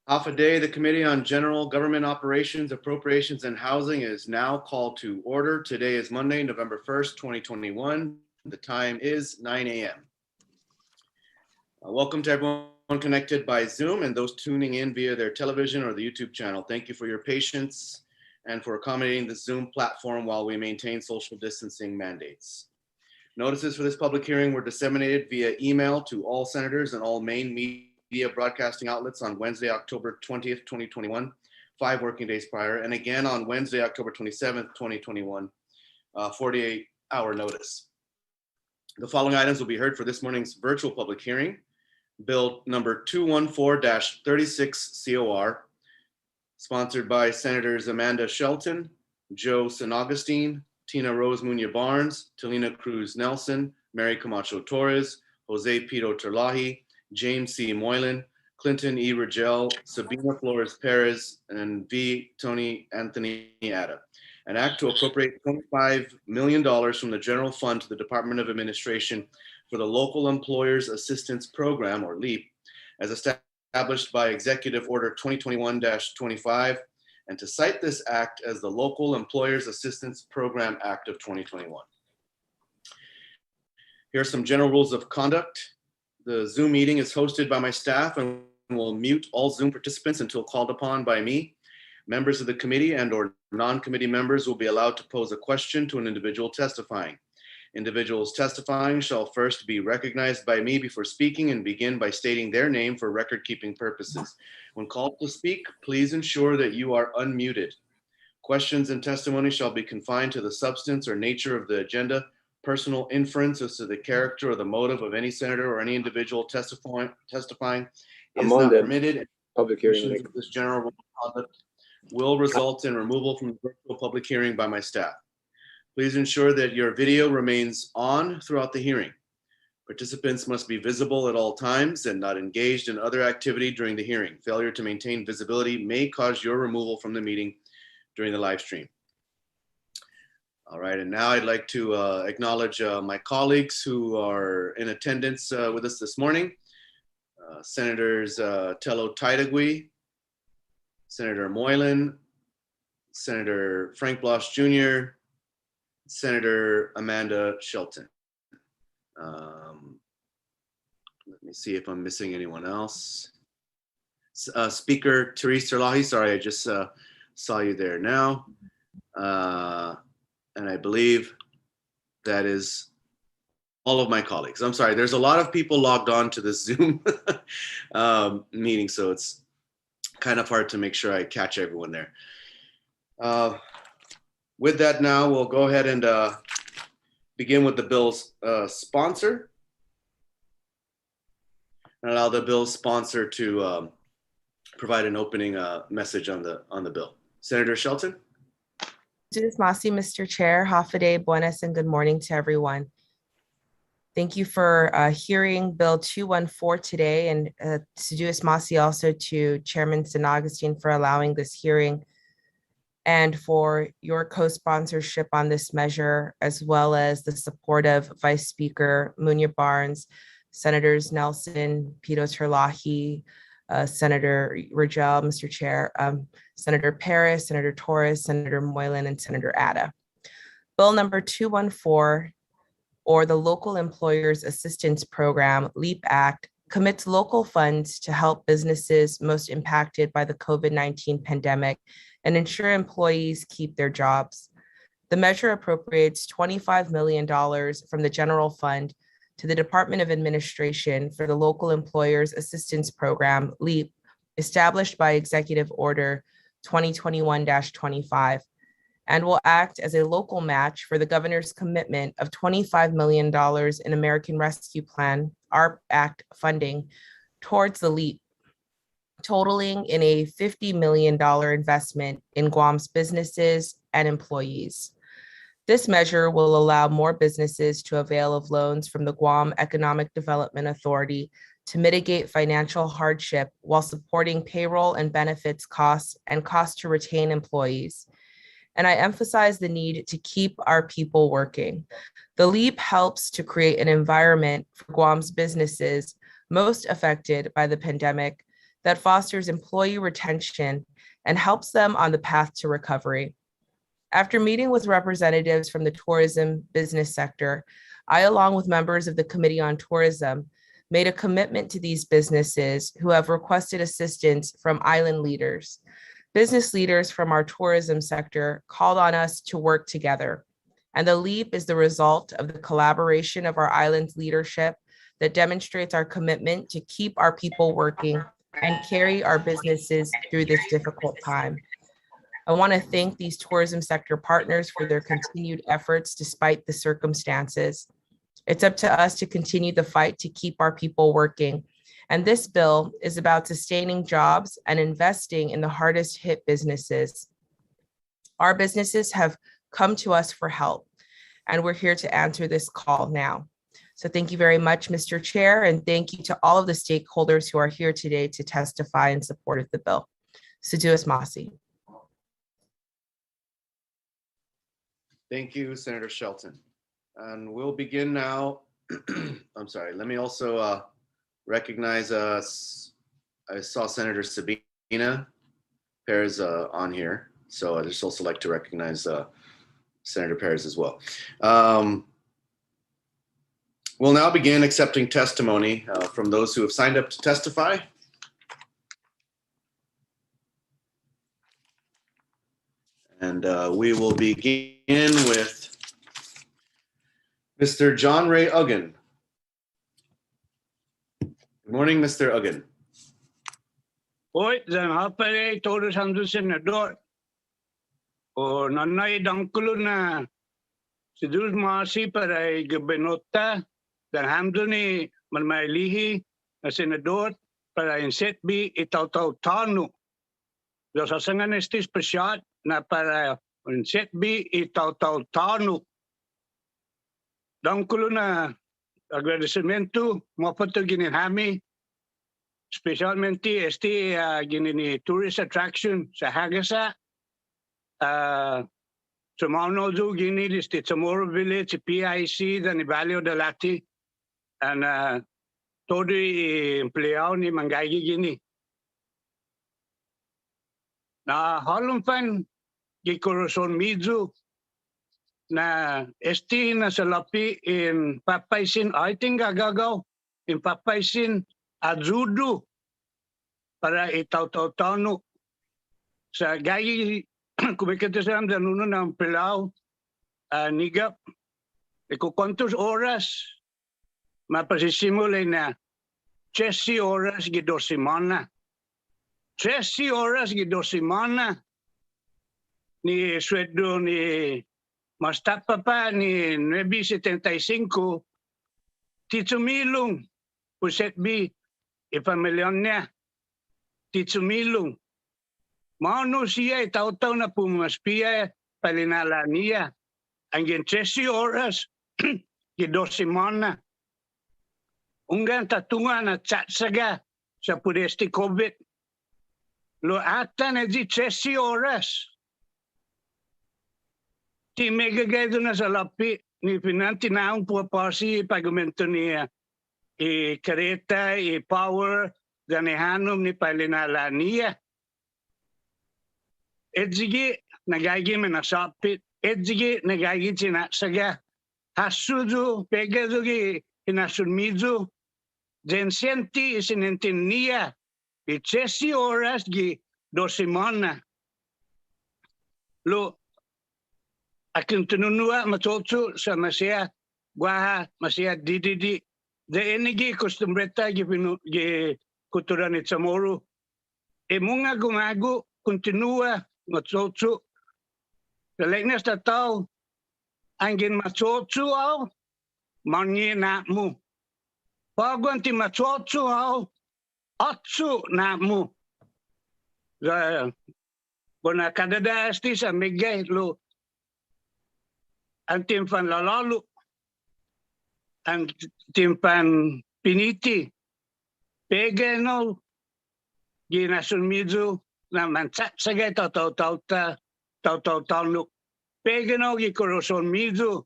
Half a day, the Committee on General Government Operations, Appropriations, and Housing is now called to order. Today is Monday, November 1st, 2021. The time is 9 a.m. Welcome to everyone connected by Zoom and those tuning in via their television or the YouTube channel. Thank you for your patience and for accommodating the Zoom platform while we maintain social distancing mandates. Notices for this public hearing were disseminated via email to all senators and all main media broadcasting outlets on Wednesday, October 20th, 2021, 5 working days prior, and again on Wednesday, October 27th, 2021, 48-hour notice. The following items will be heard for this morning's virtual public hearing. Bill number 214-36 COR, sponsored by Senators Amanda Shelton, Joe Agustin, Tina Rose Muña Barnes, Telena Cruz Nelson, Mary Camacho Torres, Jose Pedo Terlaje, James C. Moylan, Clynton E. Ridgell, Sabina Flores Perez, and V. Tony Anthony Ada. An act to appropriate $25 million from the general fund to the Department of Administration for the Local Employers Assistance Program, or LEAP, as established by Executive Order 2021-25, and to cite this act as the Local Employers Assistance Program Act of 2021. Here are some general rules of conduct. The Zoom meeting is hosted by my staff and will mute all Zoom participants until called upon by me. Members of the committee and or non-committee members will be allowed to pose a question to an individual testifying. Individuals testifying shall first be recognized by me before speaking and begin by stating their name for record-keeping purposes. When called to speak, please ensure that you are unmuted. Questions and testimony shall be confined to the substance or nature of the agenda. Personal inference as to the character or the motive of any senator or any individual testifying is not permitted. Public hearing. This general rule of conduct will result in removal from the virtual public hearing by my staff. Please ensure that your video remains on throughout the hearing. Participants must be visible at all times and not engaged in other activity during the hearing. Failure to maintain visibility may cause your removal from the meeting during the live stream. All right, and now I'd like to acknowledge my colleagues who are in attendance with us this morning. Senators Tello-Titagui, Senator Moylan, Senator Frank Bloss Jr., Senator Amanda Shelton. Let me see if I'm missing anyone else. Speaker Therese Terlaje, sorry, I just saw you there now. And I believe that is all of my colleagues. I'm sorry, there's a lot of people logged on to this Zoom meeting, so it's kind of hard to make sure I catch everyone there. With that now, we'll go ahead and begin with the bill's sponsor. And allow the bill's sponsor to provide an opening message on the bill. Senator Shelton. Mr. Chair, Hafaday, buenas, and good morning to everyone. Thank you for hearing Bill 214 today, and Seduis Masi also to Chairman Agustin for allowing this hearing and for your co-sponsorship on this measure, as well as the support of Vice Speaker Muña Barnes, Senators Nelson, Pedo Terlaje, Senator Ridgell, Mr. Chair, Senator Perez, Senator Torres, Senator Moylan, and Senator Ada. Bill number 214, or the Local Employers Assistance Program, LEAP Act, commits local funds to help businesses most impacted by the COVID-19 pandemic and ensure employees keep their jobs. The measure appropriates $25 million from the general fund to the Department of Administration for the Local Employers Assistance Program, LEAP, established by Executive Order 2021-25, and will act as a local match for the governor's commitment of $25 million in American Rescue Plan, ARP Act funding towards the LEAP, totaling in a $50 million investment in Guam's businesses and employees. This measure will allow more businesses to avail of loans from the Guam Economic Development Authority to mitigate financial hardship while supporting payroll and benefits costs and costs to retain employees. And I emphasize the need to keep our people working. The LEAP helps to create an environment for Guam's businesses most affected by the pandemic that fosters employee retention and helps them on the path to recovery. After meeting with representatives from the tourism business sector, I, along with members of the Committee on Tourism, made a commitment to these businesses who have requested assistance from island leaders. Business leaders from our tourism sector called on us to work together. And the LEAP is the result of the collaboration of our island's leadership that demonstrates our commitment to keep our people working and carry our businesses through this difficult time. I want to thank these tourism sector partners for their continued efforts despite the circumstances. It's up to us to continue the fight to keep our people working. And this bill is about sustaining jobs and investing in the hardest hit businesses. Our businesses have come to us for help, and we're here to answer this call now. So thank you very much, Mr. Chair, and thank you to all of the stakeholders who are here today to testify in support of the bill. Seduis Masi. Thank you, Senator Shelton. And we'll begin now. I'm sorry, let me also recognize, I saw Senator Sabina Perez on here. So I'd just also like to recognize Senator Perez as well. We'll now begin accepting testimony from those who have signed up to testify. And we will begin with Mr. John Ray Uggan. Good morning, Mr. Uggan. Oi, dan hapare Torres Anderson na dot. O nanay dangkulo na Seduis Masi para gabenota dan hamduni malmailihi na senador para insetbi itaw-taw tanu. Do sasangan esti spesial na para insetbi itaw-taw tanu. Dangkulo na agradecimiento mapato ginin hami, specialmente este ginin tourist attraction sa Hagasa. Tomorrow do gini este Tomorrow Village, PIC, dan Ibalio de Lati, and todo empleado ni manggagi gini. Na halumpan gikoroson midzu na esti na salapi in papaisin, I think agagaw in papaisin azudu para itaw-taw-tano sa gagi kumikita sa amda nuno ng pilaw nigap iko kwantos oras mapasisimulay na 13 oras gido semana 13 oras gido semana ni sweldo ni Mastapa pa ni 9.75 titsumilong pusetbi ipamilyon niya titsumilong Mano siya itaw-taw na pumaspiya palinala niya. Angin 13 oras gido semana. Unggan tatungan at tsatsaga sa pudesti COVID. Lo ata na di 13 oras. Ti megagaydo na sa lapi ni pinantinaong puwapasi pagumento niya. Kareta, power, ganihanom ni palinala niya. Edzigi nagagi manasapit, edzigi nagagi tinatsaga. Hasudu, pegadugi inasunmidu, densenti isinentin niya, itesi oras gi dosimana. Lo, akin tununua matotsu sa masya, guaha, masya dididi, de enigi kostumbreta gi kuturan itsamoro. Munga gumago, continua matotsu. Kaleknas na tao, angin matotsu au, mangi na mo. Pagwan ti matotsu au, atsu na mo. Kung kadadaas ti sa migay lo, ang timpan lalalu, ang timpan piniti, pege no, ginasunmidu, na mansatsaga taw-taw-taw-taw-taw-taw-nuk. Pegano gikoroson midu,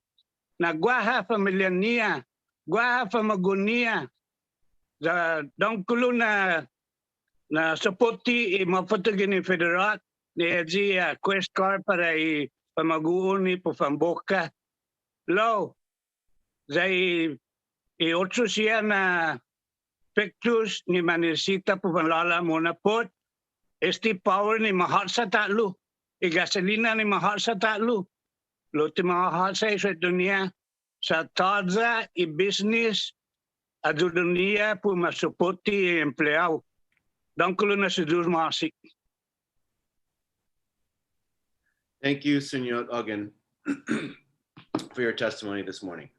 na guaha pamilya niya, guaha pamagun niya, dangkulo na na sapoti mapatagin ni federat ni Edzi quest car para pamaguon ni pafamboka. Lo, zay otso siya na pectus ni manisita pupanlala muna pot. Esti power ni mahal sa talo. Gasolina ni mahal sa talo. Lo ti mahal sa dunia sa tadza business a dunia po masupoti empleado. Dankulo na si Diyos masik. Thank you, Senor Ogen, for your testimony this morning.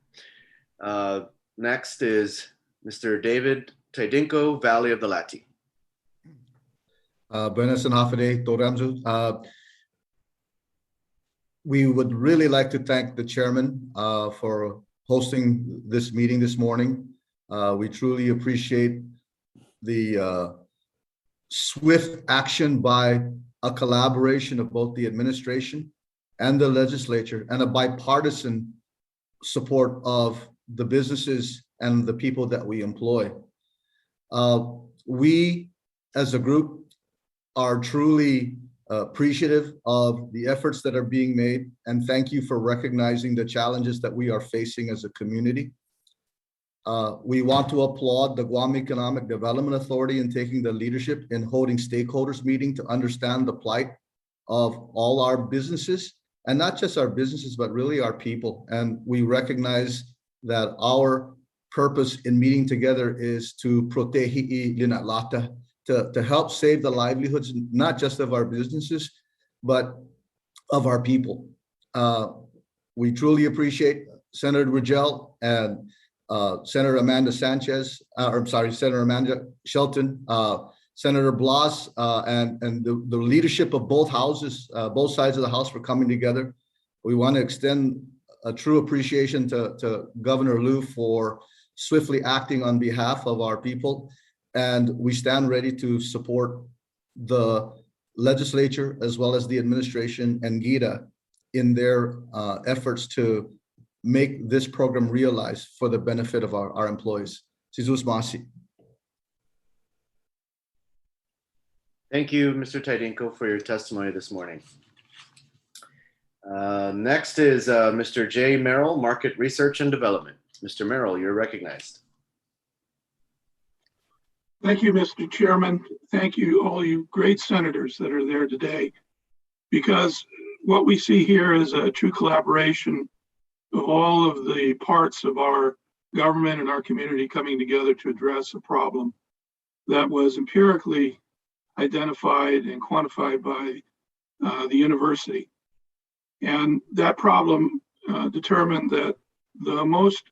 Next is Mr. David Tidinko, Valley of the Lati. Buenas and Hafide, Toramzu. We would really like to thank the chairman for hosting this meeting this morning. We truly appreciate the swift action by a collaboration of both the administration and the legislature and a bipartisan support of the businesses and the people that we employ. We as a group are truly appreciative of the efforts that are being made, and thank you for recognizing the challenges that we are facing as a community. We want to applaud the Guam Economic Development Authority in taking the leadership in holding stakeholders meeting to understand the plight of all our businesses, and not just our businesses, but really our people. And we recognize that our purpose in meeting together is to protehi linalata, to help save the livelihoods, not just of our businesses, but of our people. We truly appreciate Senator Ridgell and Senator Amanda Sanchez, Senator Amanda Shelton, Senator Blas, and the leadership of both houses, both sides of the house for coming together. We want to extend a true appreciation to Governor Liu for swiftly acting on behalf of our people. And we stand ready to support the legislature as well as the administration and GIDA in their efforts to make this program realized for the benefit of our employees. Jesus Masi. Thank you, Mr. Tidinko, for your testimony this morning. Next is Mr. Jay Merrill, Market Research and Development. Mr. Merrill, you're recognized. Thank you, Mr. Chairman. Thank you, all you great senators that are there today, because what we see here is a true collaboration of all of the parts of our government and our community coming together to address a problem that was empirically identified and quantified by the university. And that problem determined that the most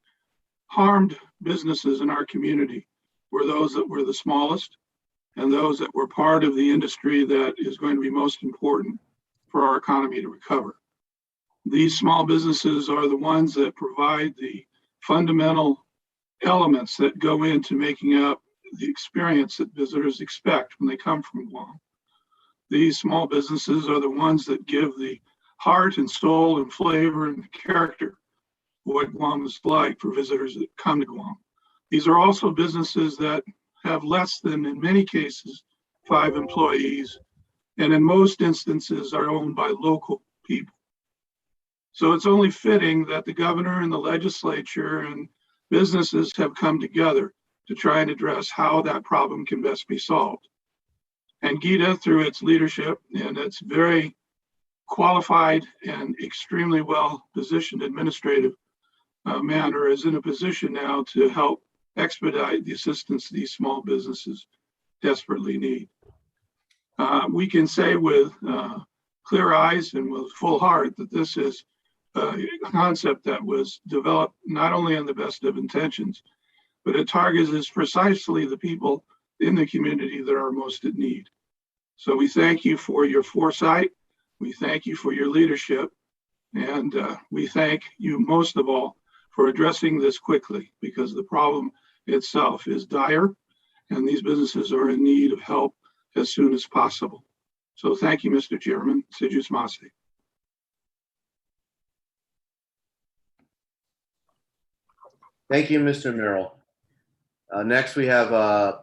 harmed businesses in our community were those that were the smallest and those that were part of the industry that is going to be most important for our economy to recover. These small businesses are the ones that provide the fundamental elements that go into making up the experience that visitors expect when they come from Guam. These small businesses are the ones that give the heart and soul and flavor and character of what Guam is like for visitors that come to Guam. These are also businesses that have less than, in many cases, 5 employees, and in most instances are owned by local people. So it's only fitting that the governor and the legislature and businesses have come together to try and address how that problem can best be solved. And GIDA, through its leadership and its very qualified and extremely well-positioned administrative manner, is in a position now to help expedite the assistance these small businesses desperately need. We can say with clear eyes and with full heart that this is a concept that was developed not only on the best of intentions, but it targets precisely the people in the community that are most in need. So we thank you for your foresight. We thank you for your leadership. And we thank you most of all for addressing this quickly, because the problem itself is dire and these businesses are in need of help as soon as possible. So thank you, Mr. Chairman. Sijus Masi. Thank you, Mr. Merrill. Next, we have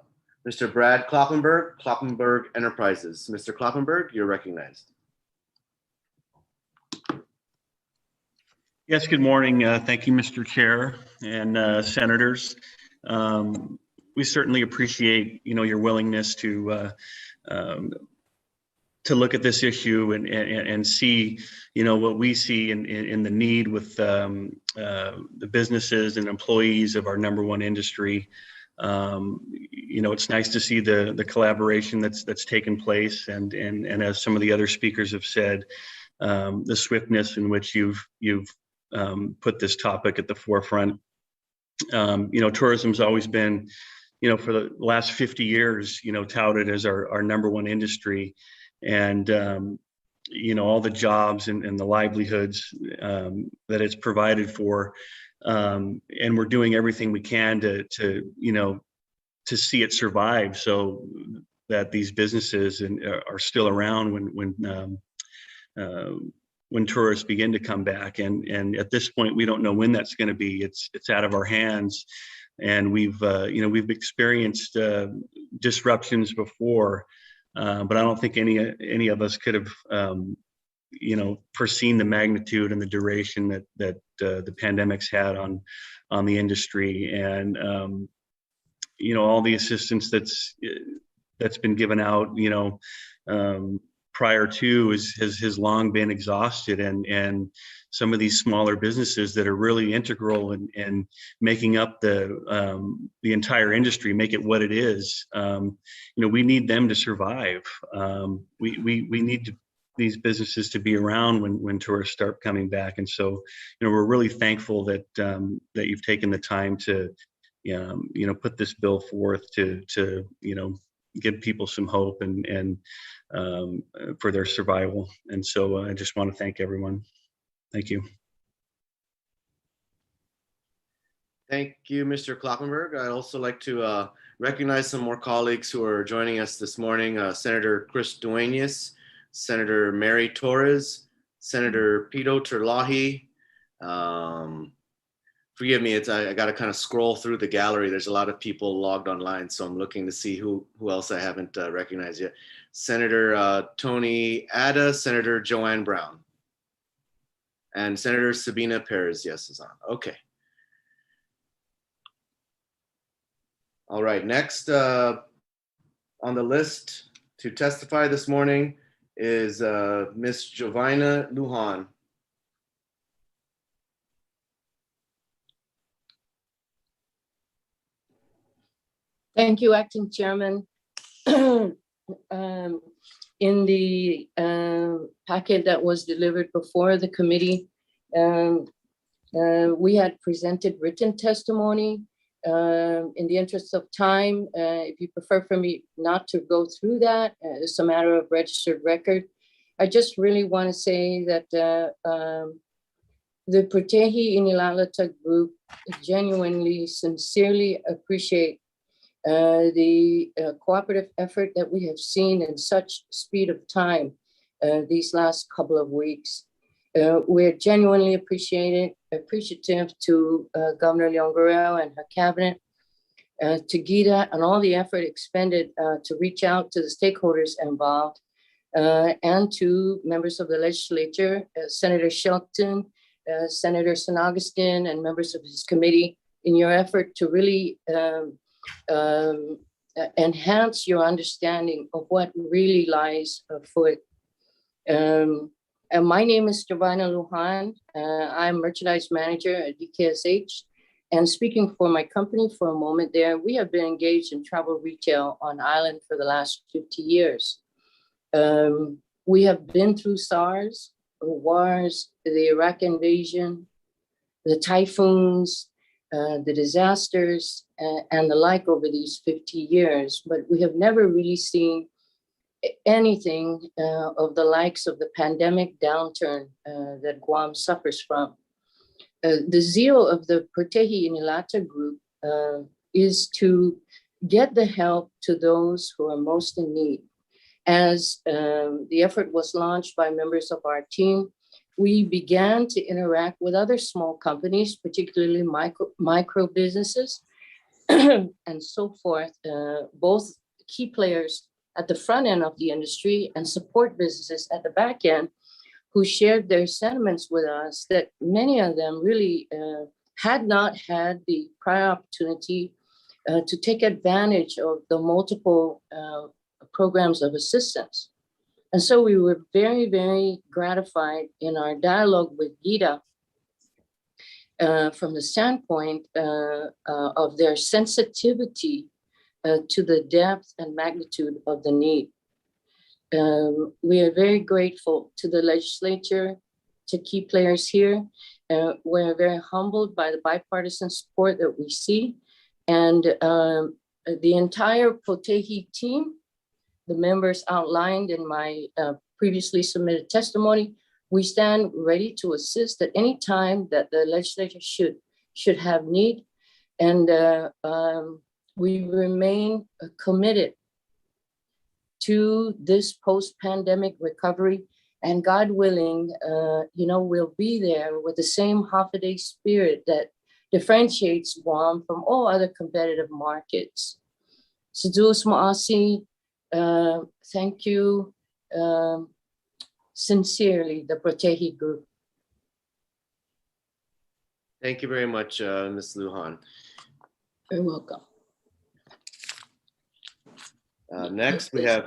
Mr. Brad Kloppenberg, Kloppenberg Enterprises. Mr. Kloppenberg, you're recognized. Yes, good morning. Thank you, Mr. Chair and senators. We certainly appreciate, your willingness to look at this issue and see, what we see in the need with the businesses and employees of our #1 industry. It's nice to see the collaboration that's taken place, and as some of the other speakers have said, the swiftness in which you've put this topic at the forefront. Tourism's always been, for the last 50 years, touted as our #1 industry, and all the jobs and the livelihoods that it's provided for, and we're doing everything we can to see it survive, so that these businesses are still around when tourists begin to come back. And at this point, we don't know when that's going to be. It's out of our hands, and we've experienced disruptions before, but I don't think any of us could have foreseen the magnitude and the duration that the pandemic's had on the industry, and all the assistance that's been given out prior to has long been exhausted, and some of these smaller businesses that are really integral in making up the entire industry, make it what it is. We need them to survive. We need these businesses to be around when tourists start coming back, and so we're really thankful that you've taken the time to put this bill forth to give people some hope and for their survival. And so I just want to thank everyone. Thank you. Thank you, Mr. Kloppenberg. I'd also like to recognize some more colleagues who are joining us this morning. Senator Chris Duenas, Senator Mary Torres, Senator Pedo Terlaje. Forgive me, I got to kind of scroll through the gallery. There's a lot of people logged online, so I'm looking to see who else I haven't recognized yet. Senator Tony Ada, Senator Joanne Brown, and Senator Sabina Perez, yes, is on. Okay. All right, next on the list to testify this morning is Ms. Jovina Lujan. Thank you, Acting Chairman. In the packet that was delivered before the committee, we had presented written testimony. In the interest of time, if you prefer for me not to go through that, it's a matter of registered record. I just really want to say that the Proteji Inilalata group genuinely, sincerely appreciate the cooperative effort that we have seen in such speed of time these last couple of weeks. We're genuinely appreciative to Governor Leon Guerrero and her cabinet, to Gita, and all the effort expended to reach out to the stakeholders involved, and to members of the legislature, Senator Shelton, Senator Agustin, and members of his committee, in your effort to really enhance your understanding of what really lies afoot. And my name is Jovina Lujan. I'm merchandise manager at DKSH. And speaking for my company for a moment there, we have been engaged in travel retail on island for the last 50 years. We have been through SARS, wars, the Iraq invasion, the typhoons, the disasters, and the like over these 50 years, but we have never really seen anything of the likes of the pandemic downturn that Guam suffers from. The zeal of the Proteji Inilata group is to get the help to those who are most in need. As the effort was launched by members of our team, we began to interact with other small companies, particularly micro businesses, and so forth, both key players at the front end of the industry and support businesses at the back end, who shared their sentiments with us that many of them really had not had the prior opportunity to take advantage of the multiple programs of assistance. And so we were very, very gratified in our dialogue with Gita from the standpoint of their sensitivity to the depth and magnitude of the need. We are very grateful to the legislature, to key players here. We're very humbled by the bipartisan support that we see. And the entire Potehi team, the members outlined in my previously submitted testimony, we stand ready to assist at any time that the legislature should have need. And we remain committed to this post-pandemic recovery. And God willing, we'll be there with the same half-a-day spirit that differentiates Guam from all other competitive markets. Sedulus Maasi, thank you sincerely, the Protehi Group. Thank you very much, Ms. Lujan. You're welcome. Next, we have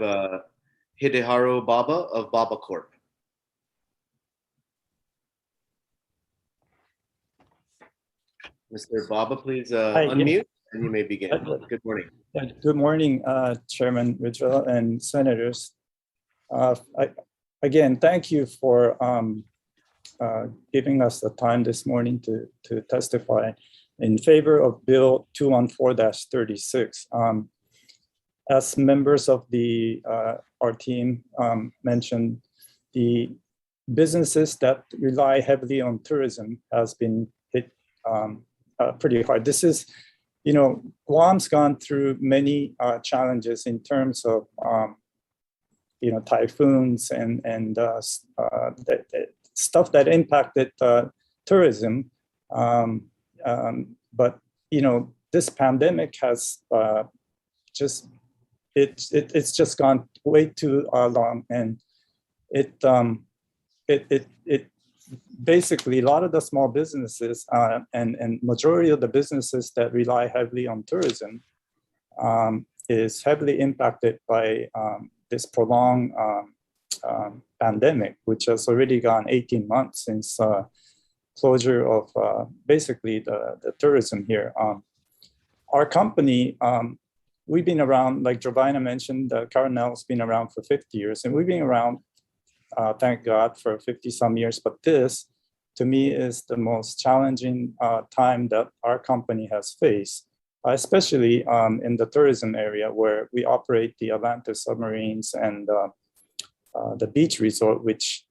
Hideharu Baba of Baba Corp. Mr. Baba, please unmute and you may begin. Good morning. Good morning, Chairman Ridgell and Senators. Again, thank you for giving us the time this morning to testify in favor of Bill 214-36. As members of our team mentioned, the businesses that rely heavily on tourism has been hit pretty hard. This is, Guam's gone through many challenges in terms of, typhoons and stuff that impacted tourism. But, this pandemic has it's just gone way too long, and it basically, a lot of the small businesses and majority of the businesses that rely heavily on tourism is heavily impacted by this prolonged pandemic, which has already gone 18 months since closure of basically the tourism here. Our company, we've been around, like Jovina mentioned, Carnell's been around for 50 years, and we've been around, thank God, for 50 some years. But this, to me, is the most challenging time that our company has faced, especially in the tourism area where we operate the Atlantis submarines and the beach resort, which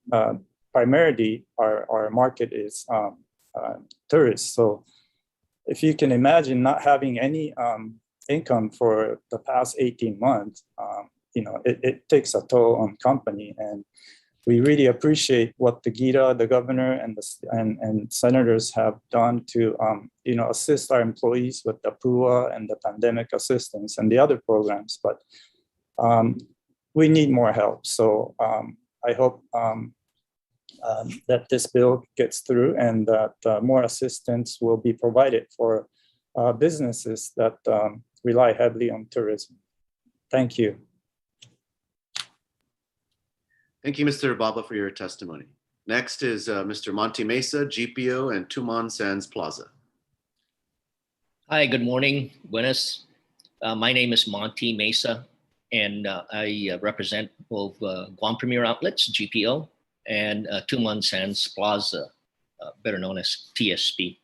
primarily our market is tourists. So if you can imagine not having any income for the past 18 months, it takes a toll on company. And we really appreciate what the Gita, the governor, and senators have done to assist our employees with the PUA and the pandemic assistance and the other programs. But we need more help. So I hope that this bill gets through and that more assistance will be provided for businesses that rely heavily on tourism. Thank you. Thank you, Mr. Baba, for your testimony. Next is Mr. Monty Mesa, GPO, and Tumon Sands Plaza. Hi, good morning. Buenas. My name is Monty Mesa, and I represent both Guam Premier Outlets, GPO, and Tumon Sands Plaza, better known as TSP.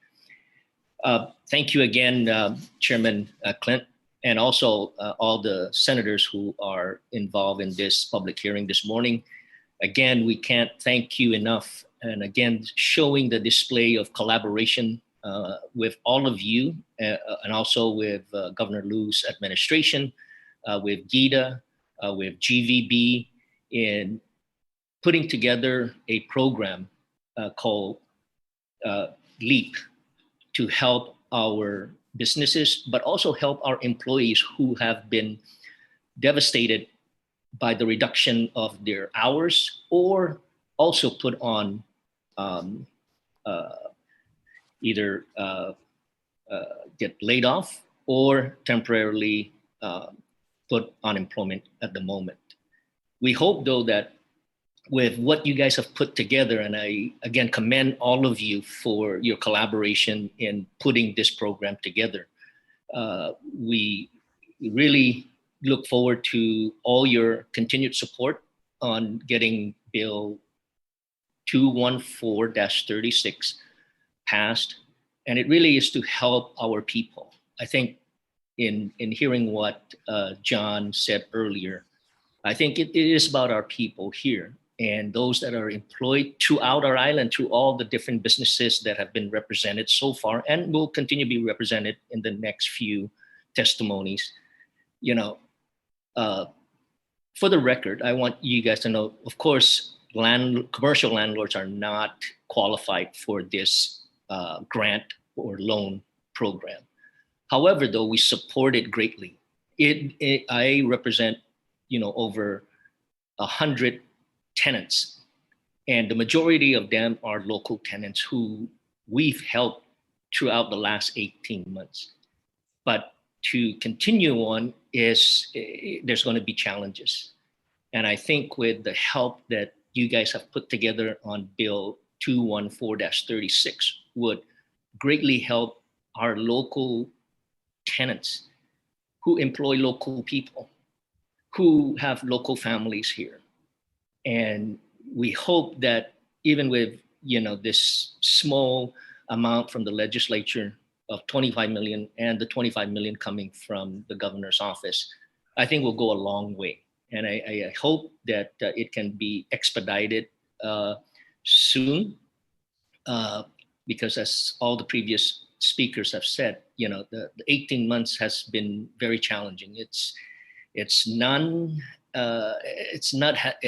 Thank you again, Chairman Clynton, and also all the senators who are involved in this public hearing this morning. Again, we can't thank you enough. And again, showing the display of collaboration with all of you and also with Governor Liu's administration, with Gita, with GVB in putting together a program called LEAP to help our businesses, but also help our employees who have been devastated by the reduction of their hours, or also put on either get laid off or temporarily put unemployment at the moment. We hope, though, that with what you guys have put together, and I again commend all of you for your collaboration in putting this program together. We really look forward to all your continued support on getting Bill 214-36 passed. And it really is to help our people. I think in hearing what John said earlier, I think it is about our people here and those that are employed throughout our island, through all the different businesses that have been represented so far and will continue to be represented in the next few testimonies. You know, for the record, I want you guys to know, of course, commercial landlords are not qualified for this grant or loan program. However, though, we support it greatly. I represent, over 100 tenants, and the majority of them are local tenants who we've helped throughout the last 18 months. But to continue on there's going to be challenges. And I think with the help that you guys have put together on Bill 214-36 would greatly help our local tenants who employ local people, who have local families here. And we hope that even with, this small amount from the legislature of 25 million and the 25 million coming from the governor's office, I think will go a long way. And I hope that it can be expedited soon, because as all the previous speakers have said, the 18 months has been very challenging. It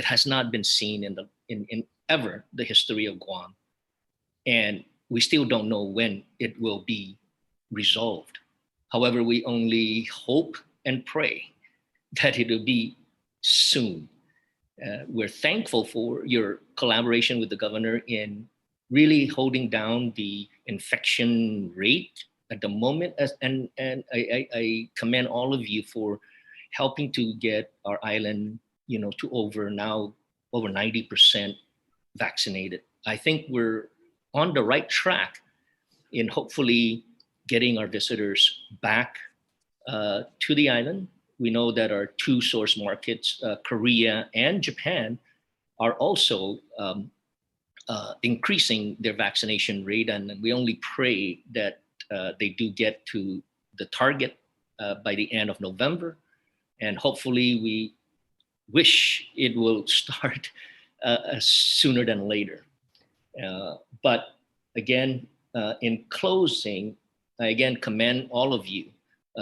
has not been seen in ever the history of Guam, and we still don't know when it will be resolved. However, we only hope and pray that it will be soon. We're thankful for your collaboration with the governor in really holding down the infection rate at the moment, and I commend all of you for helping to get our island, to over 90% vaccinated. I think we're on the right track in hopefully getting our visitors back to the island. We know that our two source markets, Korea and Japan, are also increasing their vaccination rate, and we only pray that they do get to the target by the end of November. And hopefully we wish it will start sooner than later. But again, in closing, I again commend all of you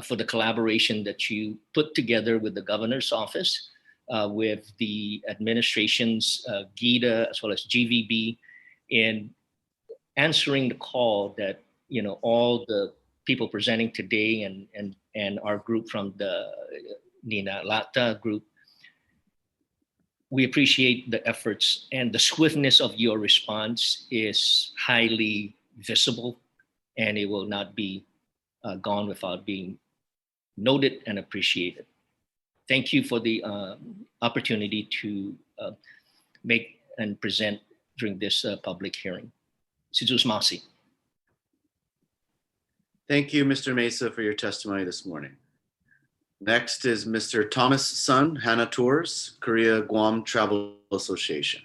for the collaboration that you put together with the governor's office, with the administration's GIDA as well as GVB, in answering the call that all the people presenting today and our group from the Nina Lata group. We appreciate the efforts, and the swiftness of your response is highly visible, and it will not be gone without being noted and appreciated. Thank you for the opportunity to make and present during this public hearing. Sizus Masi. Thank you, Mr. Mesa, for your testimony this morning. Next is Mr. Thomas Sun, Hana Tours, Korea Guam Travel Association.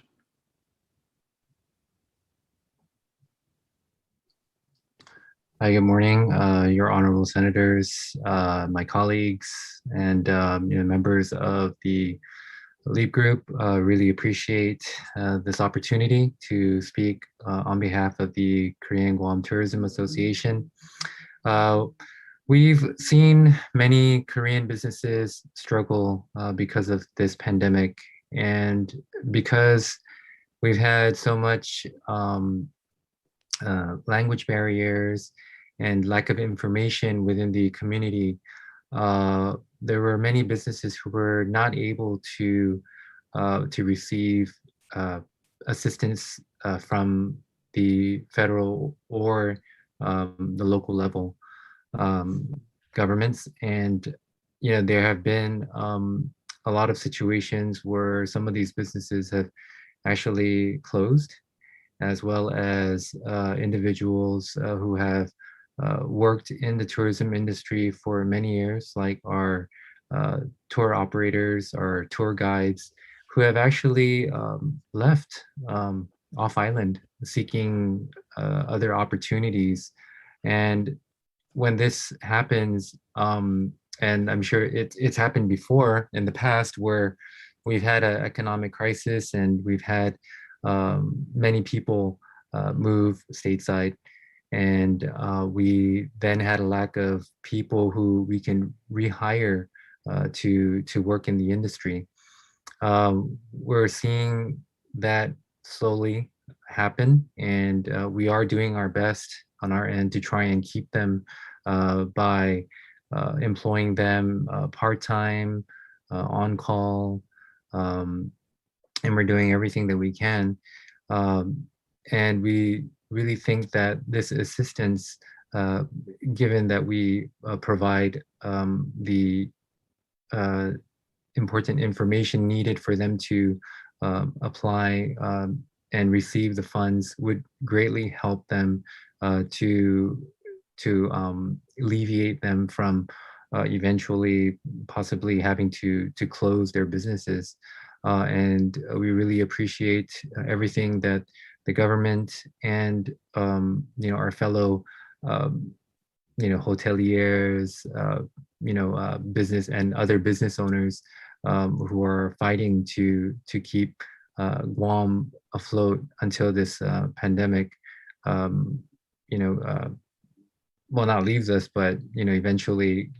Hi, good morning, your honorable senators, my colleagues, and members of the LEAP group. Really appreciate this opportunity to speak on behalf of the Korean Guam Tourism Association. We've seen many Korean businesses struggle because of this pandemic, and because we've had so much language barriers and lack of information within the community, there were many businesses who were not able to receive assistance from the federal or the local level governments. And there have been a lot of situations where some of these businesses have actually closed, as well as individuals who have worked in the tourism industry for many years, like our tour operators or tour guides, who have actually left off island seeking other opportunities. And when this happens, and I'm sure it's happened before in the past, where we've had an economic crisis and we've had many people move stateside, and we then had a lack of people who we can rehire to work in the industry. We're seeing that slowly happen, and we are doing our best on our end to try and keep them by employing them part-time, on call, and we're doing everything that we can. And we really think that this assistance, given that we provide the important information needed for them to apply and receive the funds, would greatly help them to alleviate them from eventually possibly having to close their businesses. And we really appreciate everything that the government and our fellow hoteliers, business and other business owners who are fighting to keep Guam afloat until this pandemic well, not leaves us, but eventually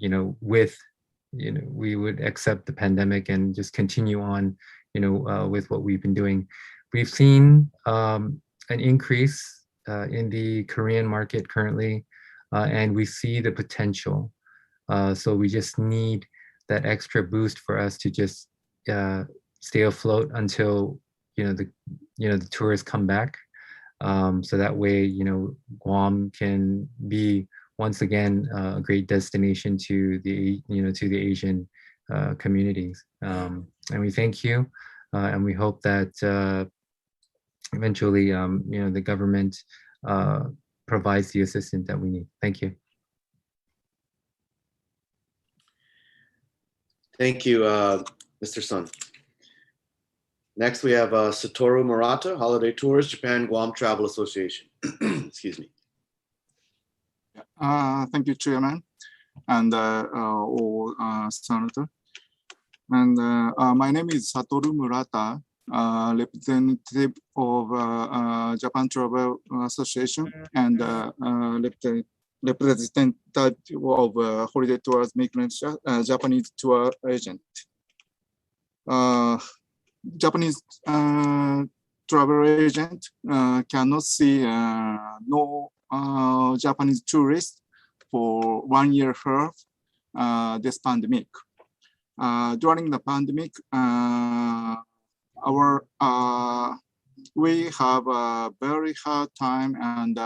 we would accept the pandemic and just continue on with what we've been doing. We've seen an increase in the Korean market currently, and we see the potential. So we just need that extra boost for us to just stay afloat until the tourists come back. So that way, Guam can be once again a great destination to the Asian communities. And we thank you, and we hope that eventually, the government provides the assistance that we need. Thank you. Thank you, Mr. Sun. Next, we have Satoru Murata, Holiday Tours, Japan Guam Travel Association. Excuse me. Thank you, Chairman, and all Senator. And my name is Satoru Murata, representative of Japan Travel Association and representative of Holiday Tours Japanese tour agent. Japanese travel agent cannot see no Japanese tourists for 1 year half this pandemic. During the pandemic, we have a very hard time and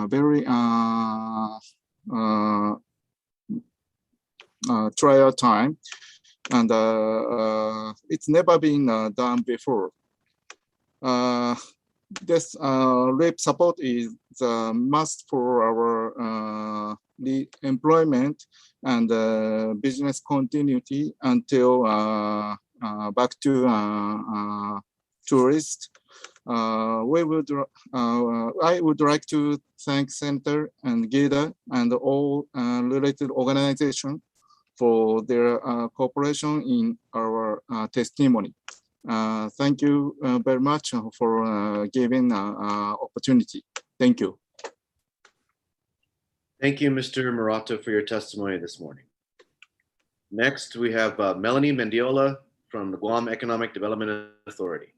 very trial time, and it's never been done before. This RAPE support is a must for our employment and business continuity until back to tourists. I would like to thank Center and GIDA and all related organizations for their cooperation in our testimony. Thank you very much for giving opportunity. Thank you. Thank you, Mr. Murata, for your testimony this morning. Next, we have Melanie Mendiola from the Guam Economic Development Authority.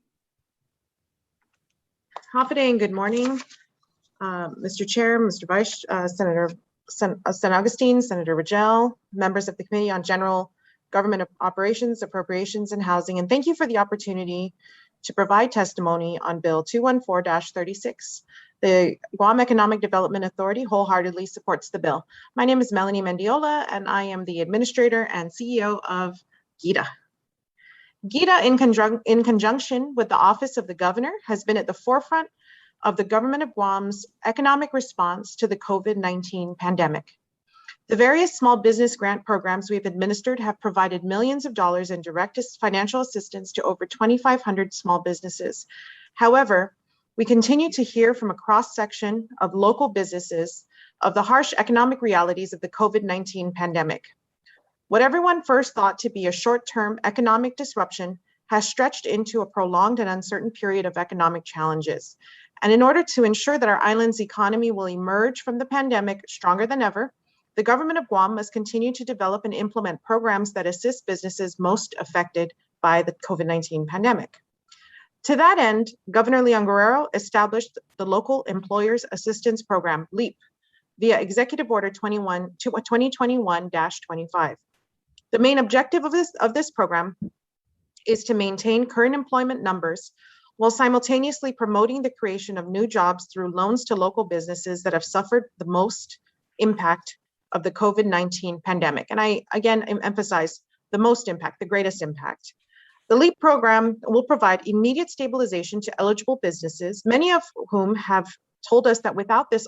Hafide and good morning. Mr. Chair, Mr. Vice, Senator Augustine, Senator Ridgell, members of the Committee on General Government Operations, Appropriations, and Housing, and thank you for the opportunity to provide testimony on Bill 214-36. The Guam Economic Development Authority wholeheartedly supports the bill. My name is Melanie Mendiola, and I am the Administrator and CEO of GIDA. GIDA, in conjunction with the Office of the Governor, has been at the forefront of the Government of Guam's economic response to the COVID-19 pandemic. The various small business grant programs we've administered have provided millions of dollars in direct financial assistance to over 2,500 small businesses. However, we continue to hear from a cross-section of local businesses of the harsh economic realities of the COVID-19 pandemic. What everyone first thought to be a short-term economic disruption has stretched into a prolonged and uncertain period of economic challenges. And in order to ensure that our island's economy will emerge from the pandemic stronger than ever, the Government of Guam must continue to develop and implement programs that assist businesses most affected by the COVID-19 pandemic. To that end, Governor Leon Guerrero established the Local Employers Assistance Program, LEAP, via Executive Order 2021-25. The main objective of this program is to maintain current employment numbers while simultaneously promoting the creation of new jobs through loans to local businesses that have suffered the most impact of the COVID-19 pandemic. And I again emphasize the most impact, the greatest impact. The LEAP program will provide immediate stabilization to eligible businesses, many of whom have told us that without this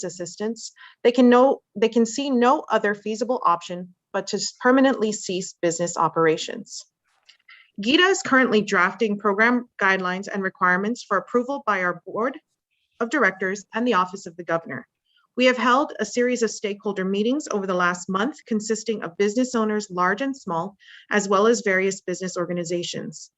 assistance, they can see no other feasible option but to permanently cease business operations. GIDA is currently drafting program guidelines and requirements for approval by our Board of Directors and the Office of the Governor. We have held a series of stakeholder meetings over the last month consisting of business owners, large and small, as well as various business organizations.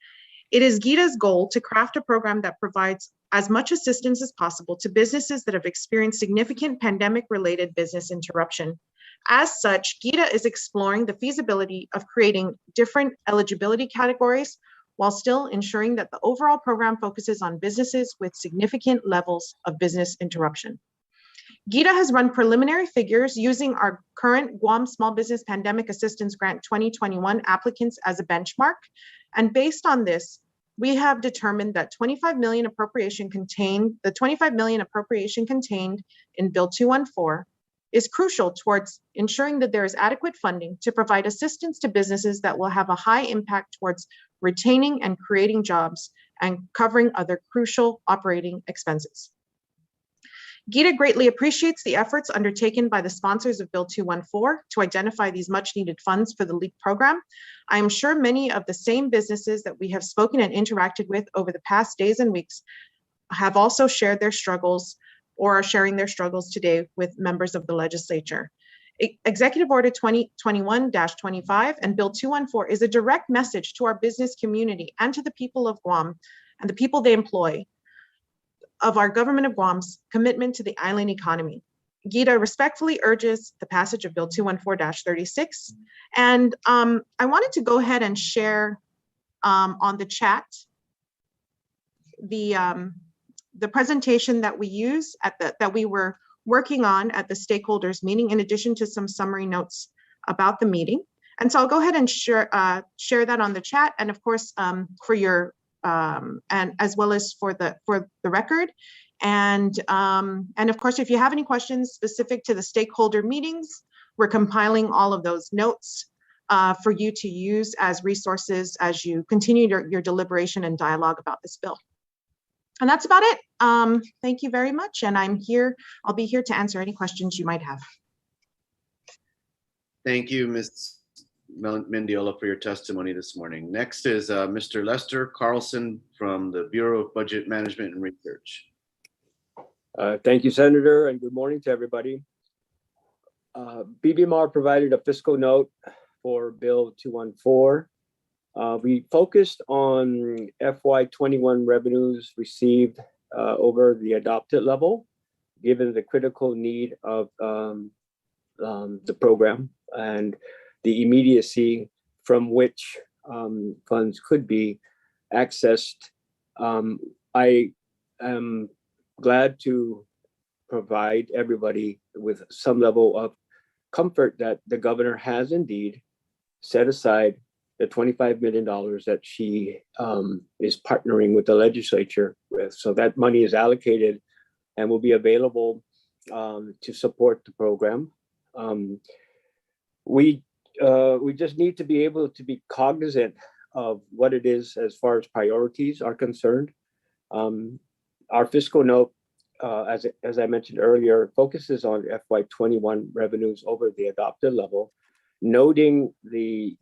It is GIDA's goal to craft a program that provides as much assistance as possible to businesses that have experienced significant pandemic-related business interruption. As such, GIDA is exploring the feasibility of creating different eligibility categories while still ensuring that the overall program focuses on businesses with significant levels of business interruption. GIDA has run preliminary figures using our current Guam Small Business Pandemic Assistance Grant 2021 applicants as a benchmark. And based on this, we have determined that the $25 million appropriation contained in Bill 214 is crucial towards ensuring that there is adequate funding to provide assistance to businesses that will have a high impact towards retaining and creating jobs and covering other crucial operating expenses. GIDA greatly appreciates the efforts undertaken by the sponsors of Bill 214 to identify these much needed funds for the LEAP program. I am sure many of the same businesses that we have spoken and interacted with over the past days and weeks have also shared their struggles or are sharing their struggles today with members of the legislature. Executive Order 2021-25 and Bill 214 is a direct message to our business community and to the people of Guam and the people they employ of our Government of Guam's commitment to the island economy. GIDA respectfully urges the passage of Bill 214-36. And I wanted to go ahead and share on the chat the presentation that we use that we were working on at the stakeholders meeting, in addition to some summary notes about the meeting. And so I'll go ahead and share that on the chat, and of course for your and as well as for the record. And of course, if you have any questions specific to the stakeholder meetings, we're compiling all of those notes for you to use as resources as you continue your deliberation and dialogue about this bill. And that's about it. Thank you very much. And I'll be here to answer any questions you might have. Thank you, Ms. Mendiola, for your testimony this morning. Next is Mr. Lester Carlson from the Bureau of Budget Management and Research. Thank you, Senator, and good morning to everybody. BBMR provided a fiscal note for Bill 214. We focused on FY21 revenues received over the adopted level, given the critical need of the program and the immediacy from which funds could be accessed. I am glad to provide everybody with some level of comfort that the governor has indeed set aside the $25 million that she is partnering with the legislature with. So that money is allocated and will be available to support the program. We just need to be able to be cognizant of what it is as far as priorities are concerned. Our fiscal note, as I mentioned earlier, focuses on FY21 revenues over the adopted level, noting the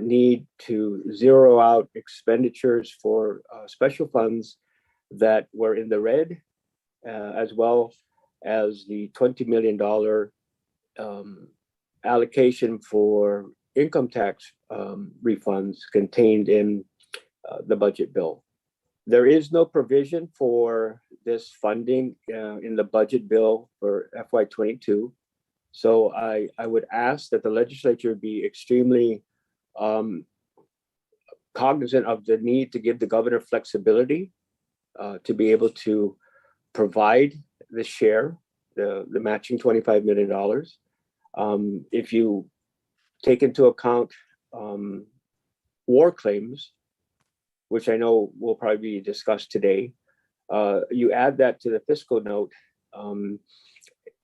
need to zero out expenditures for special funds that were in the red, as well as the $20 million allocation for income tax refunds contained in the budget bill. There is no provision for this funding in the budget bill for FY22. So I would ask that the legislature be extremely cognizant of the need to give the governor flexibility to be able to provide the share, the matching $25 million. If you take into account war claims, which I know will probably be discussed today, you add that to the fiscal note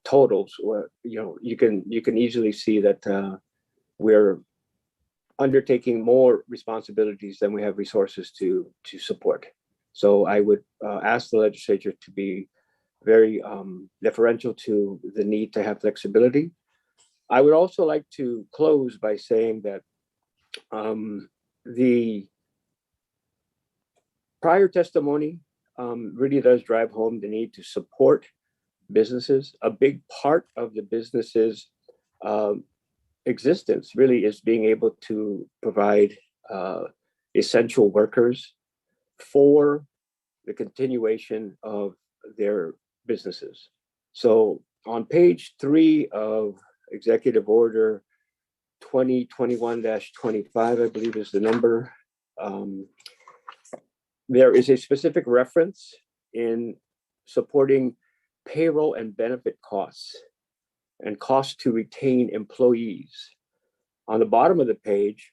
totals, where you can easily see that we're undertaking more responsibilities than we have resources to support. So I would ask the legislature to be very deferential to the need to have flexibility. I would also like to close by saying that the prior testimony really does drive home the need to support businesses. A big part of the business's existence really is being able to provide essential workers for the continuation of their businesses. So on page 3 of Executive Order 2021-25, I believe is the number, there is a specific reference in supporting payroll and benefit costs and costs to retain employees. On the bottom of the page,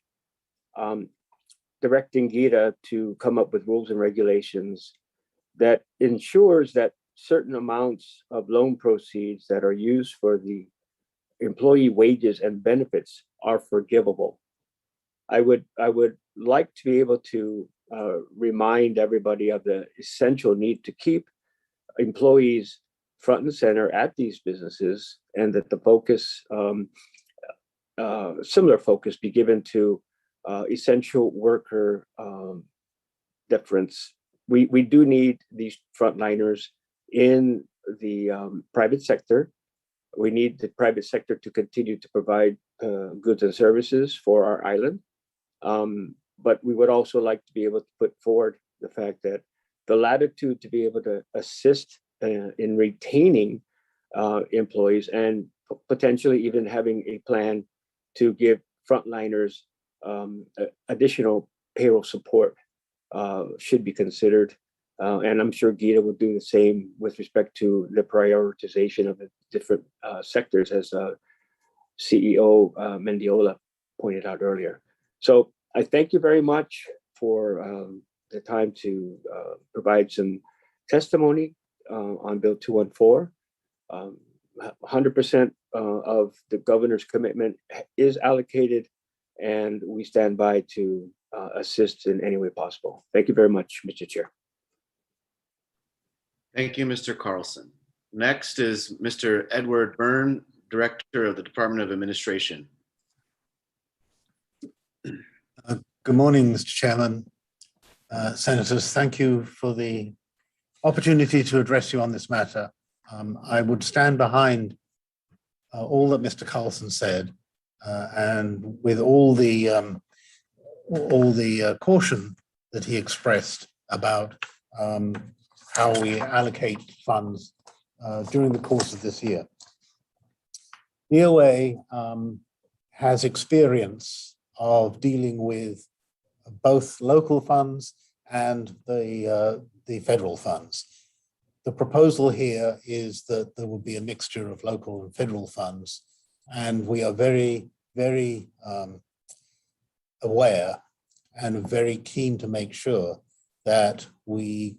directing GITA to come up with rules and regulations that ensures that certain amounts of loan proceeds that are used for the employee wages and benefits are forgivable. I would like to be able to remind everybody of the essential need to keep employees front and center at these businesses, and that the focus, similar focus, be given to essential worker deference. We do need these frontliners in the private sector. We need the private sector to continue to provide goods and services for our island. But we would also like to be able to put forward the fact that the latitude to be able to assist in retaining employees and potentially even having a plan to give frontliners additional payroll support should be considered. And I'm sure Gita will do the same with respect to the prioritization of the different sectors, as CEO Mendiola pointed out earlier. So I thank you very much for the time to provide some testimony on Bill 214. 100% of the governor's commitment is allocated, and we stand by to assist in any way possible. Thank you very much, Mr. Chair. Thank you, Mr. Carlson. Next is Mr. Edward Byrne, Director of the Department of Administration. Good morning, Mr. Chairman. Senators, thank you for the opportunity to address you on this matter. I would stand behind all that Mr. Carlson said, and with all the caution that he expressed about how we allocate funds during the course of this year. DOA has experience of dealing with both local funds and the federal funds. the proposal here is that there will be a mixture of local and federal funds. And we are very, very aware and very keen to make sure that we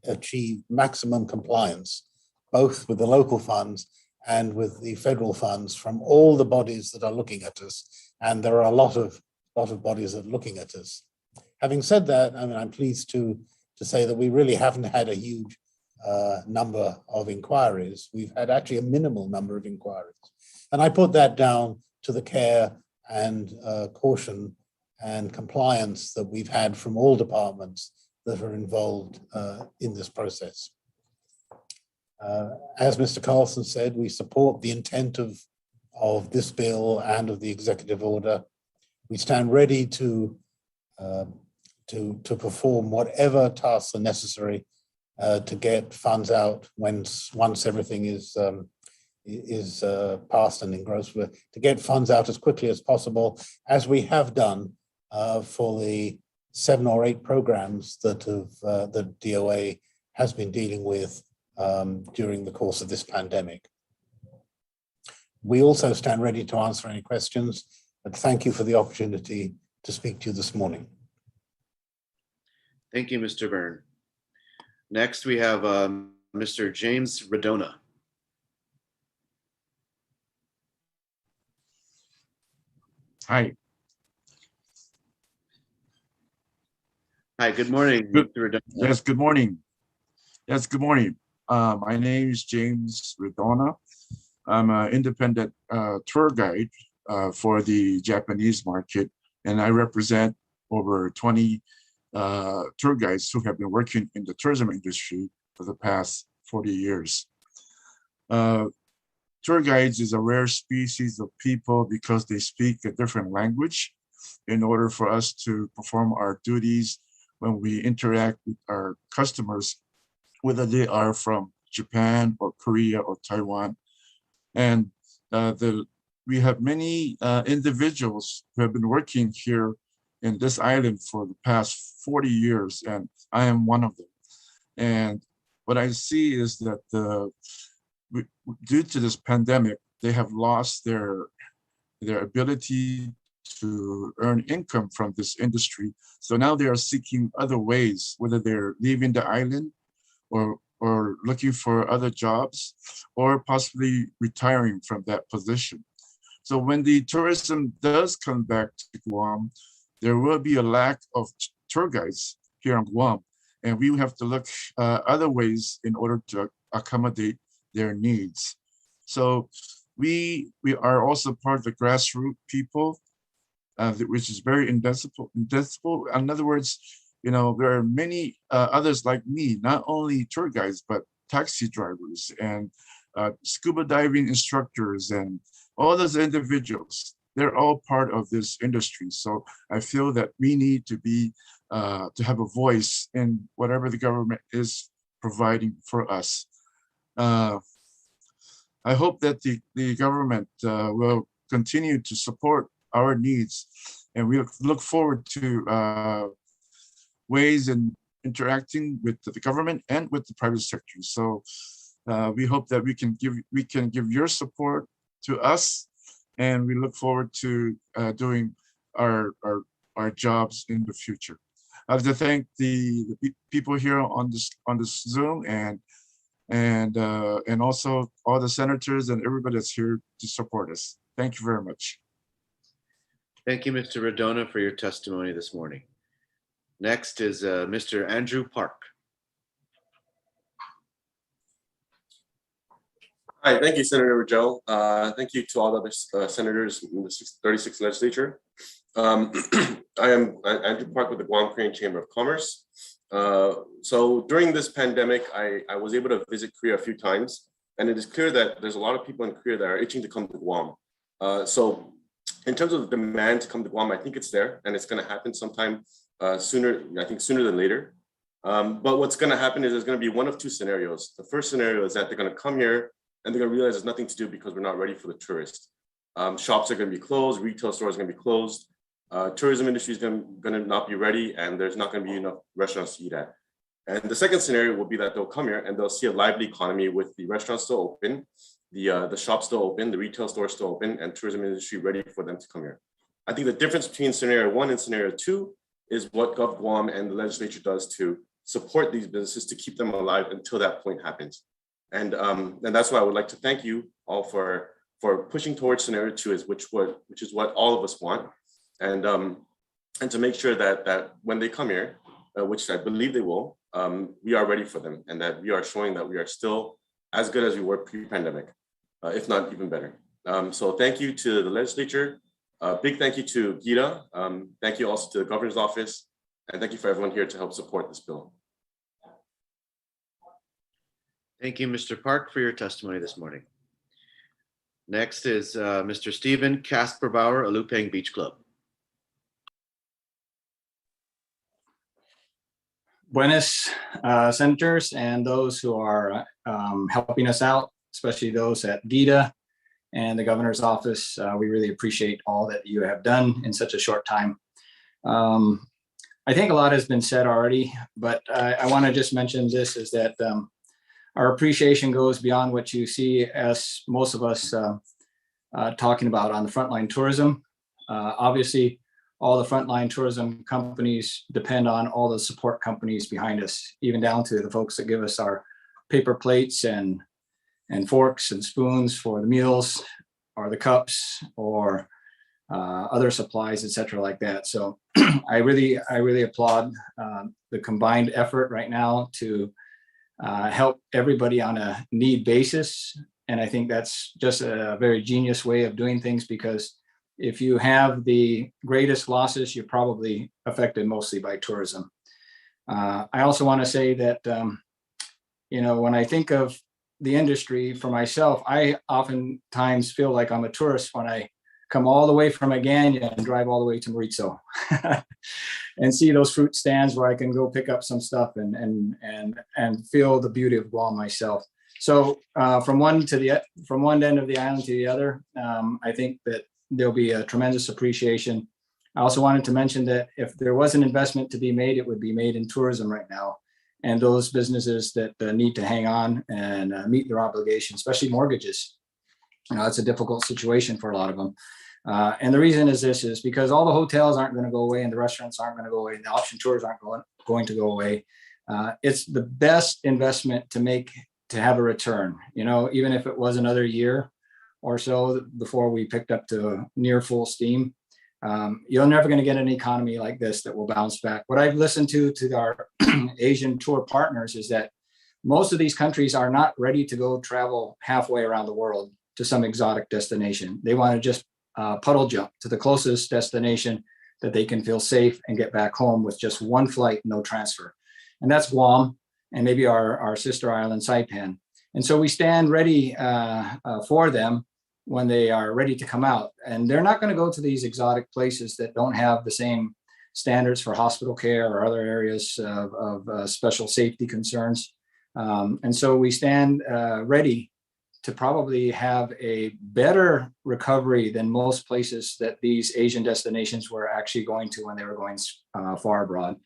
achieve maximum compliance, both with the local funds and with the federal funds from all the bodies that are looking at us. And there are a lot of bodies that are looking at us. Having said that, I mean, I'm pleased to say that we really haven't had a huge number of inquiries. We've had actually a minimal number of inquiries. And I put that down to the care and caution and compliance that we've had from all departments that are involved in this process. As Mr. Carlson said, we support the intent of this bill and of the executive order. We stand ready to perform whatever tasks are necessary to get funds out once everything is passed and engrossed with, to get funds out as quickly as possible, as we have done for the 7 or 8 programs that the DOA has been dealing with during the course of this pandemic. We also stand ready to answer any questions, but thank you for the opportunity to speak to you this morning. Thank you, Mr. Byrne. Next, we have Mr. James Radona. Hi. Hi, good morning, Mr. Radona. Yes, good morning. Yes, good morning. My name is James Radona. I'm an independent tour guide for the Japanese market, and I represent over 20 tour guides who have been working in the tourism industry for the past 40 years. Tour guides is a rare species of people because they speak a different language in order for us to perform our duties when we interact with our customers, whether they are from Japan or Korea or Taiwan. And we have many individuals who have been working here in this island for the past 40 years, and I am one of them. And what I see is that due to this pandemic, they have lost their ability to earn income from this industry. So now they are seeking other ways, whether they're leaving the island or looking for other jobs, or possibly retiring from that position. So when the tourism does come back to Guam, there will be a lack of tour guides here on Guam, and we will have to look other ways in order to accommodate their needs. So we are also part of the grassroots people, which is very invincible. In other words, you know, there are many others like me, not only tour guides, but taxi drivers and scuba diving instructors and all those individuals. They're all part of this industry. So I feel that we need to be, to have a voice in whatever the government is providing for us. I hope that the government will continue to support our needs, and we look forward to ways in interacting with the government and with the private sector. So we hope that we can give your support to us, and we look forward to doing our jobs in the future. I have to thank the people here on this Zoom and also all the senators and everybody that's here to support us. Thank you very much. Thank you, Mr. Radona, for your testimony this morning. Next is Mr. Andrew Park. Hi, thank you, Senator Ridgell. Thank you to all the other senators in the 36th legislature. I am Andrew Park with the Guam Korean Chamber of Commerce. So during this pandemic, I was able to visit Korea a few times, and it is clear that there's a lot of people in Korea that are itching to come to Guam. So in terms of the demand to come to Guam, I think it's there, and it's going to happen sometime sooner than later. But what's going to happen is there's going to be one of two scenarios. The first scenario is that they're going to come here and they're going to realize there's nothing to do because we're not ready for the tourist. Shops are going to be closed, retail stores are going to be closed, tourism industry is going to not be ready, and there's not going to be enough restaurants to eat at. And the second scenario will be that they'll come here and they'll see a lively economy with the restaurants still open, the shops still open, the retail stores still open, and tourism industry ready for them to come here. I think the difference between scenario 1 and scenario 2 is what Gov Guam and the legislature does to support these businesses to keep them alive until that point happens. And that's why I would like to thank you all for pushing towards scenario 2, which is what all of us want, and to make sure that when they come here, which I believe they will, we are ready for them, and that we are showing that we are still as good as we were pre-pandemic, if not even better. So thank you to the legislature. Big thank you to Gita. Thank you also to the governor's office, and thank you for everyone here to help support this bill. Thank you, Mr. Park, for your testimony this morning. Next is Mr. Stephen Casperbauer, Alupang Beach Club. Buenas, senators, and those who are helping us out, especially those at GITA and the governor's office. We really appreciate all that you have done in such a short time. I think a lot has been said already, but I want to just mention this, is that our appreciation goes beyond what you see as most of us talking about on the frontline tourism. Obviously, all the frontline tourism companies depend on all the support companies behind us, even down to the folks that give us our paper plates and forks and spoons for the meals, or the cups, or other supplies, etc., like that. So I really applaud the combined effort right now to help everybody on a need basis. And I think that's just a very genius way of doing things, because if you have the greatest losses, you're probably affected mostly by tourism. I also want to say that, when I think of the industry for myself, I oftentimes feel like I'm a tourist when I come all the way from Agana and drive all the way to Ridgell and see those fruit stands where I can go pick up some stuff and feel the beauty of Guam myself. So from one end of the island to the other, I think that there'll be a tremendous appreciation. I also wanted to mention that if there was an investment to be made, it would be made in tourism right now. And those businesses that need to hang on and meet their obligations, especially mortgages. It's a difficult situation for a lot of them. And the reason is this is because all the hotels aren't going to go away, and the restaurants aren't going to go away, and the option tours aren't going to go away. It's the best investment to have a return, even if it was another year or so before we picked up to near full steam. You're never going to get an economy like this that will bounce back. What I've listened to our Asian tour partners is that most of these countries are not ready to go travel halfway around the world to some exotic destination. They want to just puddle jump to the closest destination that they can feel safe and get back home with just one flight, no transfer. And that's Guam, and maybe our sister island, Saipan. And so we stand ready for them when they are ready to come out. And they're not going to go to these exotic places that don't have the same standards for hospital care or other areas of special safety concerns. And so we stand ready to probably have a better recovery than most places that these Asian destinations were actually going to when they were going far abroad.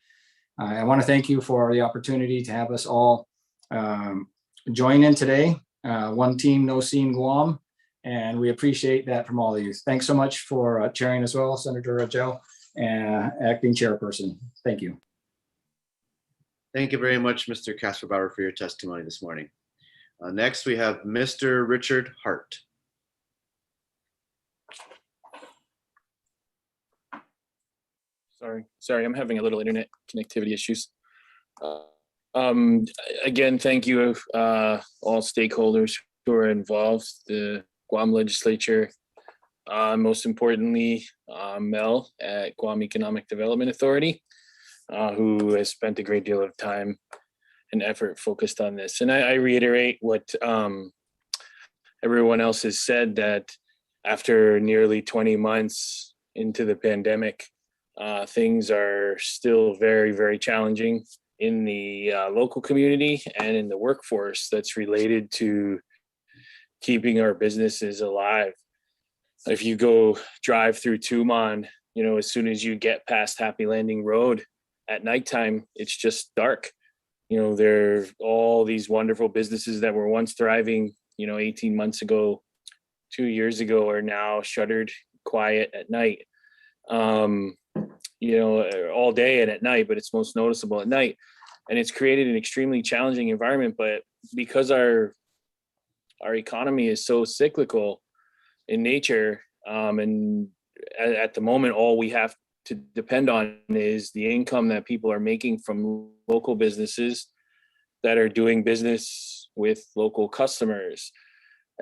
I want to thank you for the opportunity to have us all join in today. One team, no scene Guam. And we appreciate that from all of you. Thanks so much for chairing as well, Senator Ridgell, and acting chairperson. Thank you. Thank you very much, Mr. Casperbauer, for your testimony this morning. Next, we have Mr. Richard Hart. Sorry, I'm having a little internet connectivity issues. Again, thank you all stakeholders who are involved, the Guam legislature, most importantly, Mel at Guam Economic Development Authority, who has spent a great deal of time and effort focused on this. And I reiterate what everyone else has said, that after nearly 20 months into the pandemic, things are still very, very challenging in the local community and in the workforce that's related to keeping our businesses alive. If you go drive through Tumon, as soon as you get past Happy Landing Road at nighttime, it's just dark. there are all these wonderful businesses that were once thriving, 18 months ago, 2 years ago, are now shuttered, quiet at night. All day and at night, but it's most noticeable at night. And it's created an extremely challenging environment. But because our economy is so cyclical in nature, and at the moment, all we have to depend on is the income that people are making from local businesses that are doing business with local customers.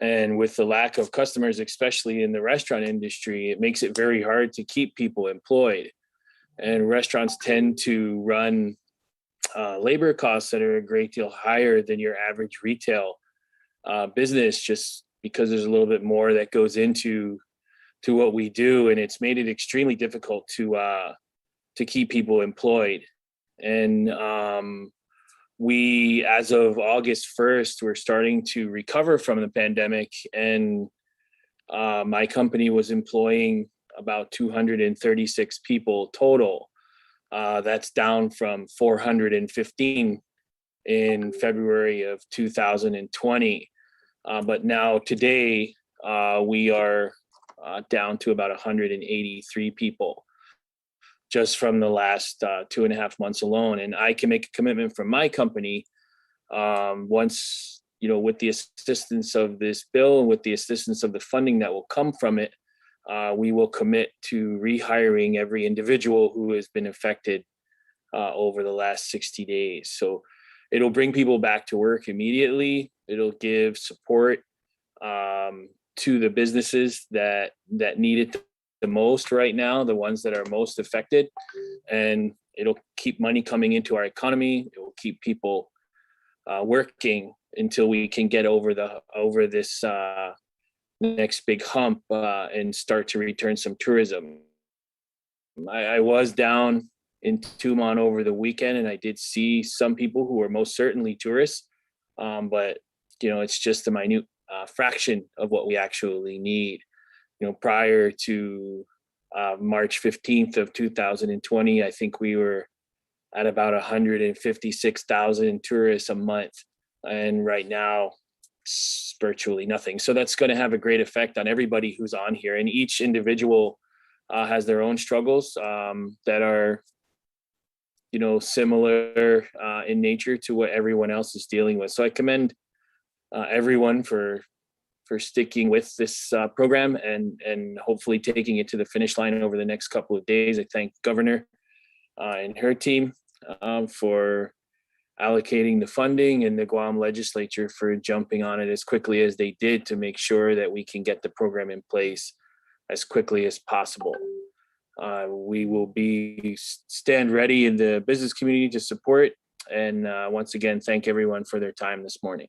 And with the lack of customers, especially in the restaurant industry, it makes it very hard to keep people employed. And restaurants tend to run labor costs that are a great deal higher than your average retail business, just because there's a little bit more that goes into what we do, and it's made it extremely difficult to keep people employed. And we, as of August 1st, we're starting to recover from the pandemic, and my company was employing about 236 people total. That's down from 415 in February of 2020. But now today, we are down to about 183 people just from the last 2.5 months alone. And I can make a commitment from my company once, with the assistance of this bill and with the assistance of the funding that will come from it, we will commit to rehiring every individual who has been affected over the last 60 days. So it'll bring people back to work immediately. It'll give support to the businesses that need it the most right now, the ones that are most affected, and it'll keep money coming into our economy. It will keep people working until we can get over this next big hump and start to return some tourism. I was down in Tumon over the weekend, and I did see some people who are most certainly tourists, but it's just a minute fraction of what we actually need. Prior to March 15th of 2020, I think we were at about 156,000 tourists a month. And right now, it's virtually nothing. So that's going to have a great effect on everybody who's on here. And each individual has their own struggles that are, similar in nature to what everyone else is dealing with. So I commend everyone for sticking with this program and hopefully taking it to the finish line over the next couple of days. I thank Governor and her team for allocating the funding, and the Guam legislature for jumping on it as quickly as they did to make sure that we can get the program in place as quickly as possible. We will stand ready in the business community to support, and once again, thank everyone for their time this morning.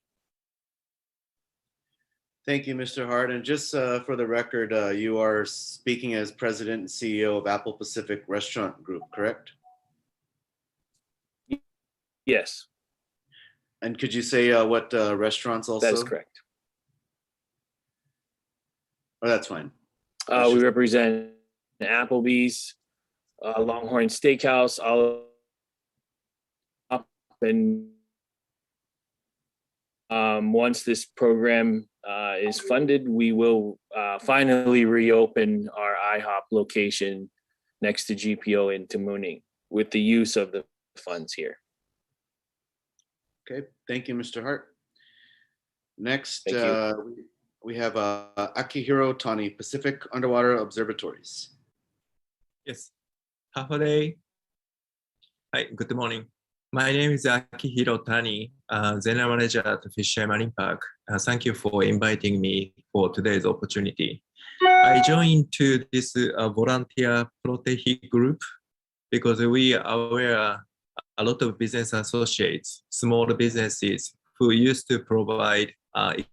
Thank you, Mr. Hart. And just for the record, you are speaking as President and CEO of Apple Pacific Restaurant Group, correct? Yes. And could you say what restaurants also? That is correct. Oh, that's fine. We represent Applebee's, Longhorn Steakhouse, all up, and once this program is funded, we will finally reopen our IHOP location next to GPO in Tamuning with the use of the funds here. Okay, thank you, Mr. Hart. Next, we have Akihiro Tani, Pacific Underwater Observatories. Yes, half a day. Hi, good morning. My name is Akihiro Tani, General Manager at Fisher Marine Park. Thank you for inviting me for today's opportunity. I joined to this volunteer protege group because we are aware a lot of business associates, small businesses who used to provide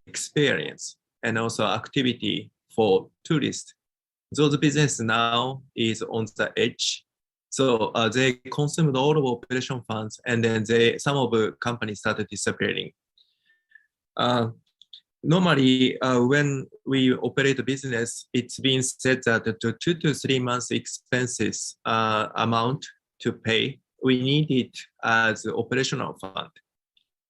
experience and also activity for tourists. Those businesses now is on the edge. So they consumed all of operation funds, and then some of the companies started disappearing. Normally, when we operate a business, it's been said that the 2 to 3 months expenses amount to pay we need it as operational fund.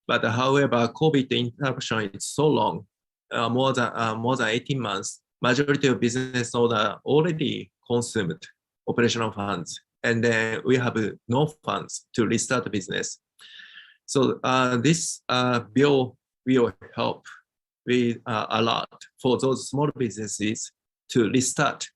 But however, COVID interruption is so long, more than 18 months, majority of business owner already consumed operational funds, and then we have no funds to restart the business. So this bill will help with a lot for those small businesses to restart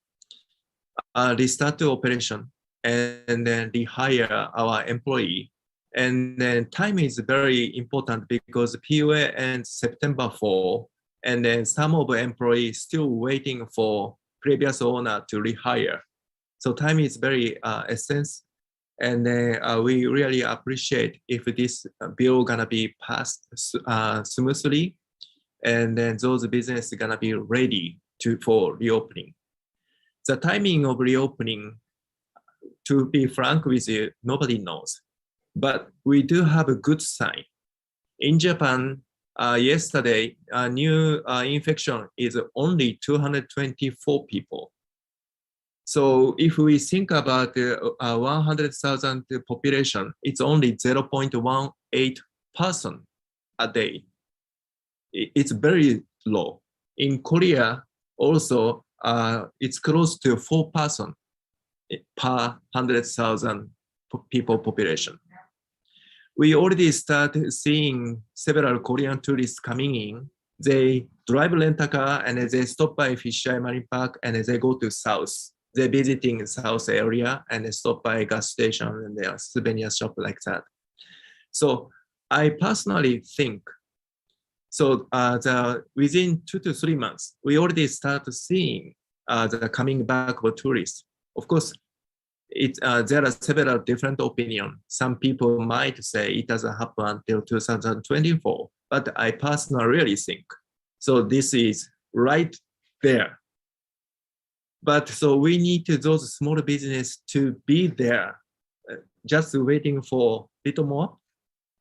the operation and then rehire our employee. And then time is very important because POA ends September 4, and then some of the employees still waiting for previous owner to rehire. So time is very essential. And we really appreciate if this bill gonna be passed smoothly, and then those businesses gonna be ready for reopening. The timing of reopening, to be frank with you, nobody knows. But we do have a good sign. In Japan, yesterday, a new infection is only 224 people. So if we think about the 100,000 population, it's only 0.18 person a day. It's very low. In Korea, also, it's close to 4 person per 100,000 people population. We already started seeing several Korean tourists coming in. They drive rent a car and they stop by Fisheye Marine Park and they go to south. They're visiting south area and they stop by a gas station and they are souvenir shop like that. So I personally think, so within 2 to 3 months, we already start seeing the coming back of tourists. Of course, there are several different opinions. Some people might say it doesn't happen until 2024, but I personally really think, so this is right there. But so we need those small business to be there, just waiting for a little more.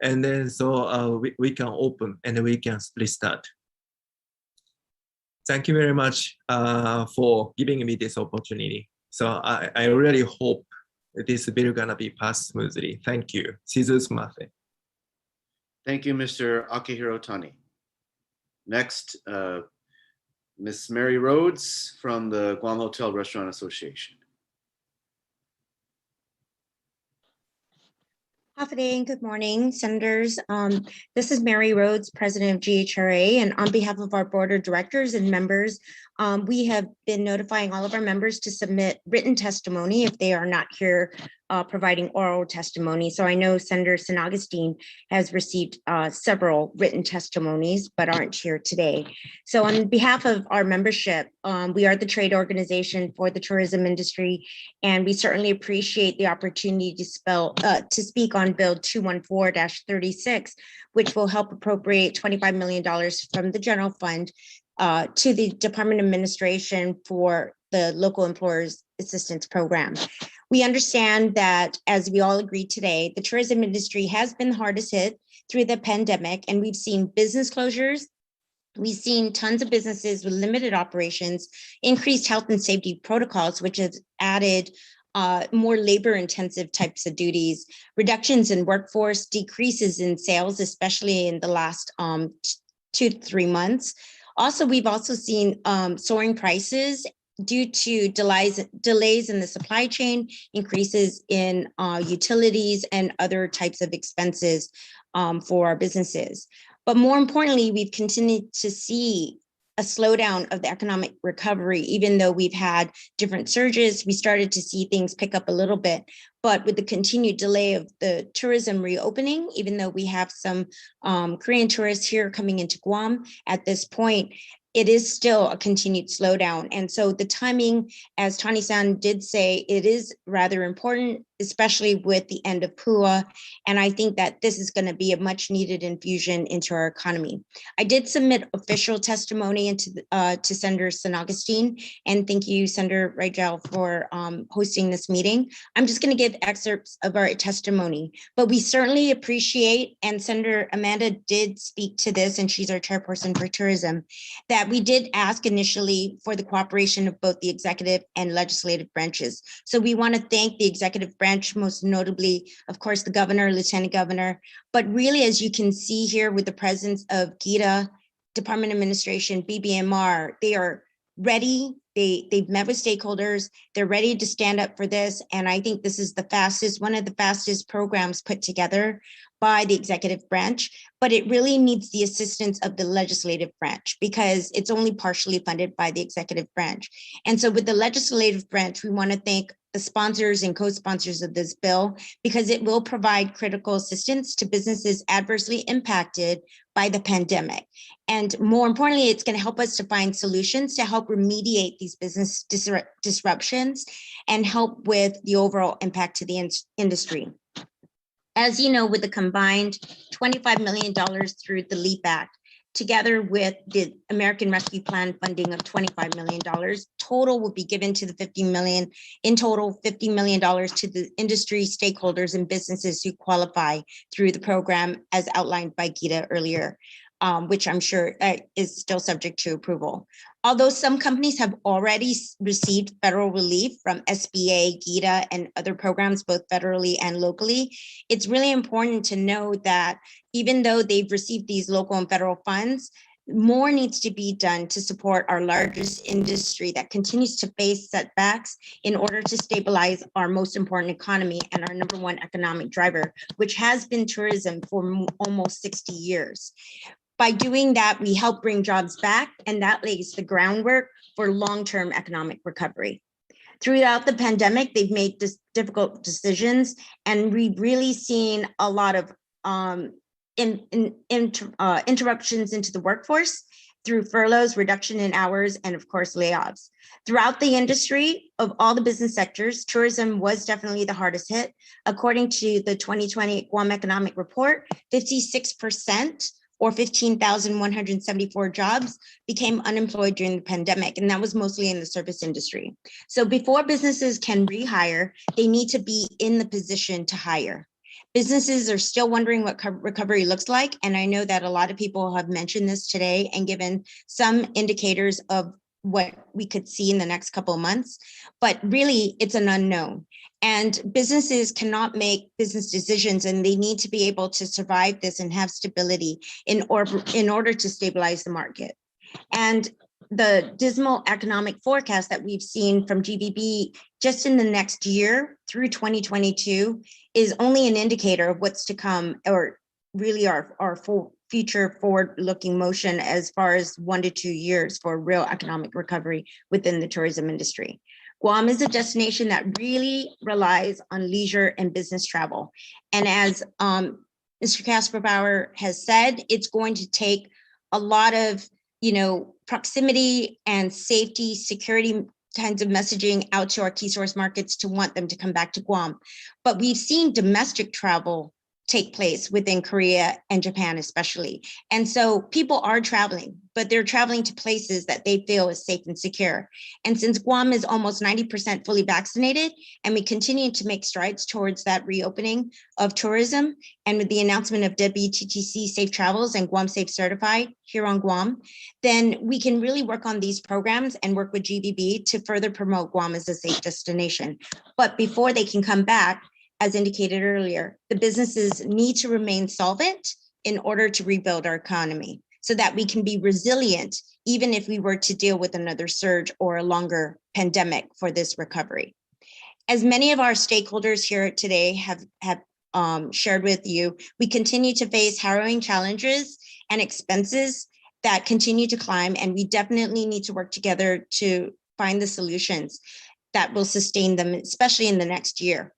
And then so we can open and we can restart. Thank you very much for giving me this opportunity. So I really hope this bill gonna be passed smoothly. Thank you. Thank you, Mr. Akihiro Tani. Next, Ms. Mary Rhodes from the Guam Hotel Restaurant Association. Hafide, good morning, Senators. This is Mary Rhodes, President of GHRA, and on behalf of our board of directors and members, we have been notifying all of our members to submit written testimony if they are not here providing oral testimony. So I know Senator San Agustin has received several written testimonies, but aren't here today. So on behalf of our membership, we are the trade organization for the tourism industry, and we certainly appreciate the opportunity to speak on Bill 214-36, which will help appropriate $25 million from the general fund to the Department of Administration for the Local Employers Assistance Program. We understand that, as we all agree today, the tourism industry has been the hardest hit through the pandemic, and we've seen business closures. We've seen tons of businesses with limited operations, increased health and safety protocols, which has added more labor-intensive types of duties, reductions in workforce, decreases in sales, especially in the last 2 to 3 months. Also, we've also seen soaring prices due to delays in the supply chain, increases in utilities and other types of expenses for our businesses. But more importantly, we've continued to see a slowdown of the economic recovery. Even though we've had different surges, we started to see things pick up a little bit. But with the continued delay of the tourism reopening, even though we have some Korean tourists here coming into Guam at this point, it is still a continued slowdown. And so the timing, as Tani-san did say, it is rather important, especially with the end of PUA. And I think that this is going to be a much needed infusion into our economy. I did submit official testimony to Senator San Agustin, and thank you, Senator Ridgell, for hosting this meeting. I'm just going to give excerpts of our testimony, but we certainly appreciate, and Senator Amanda did speak to this, and she's our chairperson for tourism, that we did ask initially for the cooperation of both the executive and legislative branches. So we want to thank the executive branch branch, most notably, of course, the governor, lieutenant governor. But really, as you can see here with the presence of GITA, Department of Administration, BBMR, they are ready. They've met with stakeholders. They're ready to stand up for this. And I think this is one of the fastest programs put together by the executive branch, but it really needs the assistance of the legislative branch because it's only partially funded by the executive branch. And so with the legislative branch, we want to thank the sponsors and co-sponsors of this bill because it will provide critical assistance to businesses adversely impacted by the pandemic. And more importantly, it's going to help us to find solutions to help remediate these business disruptions and help with the overall impact to the industry. As you know, with the combined $25 million through the LEAP Act, together with the American Rescue Plan funding of $25 million, total will be given to the $50 million to the industry stakeholders and businesses who qualify through the program as outlined by Gita earlier, which I'm sure is still subject to approval. Although some companies have already received federal relief from SBA, GITA, and other programs, both federally and locally, it's really important to know that even though they've received these local and federal funds, more needs to be done to support our largest industry that continues to face setbacks in order to stabilize our most important economy and our #1 economic driver, which has been tourism for almost 60 years. By doing that, we help bring jobs back, and that lays the groundwork for long-term economic recovery. Throughout the pandemic, they've made difficult decisions, and we've really seen a lot of interruptions into the workforce through furloughs, reduction in hours, and of course, layoffs. Throughout the industry of all the business sectors, tourism was definitely the hardest hit. According to the 2020 Guam Economic Report, 56% or 15,174 jobs became unemployed during the pandemic, and that was mostly in the service industry. So before businesses can rehire, they need to be in the position to hire. Businesses are still wondering what recovery looks like, and I know that a lot of people have mentioned this today and given some indicators of what we could see in the next couple of months, but really it's an unknown. And businesses cannot make business decisions, and they need to be able to survive this and have stability in order to stabilize the market. And the dismal economic forecast that we've seen from GVB just in the next year through 2022 is only an indicator of what's to come, or really our future forward-looking motion as far as 1 to 2 years for real economic recovery within the tourism industry. Guam is a destination that really relies on leisure and business travel. And as Mr. Kasperbauer has said, it's going to take a lot of proximity and safety, security kinds of messaging out to our key source markets to want them to come back to Guam. But we've seen domestic travel take place within Korea and Japan especially. And so people are traveling, but they're traveling to places that they feel is safe and secure. And since Guam is almost 90% fully vaccinated, and we continue to make strides towards that reopening of tourism, and with the announcement of WTTC Safe Travels and Guam Safe Certified here on Guam, then we can really work on these programs and work with GVB to further promote Guam as a safe destination. But before they can come back, as indicated earlier, the businesses need to remain solvent in order to rebuild our economy so that we can be resilient, even if we were to deal with another surge or a longer pandemic for this recovery. As many of our stakeholders here today have shared with you, we continue to face harrowing challenges and expenses that continue to climb, and we definitely need to work together to find the solutions that will sustain them, especially in the next year.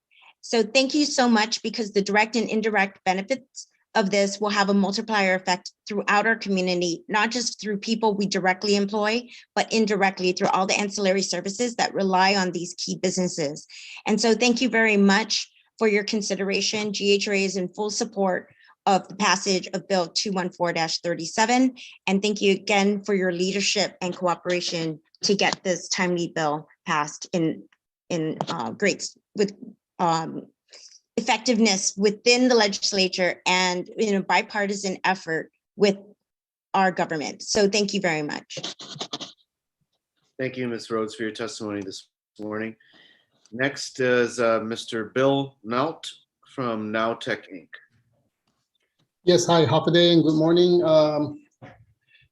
So thank you so much, because the direct and indirect benefits of this will have a multiplier effect throughout our community, not just through people we directly employ, but indirectly through all the ancillary services that rely on these key businesses. And so thank you very much for your consideration. GHRA is in full support of the passage of Bill 214-37. And thank you again for your leadership and cooperation to get this timely bill passed with effectiveness within the legislature and in a bipartisan effort with our government. So thank you very much. Thank you, Ms. Rhodes, for your testimony this morning. Next is Mr. Bill Naut from Nowtech Inc. Yes, hi, Hafaday, and good morning,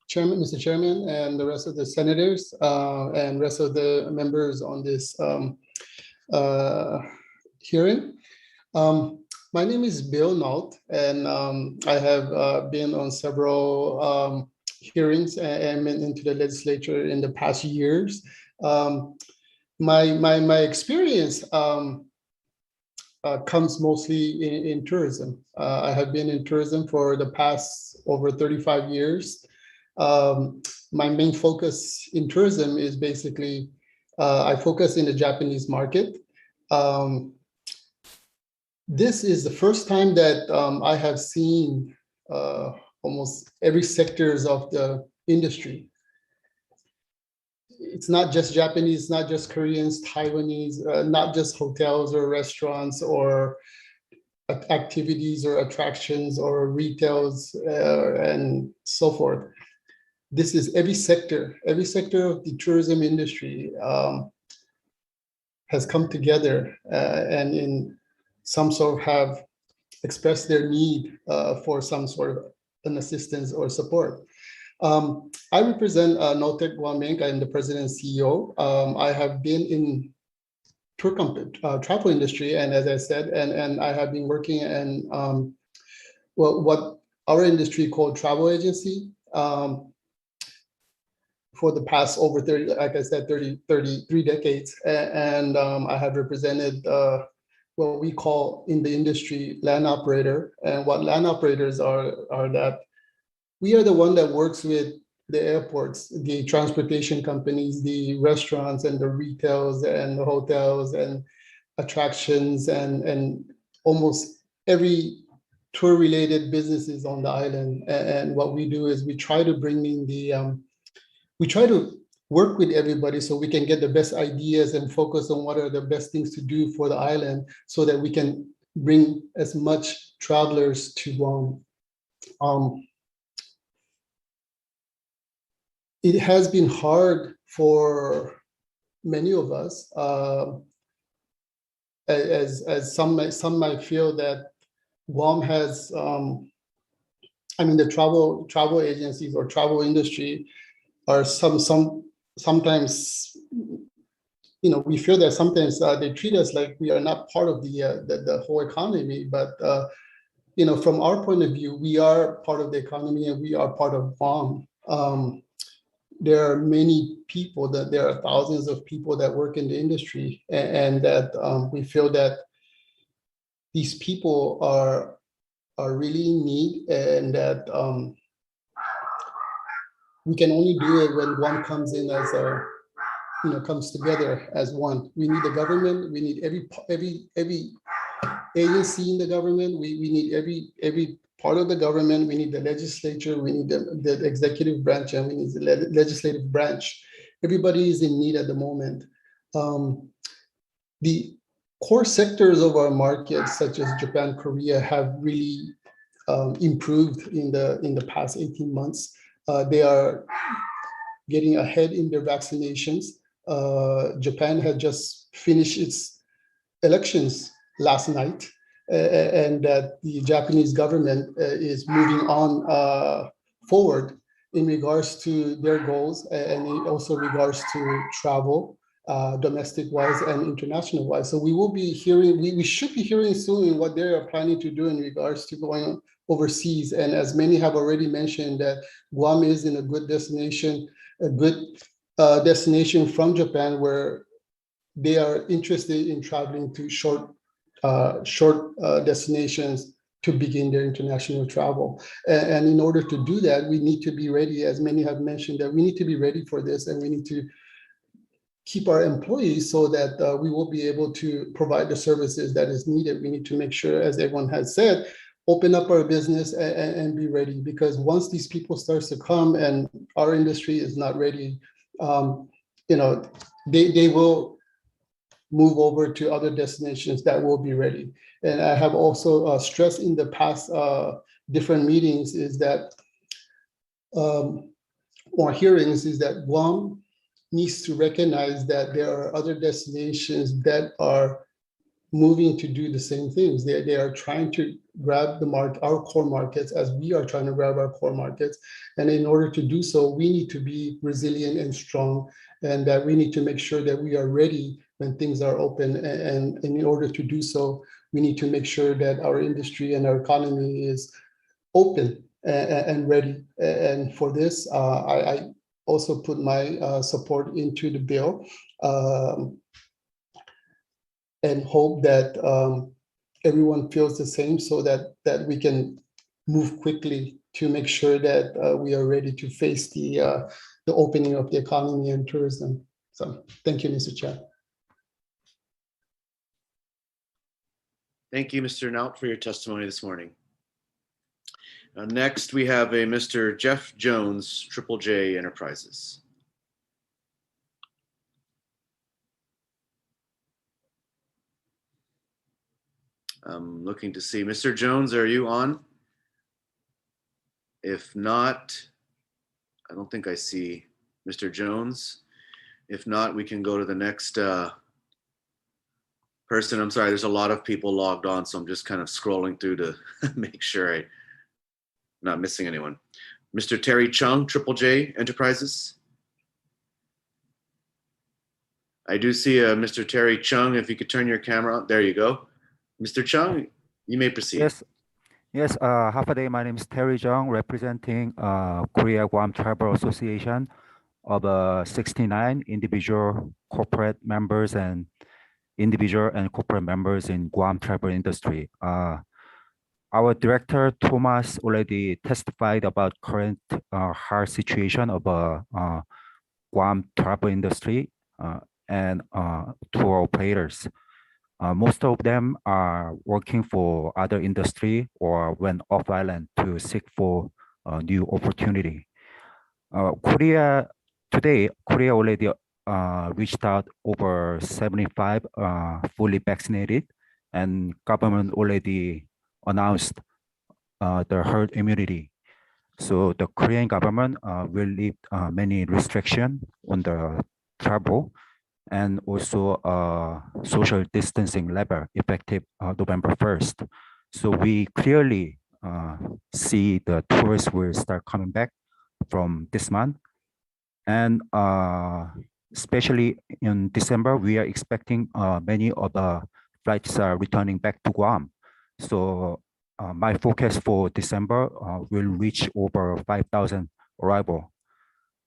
Chairman, Mr. Chairman, and the rest of the senators and rest of the members on this hearing. My name is Bill Naut, and I have been on several hearings and into the legislature in the past years. My experience comes mostly in tourism. I have been in tourism for the past over 35 years. My main focus in tourism is basically, I focus in the Japanese market. This is the first time that I have seen almost every sectors of the industry. It's not just Japanese, not just Koreans, Taiwanese, not just hotels or restaurants or activities or attractions or retails and so forth. This is every sector of the tourism industry has come together and in some sort of have expressed their need for some sort of an assistance or support. I represent Nowtech Guam Inc. I'm the president and CEO. I have been in tour company, travel industry, and as I said, and I have been working in well, what our industry called travel agency for the past over 30, like I said, 33 decades. And I have represented what we call in the industry land operator. And what land operators are that we are the one that works with the airports, the transportation companies, the restaurants and the retails and the hotels and attractions and almost every tour related businesses on the island. And what we do is we try to bring in the, we try to work with everybody so we can get the best ideas and focus on what are the best things to do for the island so that we can bring as much travelers to Guam. It has been hard for many of us, as some might feel that Guam has, I mean, the travel agencies or travel industry are sometimes, you know, we feel that sometimes they treat us like we are not part of the whole economy. But you know, from our point of view, we are part of the economy and we are part of Guam. There are many people there are thousands of people that work in the industry, and that we feel that these people are really in need, and that we can only do it when one comes in as a, you know, comes together as one. We need the government. We need every agency in the government. We need every part of the government. We need the legislature. We need the executive branch, and we need the legislative branch. Everybody is in need at the moment. The core sectors of our market, such as Japan, Korea, have really improved in the past 18 months. They are getting ahead in their vaccinations. Japan had just finished its elections last night, and that the Japanese government is moving on forward in regards to their goals, and also regards to travel, domestic wise and international wise. So we will be hearing, we should be hearing soon what they are planning to do in regards to going overseas. And as many have already mentioned, that Guam is in a good destination, destination from Japan, where they are interested in traveling to short destinations to begin their international travel. And in order to do that, we need to be ready, as many have mentioned, that we need to be ready for this, and we need to keep our employees so that we will be able to provide the services that is needed. We need to make sure, as everyone has said, open up our business and be ready, because once these people starts to come and our industry is not ready, you know, they will move over to other destinations that will be ready. And I have also stressed in the past different meetings is that, or hearings, is that Guam needs to recognize that there are other destinations that are moving to do the same things. They are trying to grab our core markets as we are trying to grab our core markets. And in order to do so, we need to be resilient and strong, and that we need to make sure that we are ready when things are open. And in order to do so, we need to make sure that our industry and our economy is open and ready. And for this, I also put my support into the bill. And hope that everyone feels the same, so that we can move quickly to make sure that we are ready to face the opening of the economy and tourism. So thank you, Mr. Chair. Thank you, Mr. Naut, for your testimony this morning. Next, we have a Mr. Jeff Jones, Triple J Enterprises. I'm looking to see. Mr. Jones, are you on? If not, I don't think I see Mr. Jones. If not, we can go to the next person. I'm sorry, there's a lot of people logged on, so I'm just kind of scrolling through to make sure I'm not missing anyone. Mr. Terry Chung, Triple J Enterprises. I do see Mr. Terry Chung. If you could turn your camera on. There you go. Mr. Chung, you may proceed. Yes. Half a day. My name is Terry Chung, representing Korea Guam Travel Association of 69 individual corporate members and individual and corporate members in Guam travel industry. Our director, Thomas, already testified about current hard situation of Guam travel industry and tour operators. Most of them are working for other industry or went off island to seek for a new opportunity. Korea already reached out over 75 fully vaccinated, and government already announced the herd immunity. So the Korean government will lift many restrictions on the travel, and also social distancing level effective November 1st. So we clearly see the tourists will start coming back from this month. And especially in December, we are expecting many of the flights are returning back to Guam. So my focus for December will reach over 5,000 arrival.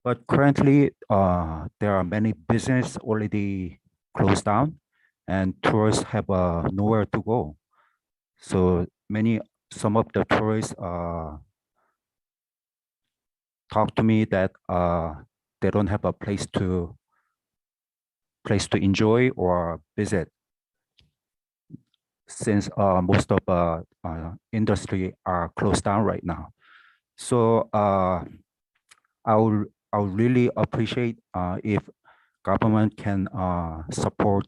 But currently, there are many businesses already closed down, and tourists have nowhere to go. So some of the tourists talk to me that they don't have a place to enjoy or visit, since most of the industry are closed down right now. So I would really appreciate if government can support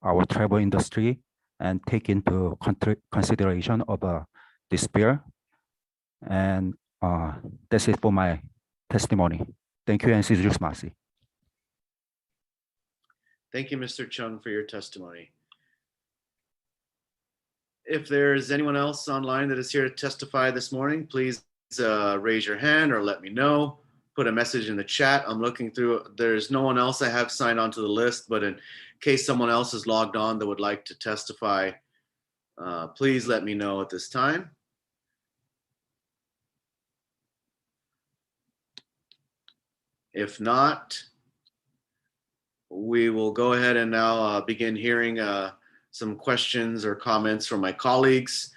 our travel industry and take into consideration of this bill. And that's it for my testimony. Thank you, and Masi. Thank you, Mr. Chung, for your testimony. If there's anyone else online that is here to testify this morning, please raise your hand or let me know. Put a message in the chat. I'm looking through. There's no one else I have signed onto the list, but in case someone else is logged on that would like to testify, please let me know at this time. If not, we will go ahead and now begin hearing some questions or comments from my colleagues.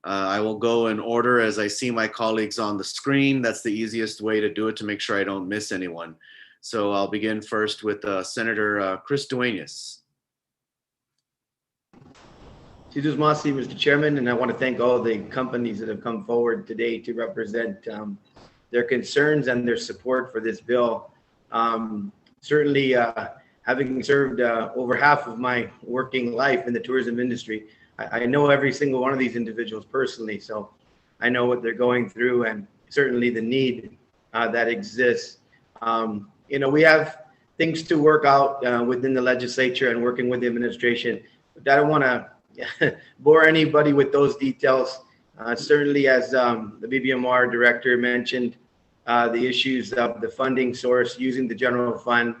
I will go in order as I see my colleagues on the screen. That's the easiest way to do it, to make sure I don't miss anyone. So I'll begin first with Senator Chris Duenas. Masi, Mr. Chairman, and I want to thank all the companies that have come forward today to represent their concerns and their support for this bill. Certainly, having served over half of my working life in the tourism industry, I know every single one of these individuals personally, so I know what they're going through and certainly the need that exists. We have things to work out within the legislature and working with the administration. But I don't want to bore anybody with those details. Certainly, as the BBMR director mentioned, the issues of the funding source using the general fund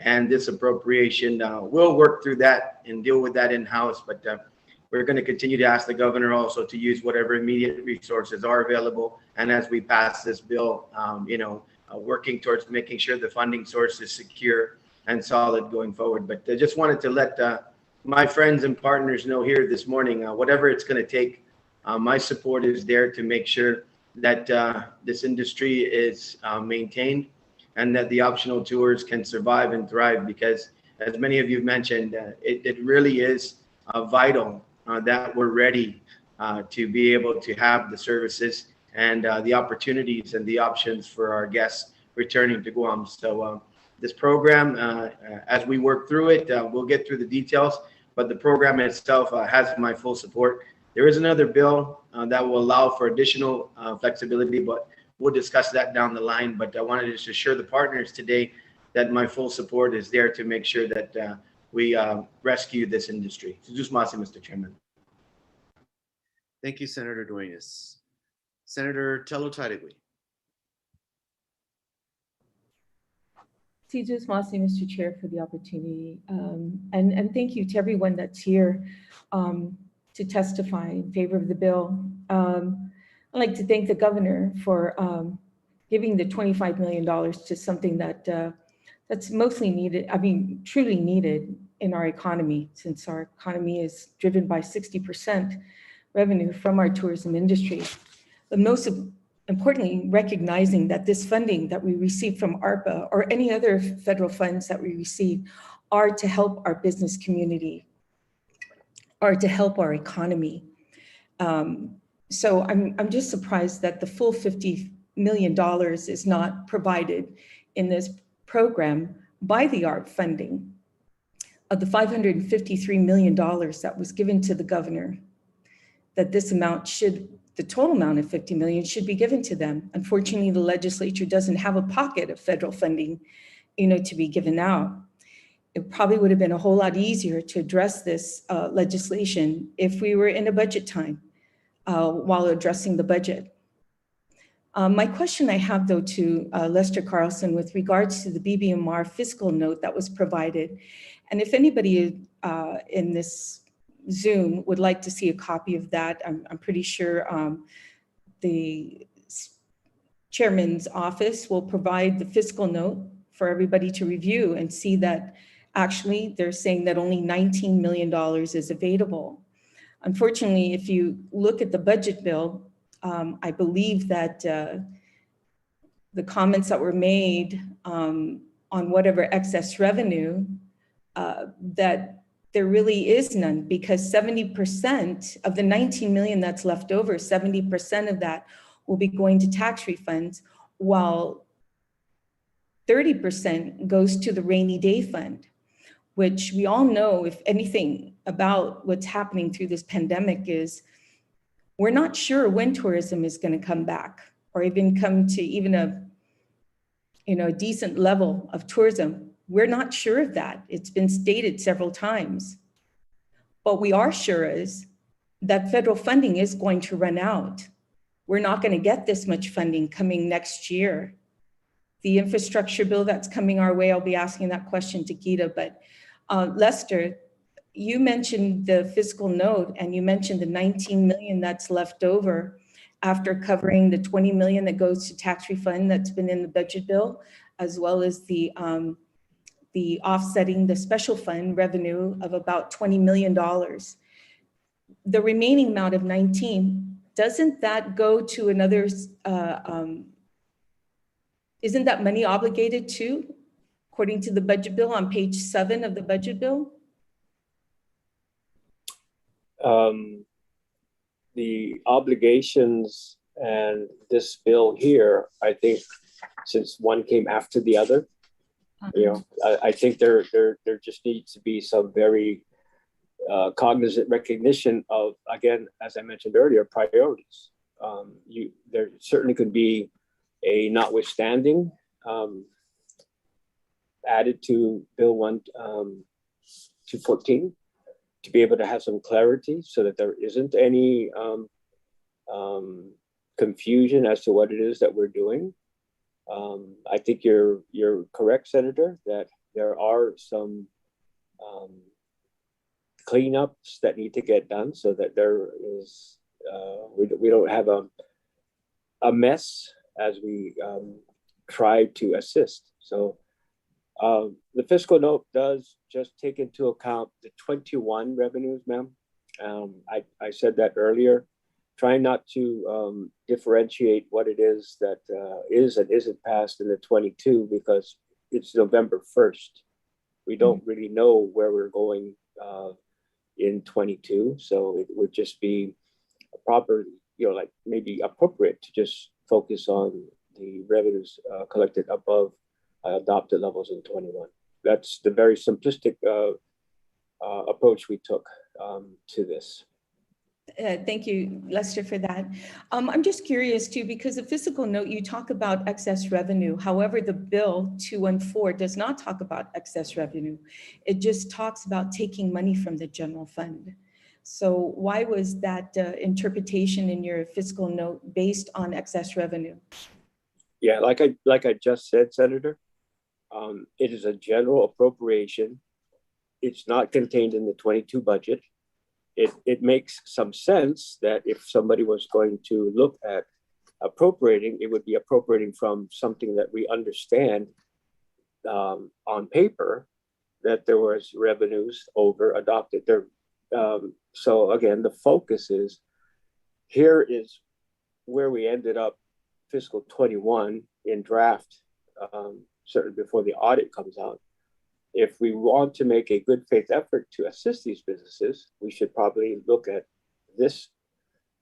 and this appropriation, we'll work through that and deal with that in-house. But we're going to continue to ask the governor also to use whatever immediate resources are available. And as we pass this bill, working towards making sure the funding source is secure and solid going forward. But I just wanted to let my friends and partners know here this morning, whatever it's going to take, my support is there to make sure that this industry is maintained and that the optional tours can survive and thrive, because as many of you mentioned, it really is vital that we're ready to be able to have the services and the opportunities and the options for our guests returning to Guam. So this program, as we work through it, we'll get through the details, but the program itself has my full support. There is another bill that will allow for additional flexibility, but we'll discuss that down the line. But I wanted to just assure the partners today that my full support is there to make sure that we rescue this industry. Mr. Chairman. Thank you, Senator Duenas. Senator Telotadegui. Mr. Chair, for the opportunity. And thank you to everyone that's here to testify in favor of the bill. I'd like to thank the governor for giving the $25 million to something that that's mostly needed, truly needed in our economy, since our economy is driven by 60% revenue from our tourism industry. But most importantly, recognizing that this funding that we receive from ARPA or any other federal funds that we receive are to help our business community, are to help our economy. So I'm just surprised that the full $50 million is not provided in this program by the ARP funding of the $553 million that was given to the governor, that this amount the total amount of $50 million should be given to them. Unfortunately, the legislature doesn't have a pocket of federal funding, to be given out. It probably would have been a whole lot easier to address this legislation if we were in a budget time while addressing the budget. My question I have, though, to Lester Carlson with regards to the BBMR fiscal note that was provided, and if anybody in this Zoom would like to see a copy of that, I'm pretty sure the chairman's office will provide the fiscal note for everybody to review and see that actually they're saying that only $19 million is available. Unfortunately, if you look at the budget bill, I believe that the comments that were made on whatever excess revenue, that there really is none, because 70% of the 19 million that's left over, 70% of that will be going to tax refunds, while 30% goes to the rainy day fund, which we all know, if anything about what's happening through this pandemic, is we're not sure when tourism is going to come back or even come to even a decent level of tourism. We're not sure of that. It's been stated several times. But we are sure is that federal funding is going to run out. We're not going to get this much funding coming next year. The infrastructure bill that's coming our way, I'll be asking that question to Gita, but Lester, you mentioned the fiscal note and you mentioned the 19 million that's left over after covering the 20 million that goes to tax refund that's been in the budget bill, as well as the offsetting the special fund revenue of about $20 million. The remaining amount of 19, doesn't that go to another, isn't that money obligated to, according to the budget bill on page 7 of the budget bill? The obligations and this bill here, I think, since one came after the other, I think there just needs to be some very cognizant recognition of, again, as I mentioned earlier, priorities. There certainly could be a notwithstanding added to Bill 214 to be able to have some clarity so that there isn't any confusion as to what it is that we're doing. I think you're correct, Senator, that there are some cleanups that need to get done so that there is we don't have a mess as we try to assist. So the fiscal note does just take into account the 21 revenues, ma'am. I said that earlier. Trying not to differentiate what it is that is and isn't passed in the 22 because it's November 1st. We don't really know where we're going in 22. So it would just be a proper, like maybe appropriate to just focus on the revenues collected above adopted levels in 21. That's the very simplistic approach we took to this. Thank you, Lester, for that. I'm just curious too, because the fiscal note, you talk about excess revenue. However, the bill 214 does not talk about excess revenue. It just talks about taking money from the general fund. So why was that interpretation in your fiscal note based on excess revenue? Yeah, like I just said, Senator, it is a general appropriation. It's not contained in the 22 budget. It makes some sense that if somebody was going to look at appropriating, it would be appropriating from something that we understand on paper that there was revenues over adopted. So again, the focus is, here is where we ended up fiscal 21 in draft, certainly before the audit comes out. If we want to make a good faith effort to assist these businesses, we should probably look at this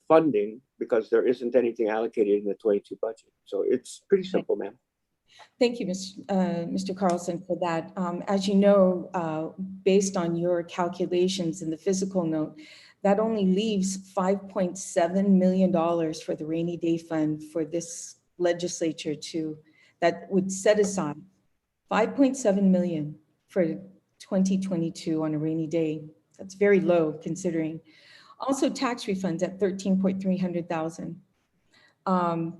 funding because there isn't anything allocated in the 22 budget. So it's pretty simple, ma'am. Thank you, Mr. Carlson, for that. As you know, based on your calculations in the fiscal note, that only leaves $5.7 million for the rainy day fund for this legislature that would set aside $5.7 million for 2022 on a rainy day. That's very low considering. Also tax refunds at $13,300,000.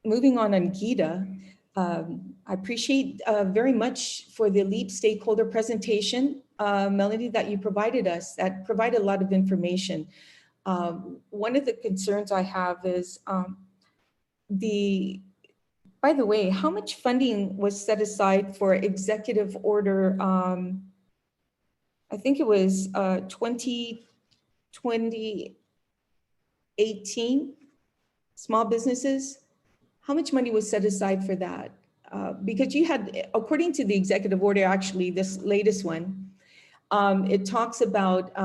Moving on GIDA, I appreciate very much for the LEAP stakeholder presentation, Melody, that you provided us, that provided a lot of information. One of the concerns I have is by the way, how much funding was set aside for executive order? I think it was 2018 small businesses. How much money was set aside for that? Because you had, according to the executive order, actually this latest one, it talks about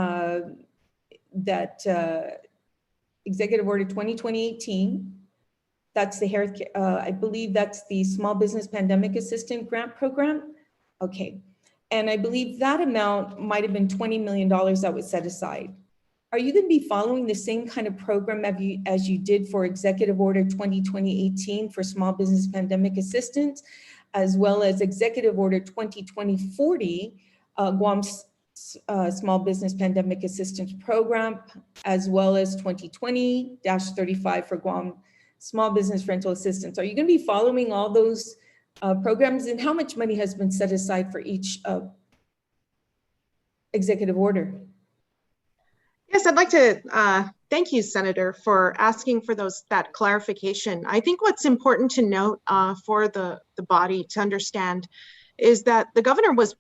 that executive order 2020-18. That's the health, I believe that's the Small Business Pandemic Assistance Grant Program. Okay, and I believe that amount might have been $20 million that was set aside. Are you going to be following the same kind of program as you did for Executive Order 2020-18 for Small Business Pandemic Assistance, as well as Executive Order 2020-40, Guam's Small Business Pandemic Assistance Program, as well as 2020-35 for Guam Small Business Rental Assistance? Are you going to be following all those programs, and how much money has been set aside for each executive order? Yes, I'd like to thank you, Senator, for asking for that clarification. I think what's important to note for the body to understand is that the governor was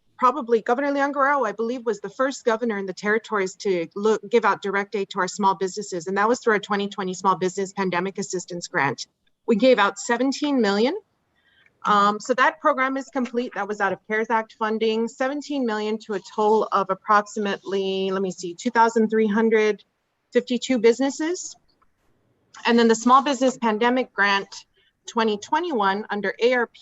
Governor Leon Guerrero, I believe, was the first governor in the territories to give out direct aid to our small businesses, and that was through our 2020 Small Business Pandemic Assistance Grant. We gave out $17 million. So that program is complete. That was out of CARES Act funding, $17 million to a total of approximately, 2,352 businesses. And then the Small Business Pandemic Grant 2021 under ARP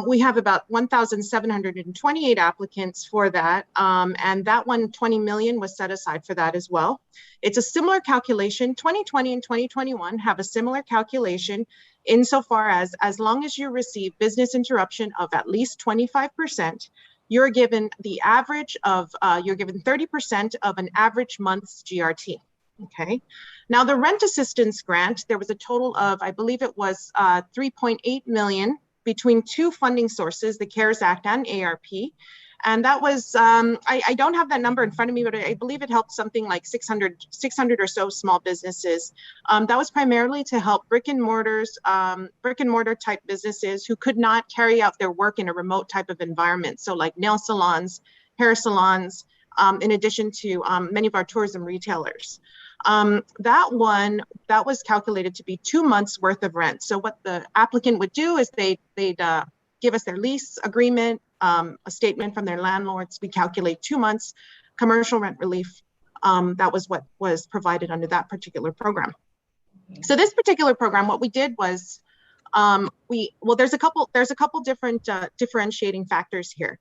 We have about 1,728 applicants for that. And that one, 20 million was set aside for that as well. It's a similar calculation. 2020 and 2021 have a similar calculation insofar as long as you receive business interruption of at least 25%, you're given the average of, you're given 30% of an average month's GRT. Okay. Now the rent assistance grant, there was a total of, I believe it was 3.8 million between two funding sources, the CARES Act and ARP. And that was, I don't have that number in front of me, but I believe it helped something like 600 or so small businesses. That was primarily to help brick and mortar type businesses who could not carry out their work in a remote type of environment. So like nail salons, hair salons, in addition to many of our tourism retailers. That was calculated to be 2 months worth of rent. So what the applicant would do is they'd give us their lease agreement, a statement from their landlords. We calculate 2 months commercial rent relief. That was what was provided under that particular program. So this particular program, what we did was, there's a couple different differentiating factors here.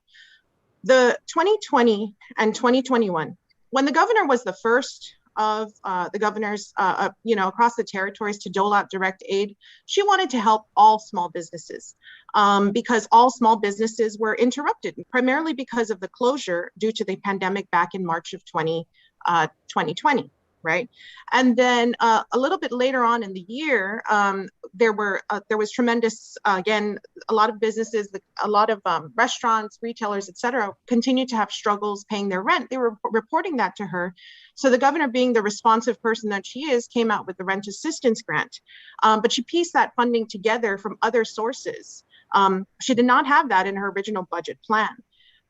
The 2020 and 2021, when the governor was the first of the governors, across the territories to dole out direct aid, she wanted to help all small businesses because all small businesses were interrupted, primarily because of the closure due to the pandemic back in March of 2020, right? And then a little bit later on in the year, there was tremendous, again, a lot of businesses, a lot of restaurants, retailers, et cetera, continued to have struggles paying their rent. They were reporting that to her. So the governor, being the responsive person that she is, came out with the rent assistance grant. But she pieced that funding together from other sources. She did not have that in her original budget plan.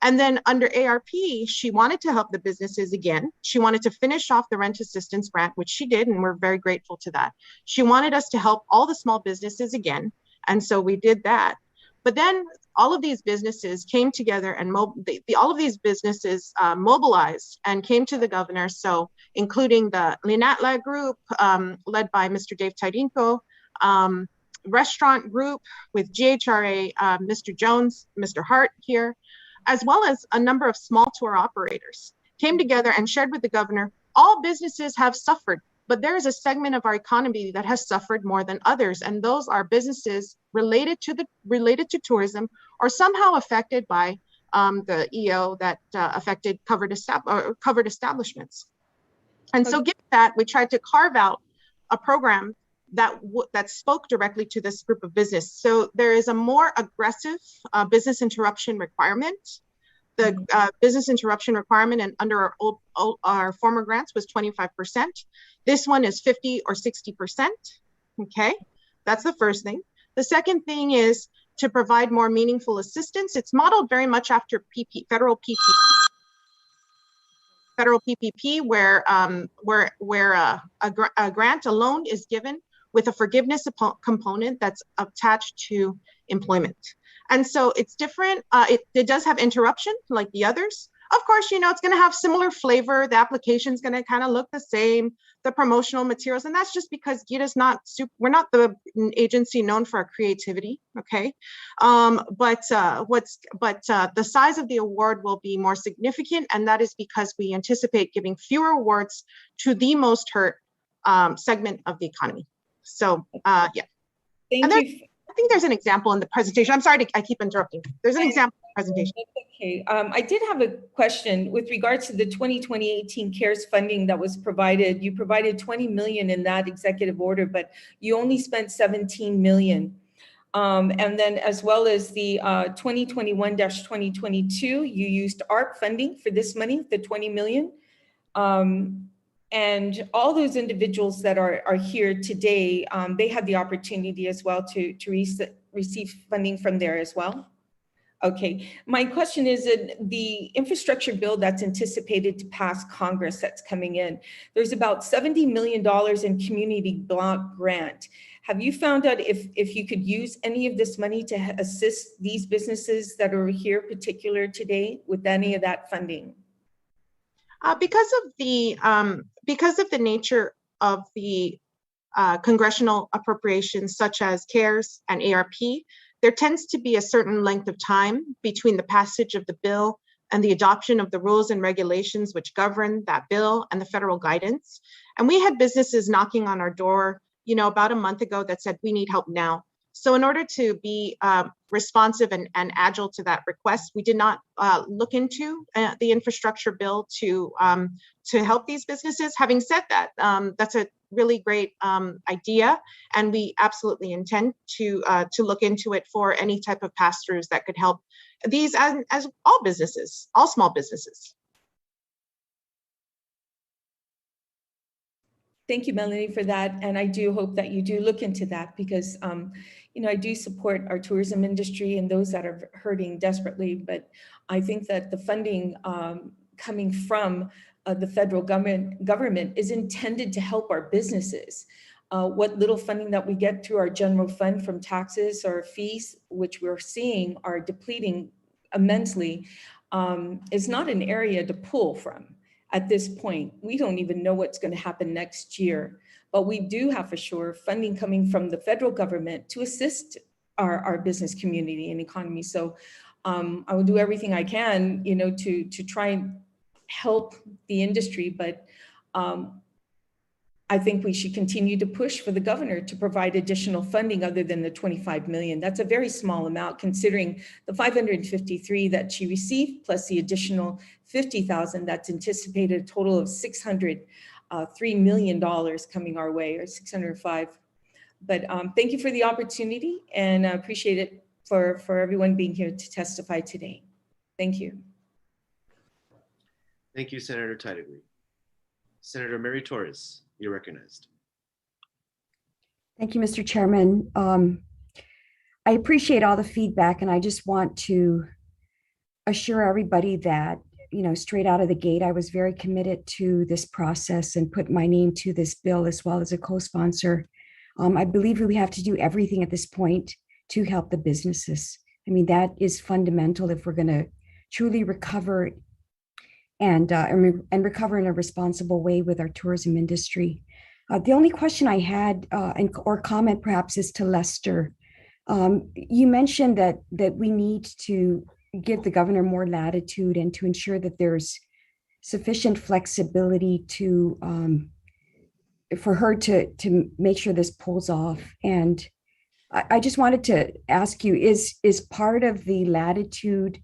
And then under ARP, she wanted to help the businesses again. She wanted to finish off the rent assistance grant, which she did, and we're very grateful to that. She wanted us to help all the small businesses again, and so we did that. But then all of these businesses came together and all of these businesses mobilized and came to the governor, so including the Linatla group, led by Mr. Dave Tairinko, restaurant group with GHRA, Mr. Jones, Mr. Hart here, as well as a number of small tour operators, came together and shared with the governor, all businesses have suffered, but there is a segment of our economy that has suffered more than others. And those are businesses related to tourism or somehow affected by the EO that affected covered establishments. And so given that, we tried to carve out a program that spoke directly to this group of business. So there is a more aggressive business interruption requirement. The business interruption requirement and under our former grants was 25%. This one is 50 or 60%. Okay, that's the first thing. The second thing is to provide more meaningful assistance. It's modeled very much after federal PPP, where a grant, a loan is given with a forgiveness component that's attached to employment. And so it's different. It does have interruption like the others. Of course, it's going to have similar flavor. The application is going to kind of look the same, the promotional materials. And that's just because GITA's we're not the agency known for our creativity, okay? But the size of the award will be more significant. And that is because we anticipate giving fewer awards to the most hurt segment of the economy. So, yeah. Thank you. I think there's an example in the presentation. I'm sorry, I keep interrupting. There's an example in the presentation. Okay. I did have a question with regards to the 2020-18 CARES funding that was provided. You provided 20 million in that executive order, but you only spent 17 million. And then as well as the 2021-2022, you used ARP funding for this money, the 20 million. And all those individuals that are here today, they had the opportunity as well to receive funding from there as well. Okay, my question is that the infrastructure bill that's anticipated to pass Congress that's coming in, there's about $70 million in community block grant. Have you found out if you could use any of this money to assist these businesses that are here particular today with any of that funding? Because of the nature of the congressional appropriations such as CARES and ARP, there tends to be a certain length of time between the passage of the bill and the adoption of the rules and regulations which govern that bill and the federal guidance. And we had businesses knocking on our door, about a month ago that said, we need help now. So in order to be responsive and agile to that request, we did not look into the infrastructure bill to help these businesses. Having said that, that's a really great idea, and we absolutely intend to look into it for any type of pass-throughs that could help these as all businesses, all small businesses. Thank you, Melanie, for that. And I do hope that you do look into that because, I do support our tourism industry and those that are hurting desperately. But I think that the funding coming from the federal government is intended to help our businesses. What little funding that we get through our general fund from taxes or fees, which we're seeing are depleting immensely, is not an area to pull from. At this point, we don't even know what's going to happen next year, but we do have for sure funding coming from the federal government to assist our business community and economy. So I will do everything I can, to try and help the industry, but I think we should continue to push for the governor to provide additional funding other than the 25 million. That's a very small amount considering the 553 that she received, plus the additional 50,000 that's anticipated, a total of $603 million coming our way, or 605. But thank you for the opportunity, and I appreciate it for everyone being here to testify today. Thank you. Thank you, Senator Tidegly. Senator Mary Torres, you're recognized. Thank you, Mr. Chairman. I appreciate all the feedback, and I just want to assure everybody that, straight out of the gate, I was very committed to this process and put my name to this bill as well as a co-sponsor. I believe we have to do everything at this point to help the businesses. I mean, that is fundamental if we're going to truly recover and recover in a responsible way with our tourism industry. The only question I had or comment perhaps is to Lester. You mentioned that we need to give the governor more latitude and to ensure that there's sufficient flexibility for her to make sure this pulls off. And I just wanted to ask you, is part of the latitude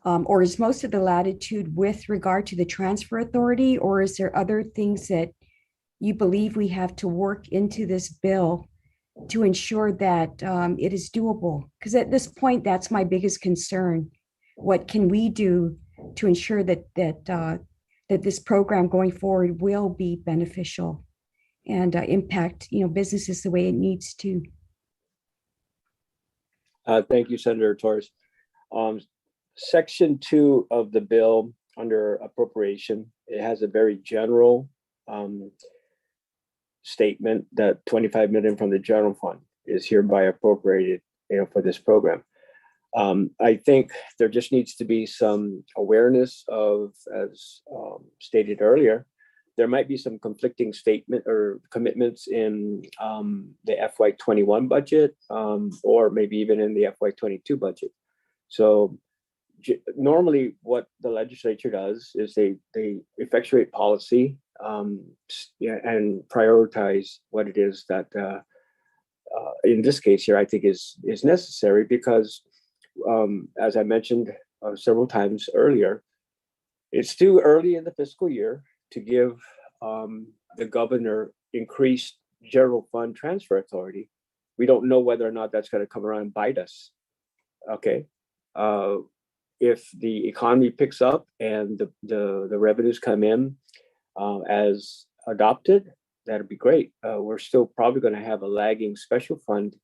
or is most of the latitude with regard to the transfer authority, or is there other things that you believe we have to work into this bill to ensure that it is doable? Because at this point, that's my biggest concern. What can we do to ensure that this program going forward will be beneficial and impact businesses the way it needs to? Thank you, Senator Torres. Section 2 of the bill under appropriation, it has a very general statement that 25 million from the general fund is hereby appropriated, for this program. I think there just needs to be some awareness of, as stated earlier, there might be some conflicting statement or commitments in the FY21 budget, or maybe even in the FY22 budget. So normally what the legislature does is they effectuate policy and prioritize what it is that in this case here I think is necessary, because as I mentioned several times earlier, it's too early in the fiscal year to give the governor increased general fund transfer authority. We don't know whether or not that's going to come around and bite us. Okay. If the economy picks up and the revenues come in as adopted, that'd be great. We're still probably going to have a lagging special fund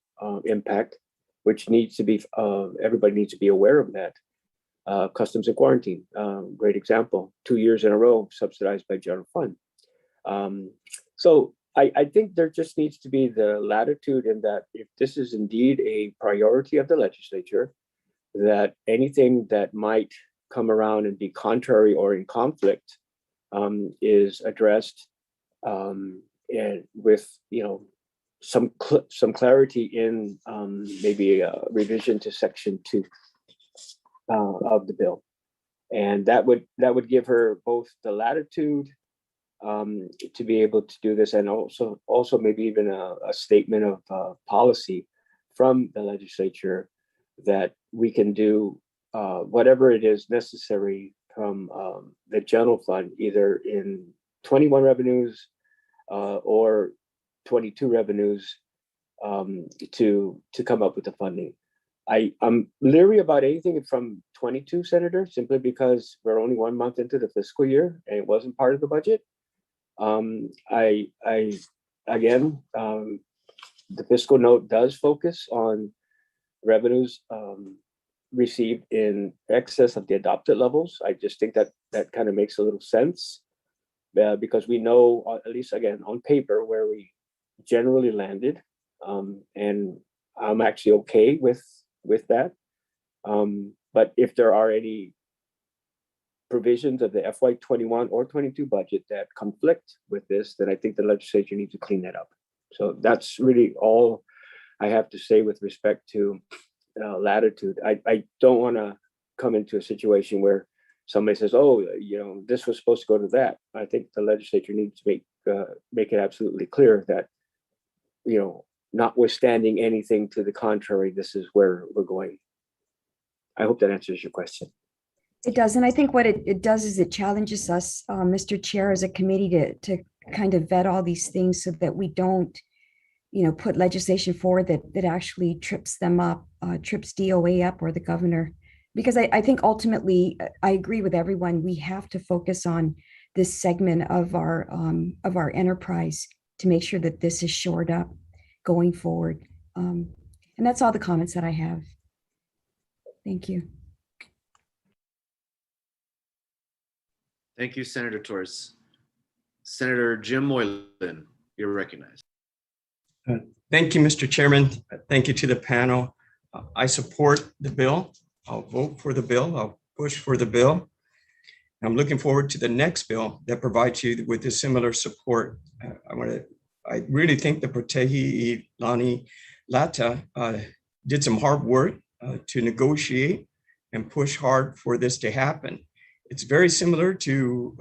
impact, which needs to be, everybody needs to be aware of that. Customs and quarantine, great example, 2 years in a row subsidized by general fund. So I think there just needs to be the latitude in that if this is indeed a priority of the legislature, that anything that might come around and be contrary or in conflict is addressed and with some clarity in maybe a revision to section 2 of the bill. And that would give her both the latitude to be able to do this, and also maybe even a statement of policy from the legislature that we can do whatever it is necessary from the general fund, either in 21 revenues or 22 revenues to come up with the funding. I'm leery about anything from 22, Senator, simply because we're only 1 month into the fiscal year and it wasn't part of the budget. Again, the fiscal note does focus on revenues received in excess of the adopted levels. I just think that kind of makes a little sense because we know, at least again, on paper, where we generally landed. And I'm actually okay with that. But if there are any provisions of the FY21 or 22 budget that conflict with this, then I think the legislature needs to clean that up. So that's really all I have to say with respect to latitude. I don't want to come into a situation where somebody says, oh, this was supposed to go to that. I think the legislature needs to make it absolutely clear that, notwithstanding anything to the contrary, this is where we're going. I hope that answers your question. It does. And I think what it does is it challenges us, Mr. Chair, as a committee to kind of vet all these things so that we don't, put legislation forward that actually trips them up, trips DOA up or the governor. Because I think ultimately, I agree with everyone, we have to focus on this segment of our enterprise to make sure that this is shored up going forward. And that's all the comments that I have. Thank you. Thank you, Senator Torres. Senator Jim Moylan, you're recognized. Thank you, Mr. Chairman. Thank you to the panel. I support the bill. I'll vote for the bill. I'll push for the bill. I'm looking forward to the next bill that provides you with a similar support. I really think the Protehi Lani Lata did some hard work to negotiate and push hard for this to happen. It's very similar to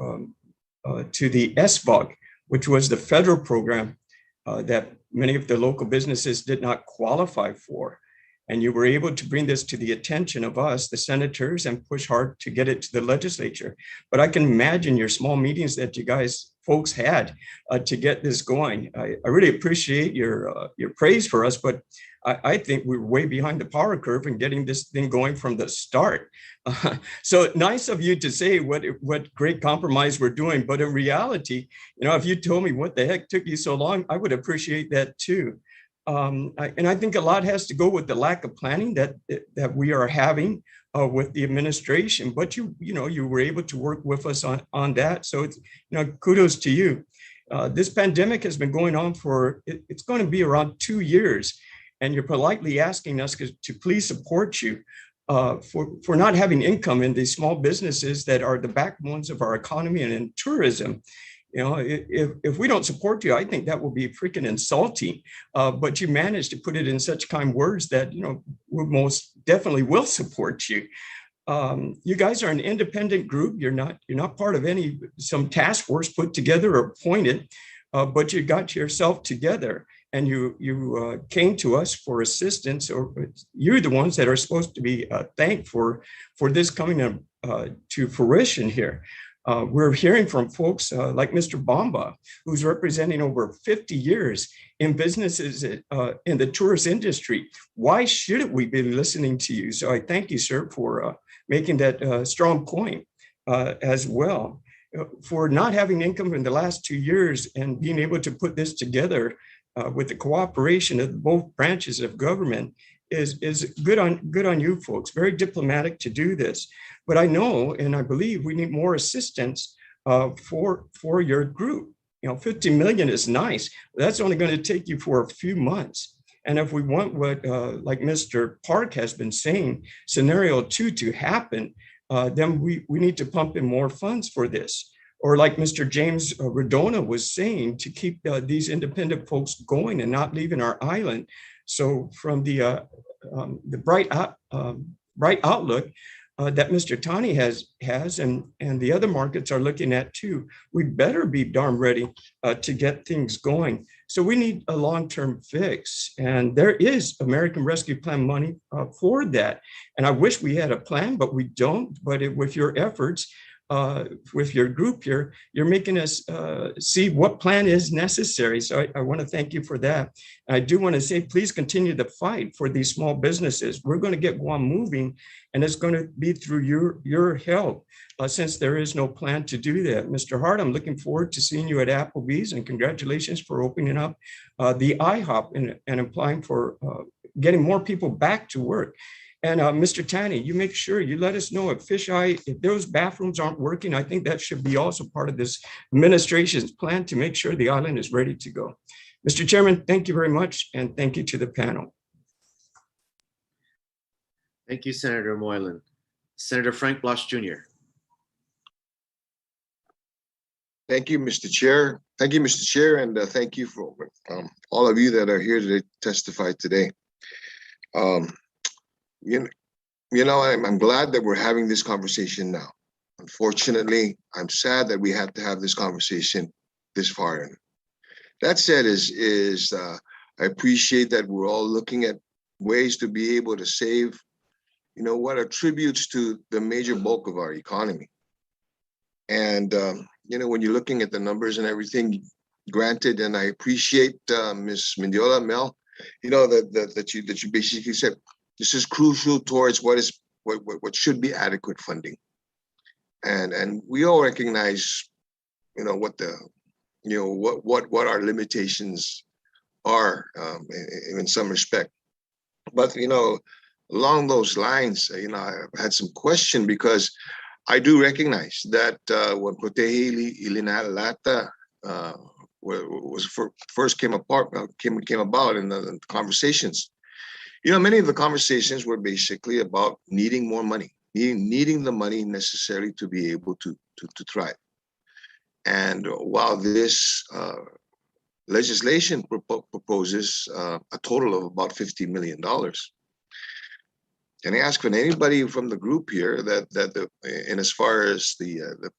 the SBOG, which was the federal program that many of the local businesses did not qualify for. And you were able to bring this to the attention of us, the senators, and push hard to get it to the legislature. But I can imagine your small meetings that you folks had to get this going. I really appreciate your praise for us, but I think we're way behind the power curve in getting this thing going from the start. So nice of you to say what great compromise we're doing, but in reality, if you told me what the heck took you so long, I would appreciate that too. And I think a lot has to go with the lack of planning that we are having with the administration. But you were able to work with us on that. So it's kudos to you. This pandemic has been going on it's going to be around 2 years, and you're politely asking us to please support you for not having income in these small businesses that are the backbones of our economy and in tourism. If we don't support you, I think that will be freaking insulting. But you managed to put it in such kind words that, we most definitely will support you. You guys are an independent group. You're not part of some task force put together or appointed, but you got yourself together and you came to us for assistance, or you're the ones that are supposed to be thanked for this coming to fruition here. We're hearing from folks like Mr. Bamba, who's representing over 50 years in businesses in the tourist industry. Why shouldn't we be listening to you? So I thank you, sir, for making that strong point as well. For not having income in the last 2 years and being able to put this together with the cooperation of both branches of government is good on you folks. Very diplomatic to do this. But I know and I believe we need more assistance for your group. 50 million is nice. That's only going to take you for a few months. And if we want what, like Mr. Park has been saying, scenario 2 to happen, then we need to pump in more funds for this. or like Mr. James Redona was saying, to keep these independent folks going and not leaving our island. So from the bright outlook that Mr. Tani has and the other markets are looking at too, we better be darn ready to get things going. So we need a long-term fix, and there is American Rescue Plan money for that. And I wish we had a plan, but we don't. But with your efforts, with your group here, you're making us see what plan is necessary. So I want to thank you for that. And I do want to say, please continue the fight for these small businesses. We're going to get Guam moving, and it's going to be through your help, since there is no plan to do that. Mr. Hart, I'm looking forward to seeing you at Applebee's, and congratulations for opening up the IHOP and applying for getting more people back to work. And Mr. Tani, you make sure you let us know if Fisheye, if those bathrooms aren't working. I think that should be also part of this administration's plan to make sure the island is ready to go. Mr. Chairman, thank you very much. And thank you to the panel. Thank you, Senator Moylan. Senator Frank Blush Jr. Thank you, Mr. Chair. Thank you, Mr. Chair, and thank you for all of you that are here to testify today. I'm glad that we're having this conversation now. Unfortunately, I'm sad that we had to have this conversation this far in. That said, I appreciate that we're all looking at ways to be able to save, what attributes to the major bulk of our economy. And, when you're looking at the numbers and everything, granted, and I appreciate Ms. Mendiola, Mel, that you basically said, this is crucial towards what should be adequate funding. And we all recognize, what our limitations are in some respect. But, along those lines, I've had some question because I do recognize that when Protehe Ilinalata first came about in the conversations, many of the conversations were basically about needing more money, needing the money necessary to be able to thrive. And while this legislation proposes a total of about $50 million, can I ask from anybody from the group here and as far as the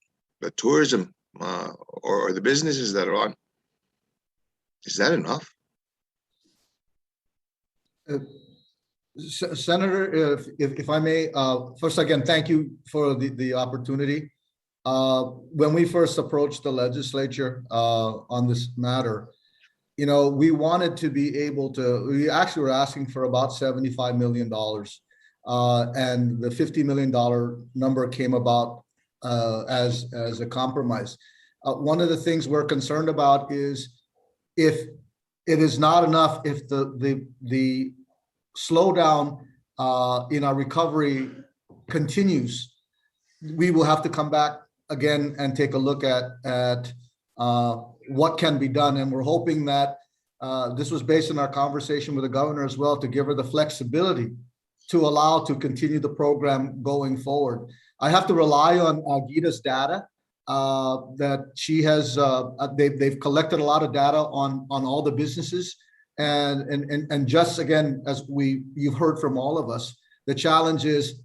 tourism or the businesses that are on, is that enough? Senator, if I may, first again, thank you for the opportunity. When we first approached the legislature on this matter, we wanted to be able to, we actually were asking for about $75 million. And the $50 million number came about as a compromise. One of the things we're concerned about is if it is not enough, if the slowdown in our recovery continues, we will have to come back again and take a look at what can be done. And we're hoping that this was based on our conversation with the governor as well, to give her the flexibility to allow to continue the program going forward. I have to rely on Gita's data that she has. They've collected a lot of data on all the businesses. And just again, as you've heard from all of us, the challenge is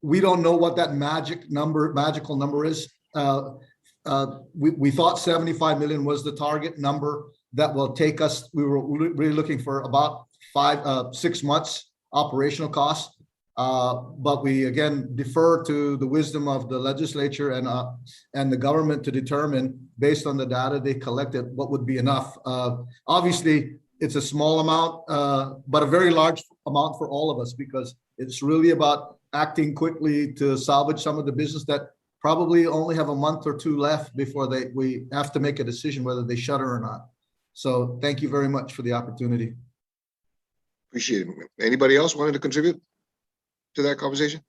we don't know what that magical number is. We thought 75 million was the target number that will take us. We were really looking for about 6 months operational costs. But we again defer to the wisdom of the legislature and the government to determine, based on the data they collected, what would be enough. Obviously, it's a small amount, but a very large amount for all of us, because it's really about acting quickly to salvage some of the business that probably only have a month or two left before we have to make a decision whether they shutter or not. So thank you very much for the opportunity. Appreciate it. Anybody else wanted to contribute to that conversation?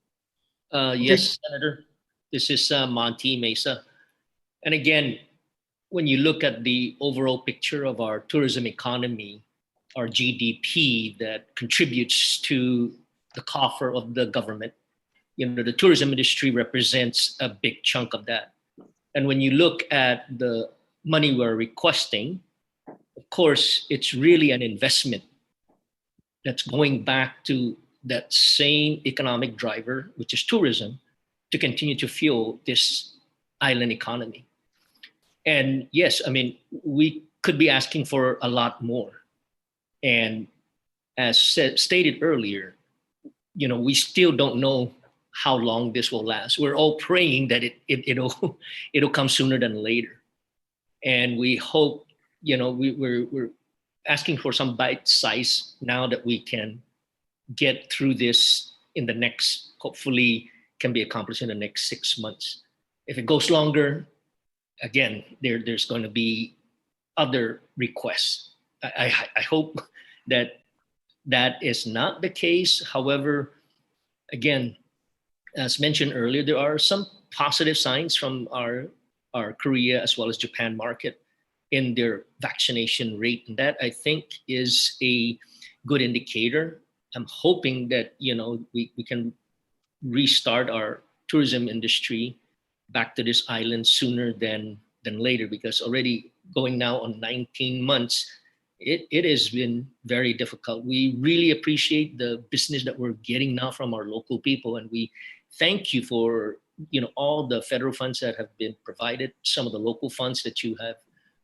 Yes, Senator. This is Monty Mesa. And again, when you look at the overall picture of our tourism economy, our GDP that contributes to the coffer of the government, the tourism industry represents a big chunk of that. And when you look at the money we're requesting, of course, it's really an investment that's going back to that same economic driver, which is tourism, to continue to fuel this island economy. And yes, I mean, we could be asking for a lot more. And as stated earlier, you know, we still don't know how long this will last. We're all praying that it'll come sooner than later. And we hope, you know, we're asking for some bite size now that we can get through this in the next, hopefully can be accomplished in the next 6 months. If it goes longer, again, there's going to be other requests. I hope that that is not the case. However, again, as mentioned earlier, there are some positive signs from our Korea as well as Japan market in their vaccination rate. And that, I think, is a good indicator. I'm hoping that, you know, we can restart our tourism industry back to this island sooner than later, because already going now on 19 months, it has been very difficult. We really appreciate the business that we're getting now from our local people. And we thank you for, you know, all the federal funds that have been provided, some of the local funds that you have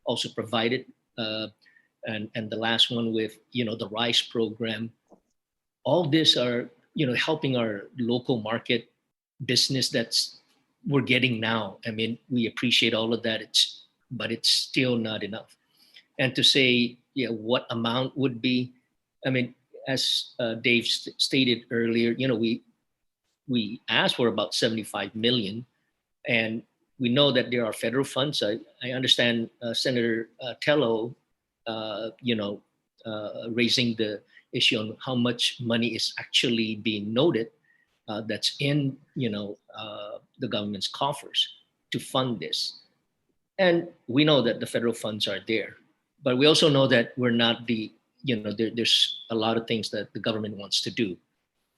also provided, and the last one with, you know, the RISE program. All this are, you know, helping our local market business that's we're getting now. I mean, we appreciate all of that, but it's still not enough. And to say, yeah, what amount would be, I mean, as Dave stated earlier, you know, we asked for about 75 million, and we know that there are federal funds. I understand Senator Tello, you know, raising the issue on how much money is actually being noted that's in, you know, the government's coffers to fund this. And we know that the federal funds are there, but we also know that we're not the, you know, there's a lot of things that the government wants to do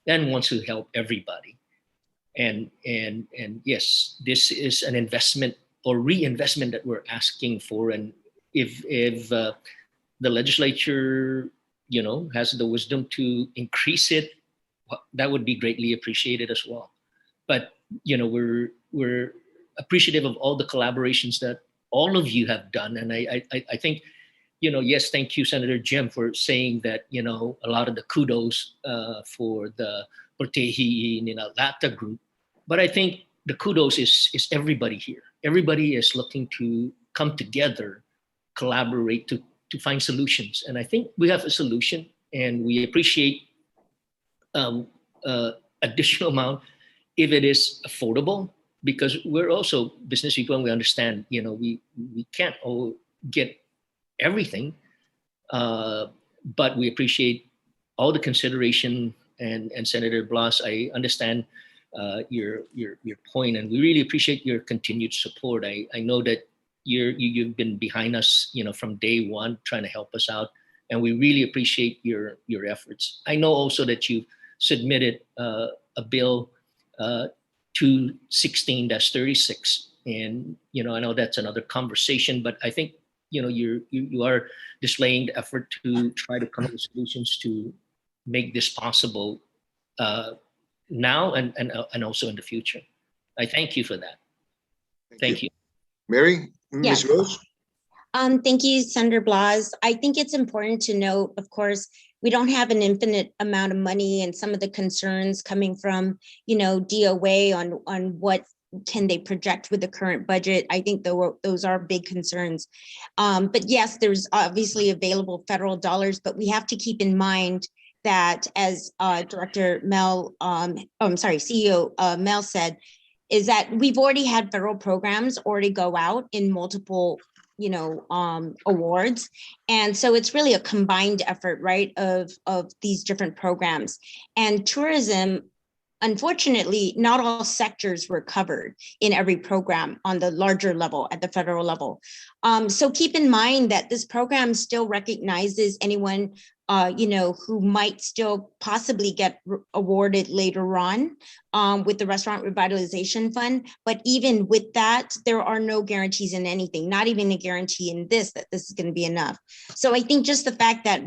and wants to help everybody. And yes, this is an investment or reinvestment that we're asking for. And if the legislature, you know, has the wisdom to increase it, that would be greatly appreciated as well. But, you know, we're appreciative of all the collaborations that all of you have done. And I think, you know, yes, thank you, Senator Jim, for saying that, you know, a lot of the kudos for the Portehi Ninalata group. But I think the kudos is everybody here. Everybody is looking to come together, collaborate to find solutions. And I think we have a solution, and we appreciate additional amount if it is affordable, because we're also business people and we understand, you know, we can't all get everything, but we appreciate all the consideration. And Senator Blas, I understand your point, and we really appreciate your continued support. I know that you've been behind us, you know, from day one, trying to help us out, and we really appreciate your efforts. I know also that you submitted a bill 216-36, and you know, I know that's another conversation, but I think, you know, you are displaying the effort to try to come up with solutions to make this possible now and also in the future. I thank you for that. Thank you. Mary, Yes. Ms. Rose? Thank you, Senator Blas. I think it's important to note, of course, we don't have an infinite amount of money, and some of the concerns coming from, you know, DOA on what can they project with the current budget. I think those are big concerns. But yes, there's obviously available federal dollars, but we have to keep in mind that, as Director Mel, CEO Mel said, is that we've already had federal programs already go out in multiple, you know, awards. And so it's really a combined effort, right, of these different programs. And tourism, unfortunately, not all sectors were covered in every program on the larger level at the federal level. So keep in mind that this program still recognizes anyone who might still possibly get awarded later on with the Restaurant Revitalization Fund. But even with that, there are no guarantees in anything, not even a guarantee in this, that this is going to be enough. So I think just the fact that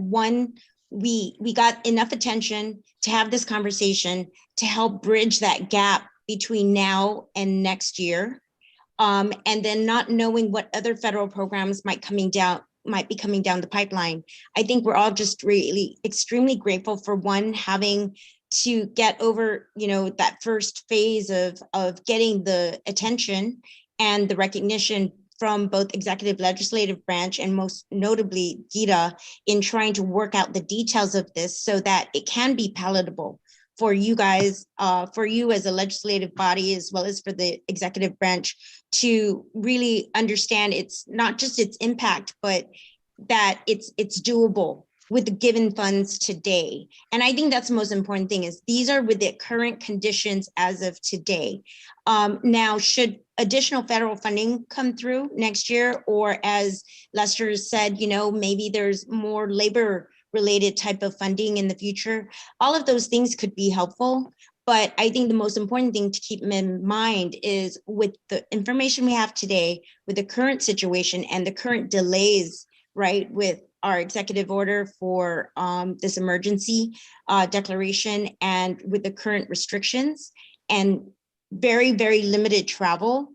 we got enough attention to have this conversation to help bridge that gap between now and next year. And then not knowing what other federal programs might be coming down the pipeline. I think we're all just really extremely grateful for having to get over, that first phase of getting the attention and the recognition from both executive legislative branch and most notably GITA in trying to work out the details of this so that it can be palatable for you guys, for you as a legislative body, as well as for the executive branch to really understand it's not just its impact, but that it's doable with the given funds today. And I think that's the most important thing is these are with the current conditions as of today. Now, should additional federal funding come through next year, or as Lester said, maybe there's more labor related type of funding in the future, all of those things could be helpful. But I think the most important thing to keep in mind is with the information we have today, with the current situation and the current delays, right, with our executive order for this emergency declaration and with the current restrictions and very, very limited travel,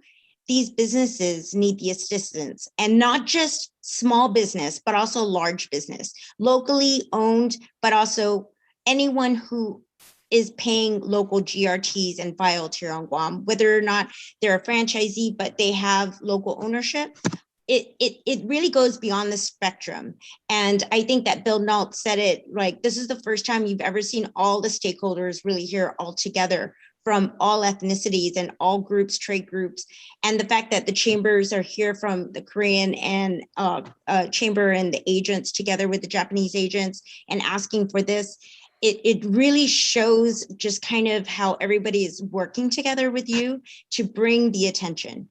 these businesses need the assistance, and not just small business, but also large business, locally owned, but also anyone who is paying local GRTs and filed here on Guam, whether or not they're a franchisee, but they have local ownership. It really goes beyond the spectrum. And I think that Bill Nault said it, like, this is the first time you've ever seen all the stakeholders really here all together from all ethnicities and all groups, trade groups. And the fact that the chambers are here from the Korean and chamber and the agents together with the Japanese agents and asking for this, it really shows just kind of how everybody is working together with you to bring the attention.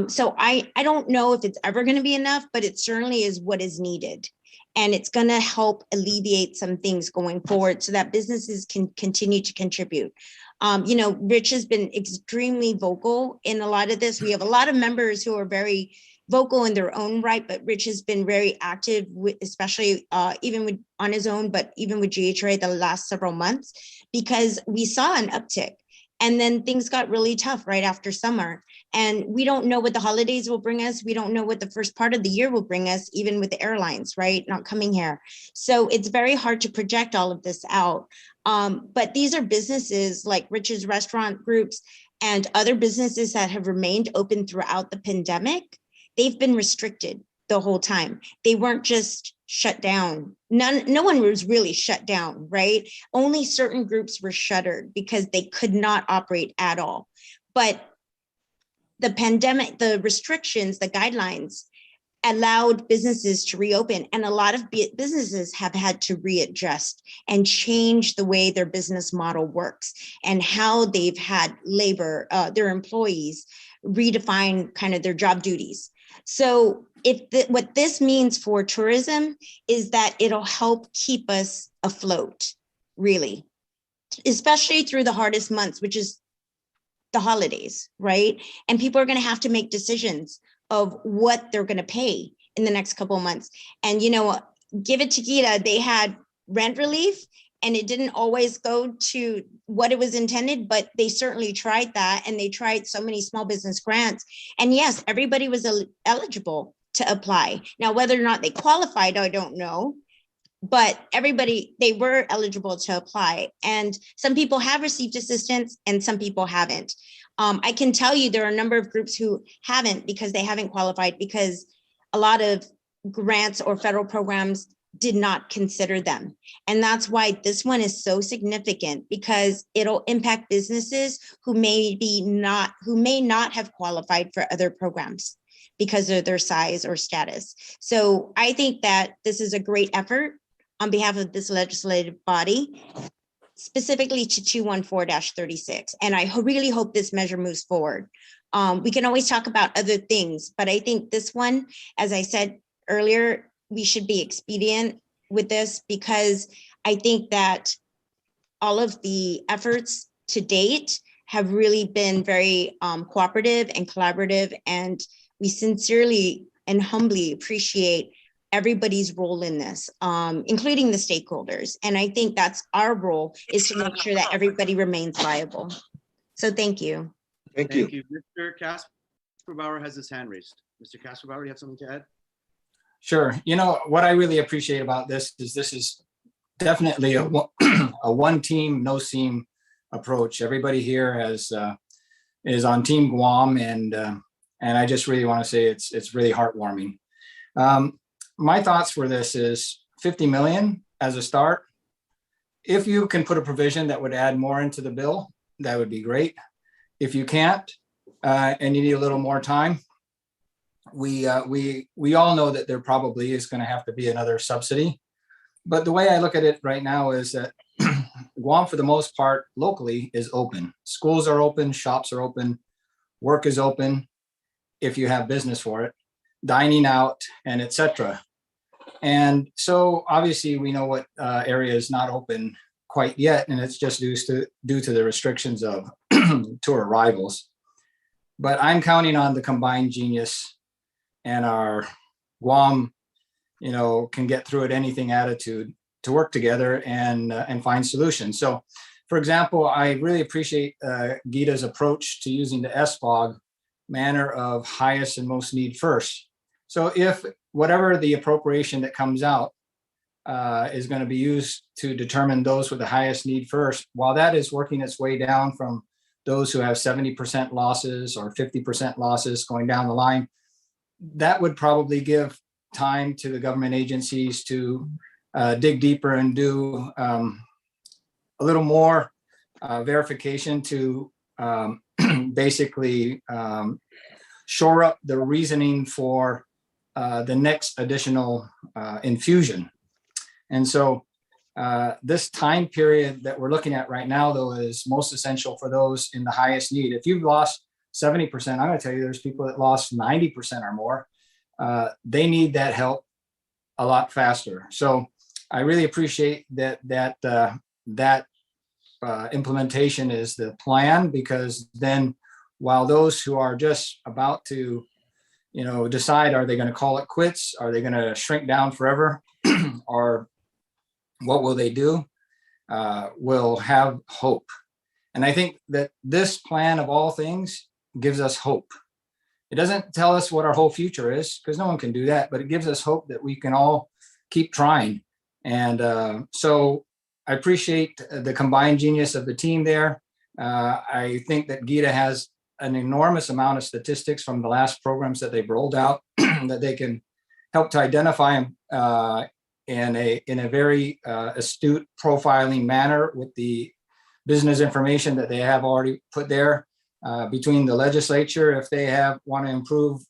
So I don't know if it's ever going to be enough, but it certainly is what is needed. And it's going to help alleviate some things going forward so that businesses can continue to contribute. Rich has been extremely vocal in a lot of this. We have a lot of members who are very vocal in their own right, but Rich has been very active, especially even on his own, but even with GHRA the last several months, because we saw an uptick. And then things got really tough right after summer. And we don't know what the holidays will bring us. We don't know what the first part of the year will bring us, even with the airlines, right, not coming here. So it's very hard to project all of this out. But these are businesses like Rich's Restaurant Groups and other businesses that have remained open throughout the pandemic. They've been restricted the whole time. They weren't just shut down. No one was really shut down, right? Only certain groups were shuttered because they could not operate at all. But the pandemic, the restrictions, the guidelines allowed businesses to reopen, and a lot of businesses have had to readjust and change the way their business model works and how they've had labor, their employees redefine kind of their job duties. So what this means for tourism is that it'll help keep us afloat, really, especially through the hardest months, which is the holidays, right? And people are going to have to make decisions of what they're going to pay in the next couple of months. And, give it to GITA, they had rent relief, and it didn't always go to what it was intended, but they certainly tried that. And they tried so many small business grants. And yes, everybody was eligible to apply. Now, whether or not they qualified, I don't know, but they were eligible to apply. And some people have received assistance and some people haven't. I can tell you there are a number of groups who haven't because they haven't qualified because a lot of grants or federal programs did not consider them. And that's why this one is so significant, because it'll impact businesses who may not have qualified for other programs because of their size or status. So I think that this is a great effort on behalf of this legislative body, specifically to 214-36. And I really hope this measure moves forward. We can always talk about other things, but I think this one, as I said earlier, we should be expedient with this because I think that all of the efforts to date have really been very cooperative and collaborative, and we sincerely and humbly appreciate everybody's role in this, including the stakeholders. And I think that's our role, is to make sure that everybody remains viable. So thank you. Thank you. Mr. Kasperbauer has his hand raised. Mr. Kasperbauer, you have something to add? Sure. You know, what I really appreciate about this is definitely a one team, no seam approach. Everybody here is on Team Guam, and I just really want to say it's really heartwarming. My thoughts for this is 50 million as a start. If you can put a provision that would add more into the bill, that would be great. If you can't, and you need a little more time, we all know that there probably is going to have to be another subsidy. But the way I look at it right now is that Guam, for the most part, locally is open. Schools are open, shops are open, work is open, if you have business for it, dining out, and etc. And so obviously we know what area is not open quite yet, and it's just due to the restrictions of tour arrivals. But I'm counting on the combined genius and our Guam, can get through it anything attitude to work together and find solutions. So, for example, I really appreciate Gita's approach to using the SFOG manner of highest and most need first. So if whatever the appropriation that comes out is going to be used to determine those with the highest need first, while that is working its way down from those who have 70% losses or 50% losses going down the line, that would probably give time to the government agencies to dig deeper and do a little more verification to basically shore up the reasoning for the next additional infusion. And so this time period that we're looking at right now, though, is most essential for those in the highest need. If you've lost 70%, I'm going to tell you there's people that lost 90% or more. They need that help a lot faster. So I really appreciate that implementation is the plan, because then while those who are just about to, decide, are they going to call it quits? Are they going to shrink down forever? Or what will they do? Will have hope. And I think that this plan of all things gives us hope. It doesn't tell us what our whole future is, because no one can do that, but it gives us hope that we can all keep trying. And so I appreciate the combined genius of the team there. I think that Gita has an enormous amount of statistics from the last programs that they've rolled out that they can help to identify in a very astute profiling manner with the business information that they have already put there. Between the legislature, if they want to improve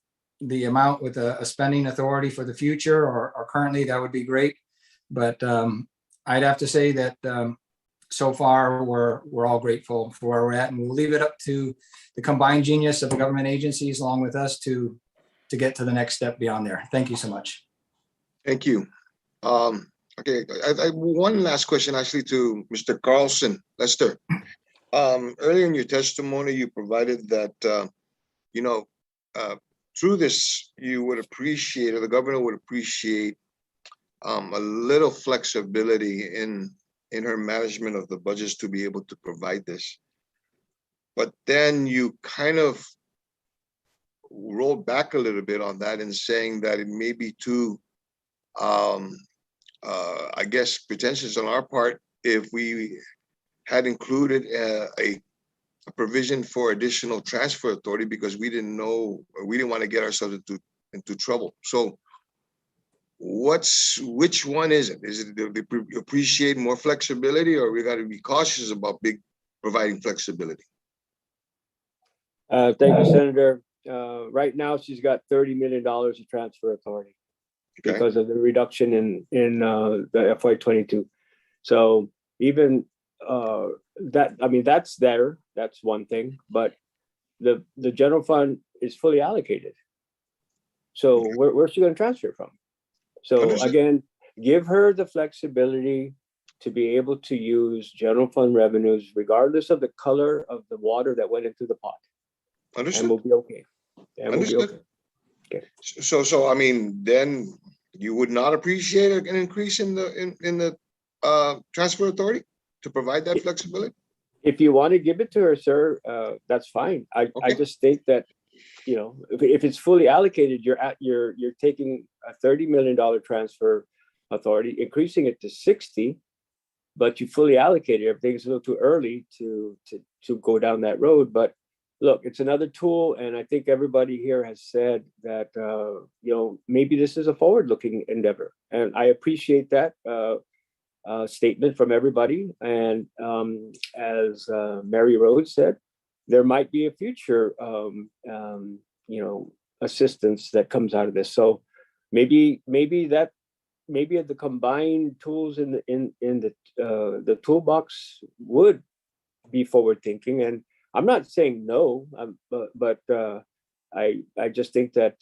the amount with a spending authority for the future or currently, that would be great. But I'd have to say that so far we're all grateful for where we're at, and we'll leave it up to the combined genius of the government agencies along with us to get to the next step beyond there. Thank you so much. Thank you. Okay, I one last question actually to Mr. Carlson. Lester, earlier in your testimony, you provided that, through this, you would appreciate, or the governor would appreciate a little flexibility in her management of the budgets to be able to provide this. But then you kind of rolled back a little bit on that in saying that it may be too, I guess, pretentious on our part if we had included a provision for additional transfer authority, because we didn't know, or we didn't want to get ourselves into trouble. So which one is it? Is it they appreciate more flexibility, or we got to be cautious about providing flexibility? Thank you, Senator. Right now, she's got $30 million of transfer authority because of the reduction in the FY22. So even that, I mean, that's there. That's one thing. But the general fund is fully allocated. So where's she going to transfer from? So again, give her the flexibility to be able to use general fund revenues regardless of the color of the water that went into the pot. Understood. And we'll be okay. And we'll be Understood. okay. So I mean, then you would not appreciate an increase in the transfer authority to provide that flexibility? If you want to give it to her, sir, that's fine. I just think that, you know, if it's fully allocated, you're taking a $30 million transfer authority, increasing it to 60, but you fully allocated. Everything's a little too early to go down that road. But look, it's another tool, and I think everybody here has said that you know, maybe this is a forward-looking endeavor, and I appreciate that statement from everybody. And as Mary Rhodes said, there might be a future, you know, assistance that comes out of this. So maybe the combined tools in the toolbox would be forward thinking. And I'm not saying no, but I just think that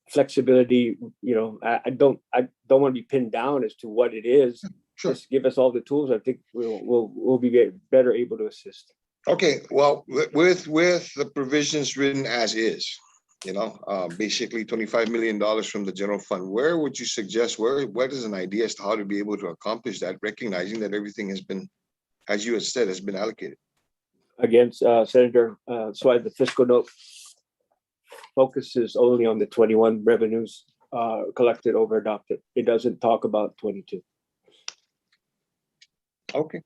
flexibility, you know, I don't want to be pinned down as to what it is. Sure. Just give us all the tools. I think we'll be better able to assist. Okay, well, with the provisions written as is, you know, basically $25 million from the general fund, where would you suggest, what is an idea as to how to be able to accomplish that, recognizing that everything has been, as you had said, has been allocated? Again, Senator, that's why the fiscal note focuses only on the 21 revenues collected over adopted. It doesn't talk about 22. Okay.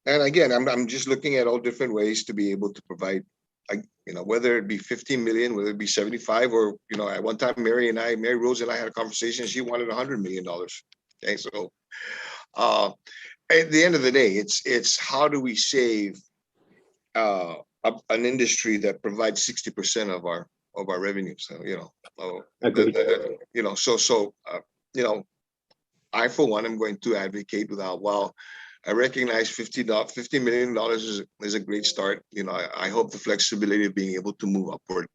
And again, I'm just looking at all different ways to be able to provide, you know, whether it be 15 million, whether it be 75, or, you know, at one time, Mary Rose and I had a conversation. She wanted $100 million. Okay, so at the end of the day, it's how do we save an industry that provides 60% of our revenues? So, you know, you know, you know, I for one am going to advocate while I recognize $50 million is a great start. You know, I hope the flexibility of being able to move upward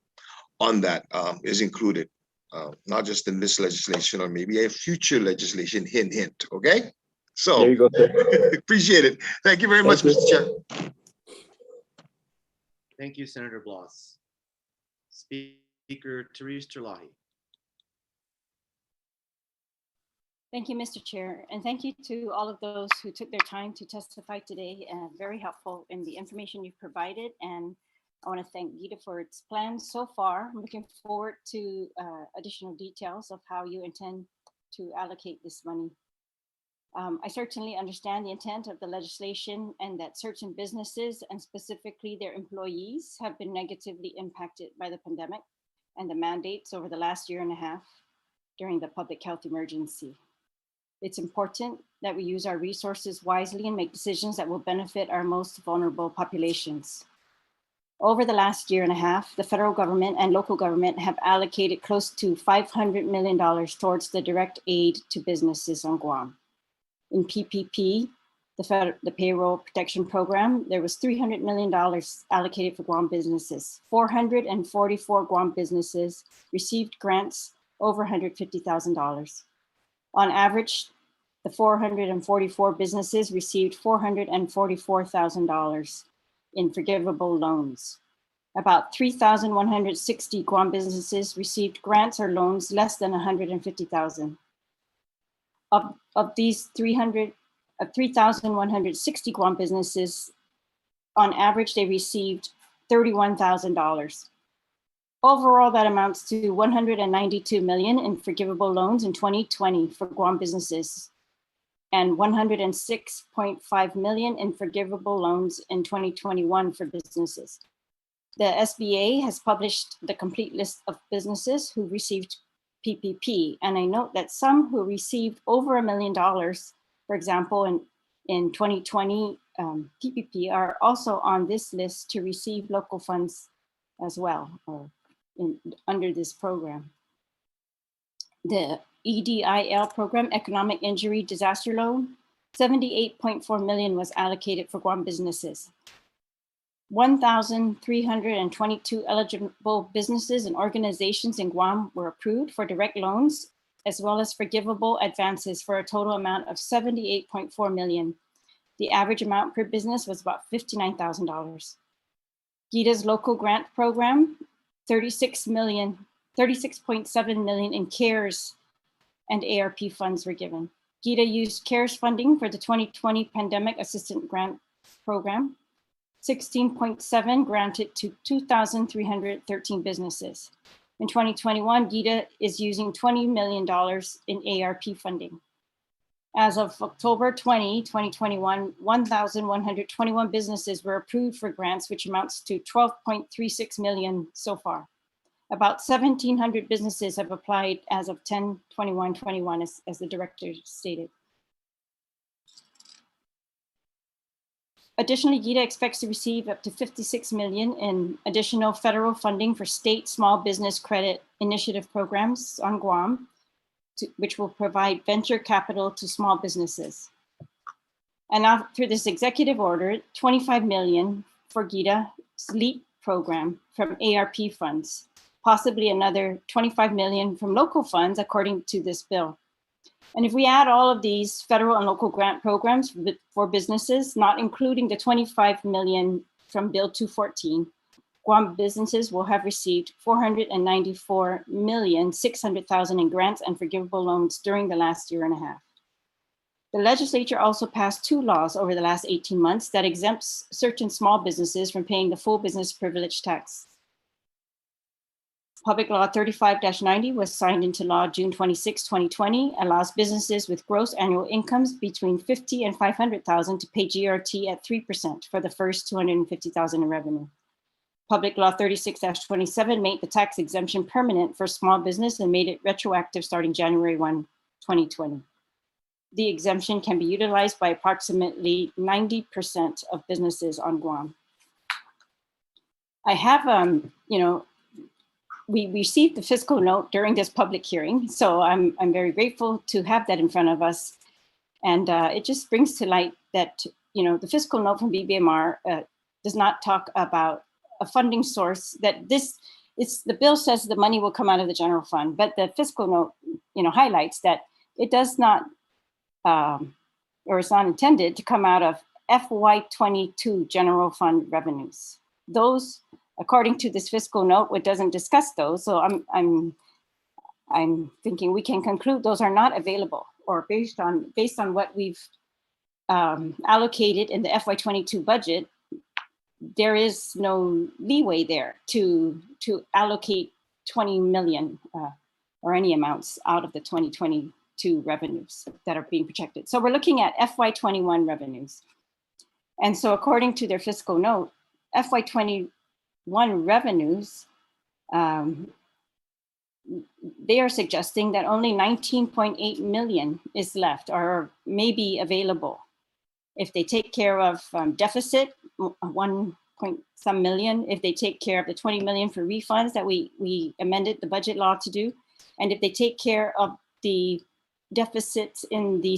on that is included, not just in this legislation or maybe a future legislation, hint, hint, okay? So, there you go, sir. Appreciate it. Thank you very much, Mr. Chair. Thank you, Senator Bloss. Speaker Therese Terlaje. Thank you, Mr. Chair, and thank you to all of those who took their time to testify today. Very helpful in the information you've provided, and I want to thank GITA for its plans so far. I'm looking forward to additional details of how you intend to allocate this money. I certainly understand the intent of the legislation and that certain businesses and specifically their employees have been negatively impacted by the pandemic and the mandates over the last year and a half during the public health emergency. It's important that we use our resources wisely and make decisions that will benefit our most vulnerable populations. Over the last year and a half, the federal government and local government have allocated close to $500 million towards the direct aid to businesses on Guam. In PPP, the Payroll Protection Program, there was $300 million allocated for Guam businesses. 444 Guam businesses received grants over $150,000. On average, the 444 businesses received $444,000 in forgivable loans. About 3,160 Guam businesses received grants or loans less than $150,000. Of these 3,160 Guam businesses, on average, they received $31,000. Overall, that amounts to $192 million in forgivable loans in 2020 for Guam businesses and $106.5 million in forgivable loans in 2021 for businesses. The SBA has published the complete list of businesses who received PPP, and I note that some who received over $1 million, for example, in 2020 PPP, are also on this list to receive local funds as well, or under this program. The EDIL program, Economic Injury Disaster Loan, $78.4 million was allocated for Guam businesses. 1,322 eligible businesses and organizations in Guam were approved for direct loans as well as forgivable advances for a total amount of $78.4 million. The average amount per business was about $59,000. GIDA's local grant program, $36.7 million in CARES and ARP funds were given. GIDA used CARES funding for the 2020 Pandemic Assistance Grant Program, 16.7 granted to 2,313 businesses. In 2021, GIDA is using $20 million in ARP funding. As of October 20, 2021, 1,121 businesses were approved for grants, which amounts to $12.36 million so far. About 1,700 businesses have applied as of 10/21/21, as the director stated. Additionally, GIDA expects to receive up to $56 million in additional federal funding for state small business credit initiative programs on Guam, which will provide venture capital to small businesses. And now through this executive order, $25 million for GIDA's LEAP program from ARP funds, possibly another $25 million from local funds according to this bill. And if we add all of these federal and local grant programs for businesses, not including the $25 million from Bill 214, Guam businesses will have received $494,600,000 in grants and forgivable loans during the last year and a half. The legislature also passed 2 laws over the last 18 months that exempts certain small businesses from paying the full business privilege tax. Public Law 35-90 was signed into law June 26, 2020, allows businesses with gross annual incomes between $50,000 and $500,000 to pay GRT at 3% for the first $250,000 in revenue. Public Law 36-27 made the tax exemption permanent for small business and made it retroactive starting January 1, 2020. The exemption can be utilized by approximately 90% of businesses on Guam. I have, we received the fiscal note during this public hearing, so I'm very grateful to have that in front of us. And it just brings to light that, the fiscal note from BBMR does not talk about a funding source that the bill says the money will come out of the general fund, but the fiscal note, highlights that it does not, or it's not intended to come out of FY22 general fund revenues. Those, according to this fiscal note, it doesn't discuss those. So I'm thinking we can conclude those are not available, or based on what we've allocated in the FY22 budget, there is no leeway there to allocate 20 million or any amounts out of the 2022 revenues that are being projected. So we're looking at FY21 revenues. And so according to their fiscal note, FY21 revenues, they are suggesting that only 19.8 million is left or may be available. If they take care of deficit, 1 point some million, if they take care of the 20 million for refunds that we amended the budget law to do, and if they take care of the deficits in the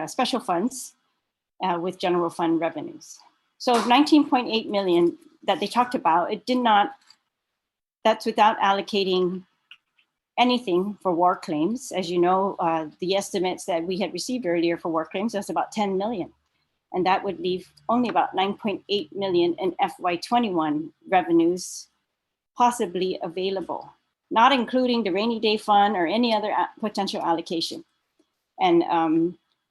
special funds with general fund revenues. So 19.8 million that they talked about, that's without allocating anything for war claims. As you know, the estimates that we had received earlier for war claims, that's about 10 million. And that would leave only about 9.8 million in FY21 revenues possibly available, not including the rainy day fund or any other potential allocation. And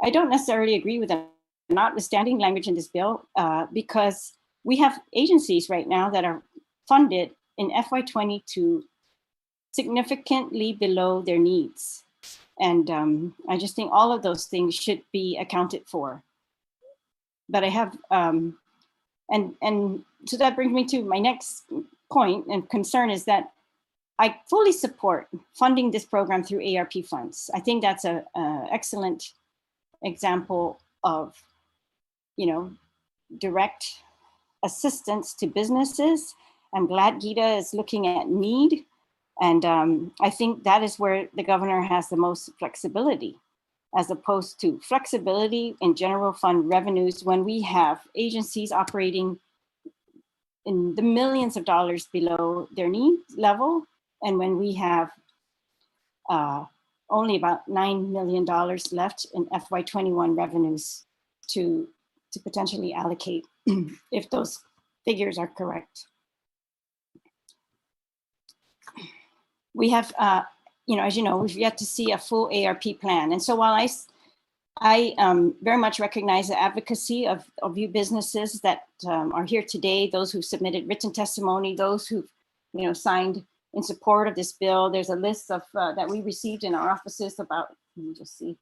I don't necessarily agree with the notwithstanding language in this bill because we have agencies right now that are funded in FY22 significantly below their needs. And I just think all of those things should be accounted for. But I have, and so that brings me to my next point and concern is that I fully support funding this program through ARP funds. I think that's an excellent example of, direct assistance to businesses. I'm glad GIDA is looking at need. And I think that is where the governor has the most flexibility, as opposed to flexibility in general fund revenues when we have agencies operating in the millions of dollars below their need level. And when we have only about $9 million left in FY21 revenues to potentially allocate if those figures are correct. We have, as you know, we've yet to see a full ARP plan. And so while I very much recognize the advocacy of you businesses that are here today, those who submitted written testimony, those who signed in support of this bill. There's a list of that we received in our offices about, let me just see,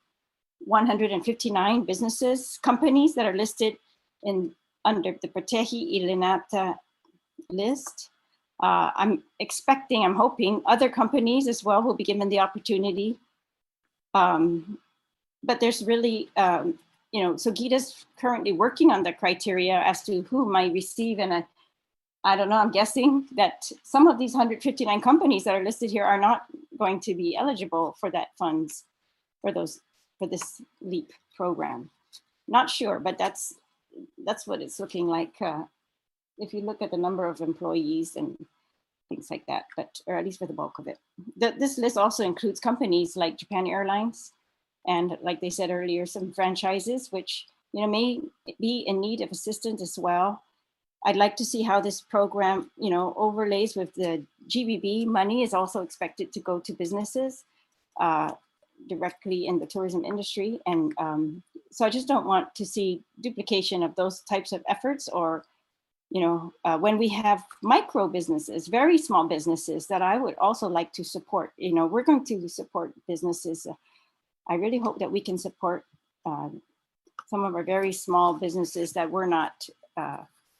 159 businesses, companies that are listed under the Proteji y Lenata list. I'm hoping other companies as well will be given the opportunity. But there's really, so GITA's currently working on the criteria as to who might receive, and I don't know, I'm guessing that some of these 159 companies that are listed here are not going to be eligible for that funds for this LEAP program. Not sure, but that's what it's looking like. If you look at the number of employees and things like that, or at least for the bulk of it. This list also includes companies like Japan Airlines, and like they said earlier, some franchises, which may be in need of assistance as well. I'd like to see how this program, overlays with the GBB money is also expected to go to businesses directly in the tourism industry. And so I just don't want to see duplication of those types of efforts, or, when we have micro businesses, very small businesses that I would also like to support. We're going to support businesses. I really hope that we can support some of our very small businesses that were not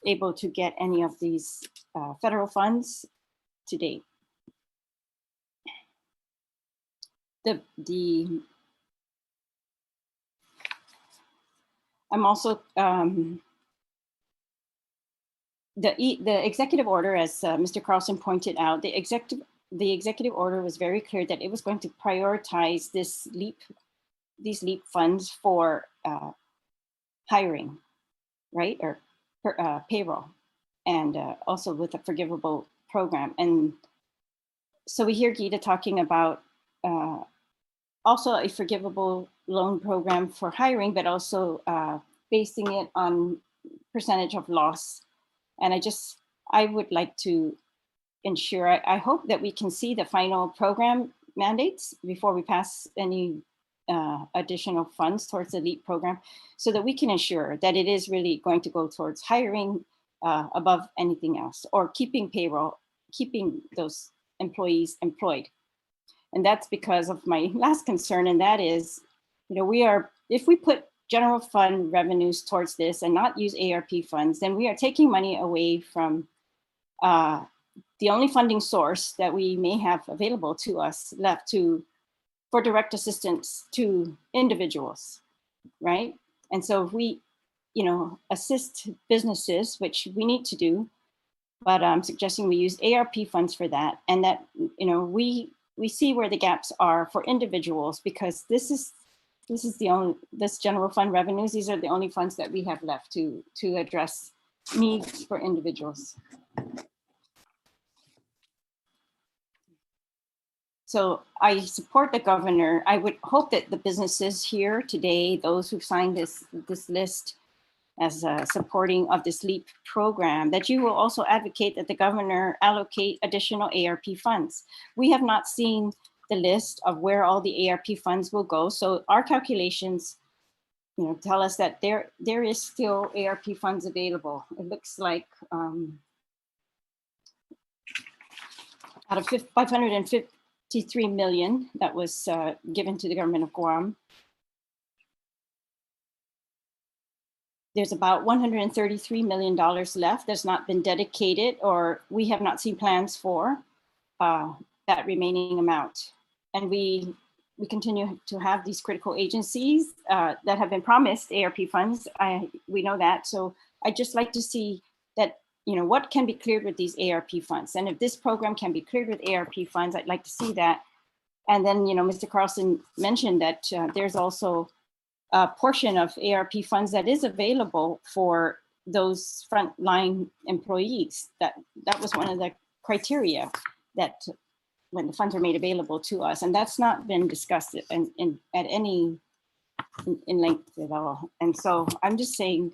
able to get any of these federal funds to date. I'm also, the executive order, as Mr. Carlson pointed out, the executive order was very clear that it was going to prioritize these LEAP funds for hiring, right, or payroll, and also with a forgivable program. And so we hear Gita talking about also a forgivable loan program for hiring, but also basing it on percentage of loss. And I would like to ensure, I hope that we can see the final program mandates before we pass any additional funds towards the LEAP program, so that we can ensure that it is really going to go towards hiring above anything else, or keeping payroll, keeping those employees employed. And that's because of my last concern, and that is, if we put general fund revenues towards this and not use ARP funds, then we are taking money away from the only funding source that we may have available to us left for direct assistance to individuals, right? And so if we, assist businesses, which we need to do, but I'm suggesting we use ARP funds for that, and that, we see where the gaps are for individuals, because this general fund revenues, these are the only funds that we have left to address needs for individuals. So I support the governor. I would hope that the businesses here today, those who've signed this list as supporting of this LEAP program, that you will also advocate that the governor allocate additional ARP funds. We have not seen the list of where all the ARP funds will go. So our calculations, tell us that there is still ARP funds available. It looks like out of 553 million that was given to the government of Guam, there's about $133 million left that's not been dedicated, or we have not seen plans for that remaining amount. And we continue to have these critical agencies that have been promised ARP funds. We know that. So I'd just like to see that, what can be cleared with these ARP funds. And if this program can be cleared with ARP funds, I'd like to see that. And then, Mr. Carlson mentioned that there's also a portion of ARP funds that is available for those frontline employees. That was one of the criteria that when the funds are made available to us. And that's not been discussed in length at all. And so I'm just saying,